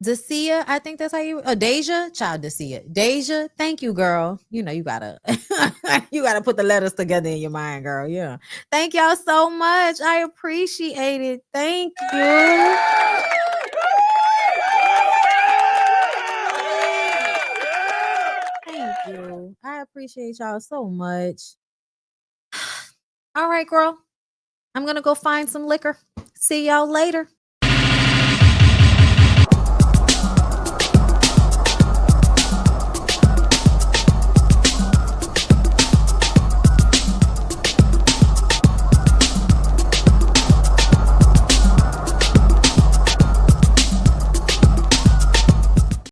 Dacia, I think that's how you Deja, child Dacia. Deja, thank you, girl. You gotta you gotta put the letters together in your mind, girl. Yeah. Thank y'all so much. I appreciate it. Thank you. Thank you. I appreciate y'all so much. All right, girl. I'm gonna go find some liquor. See y'all later.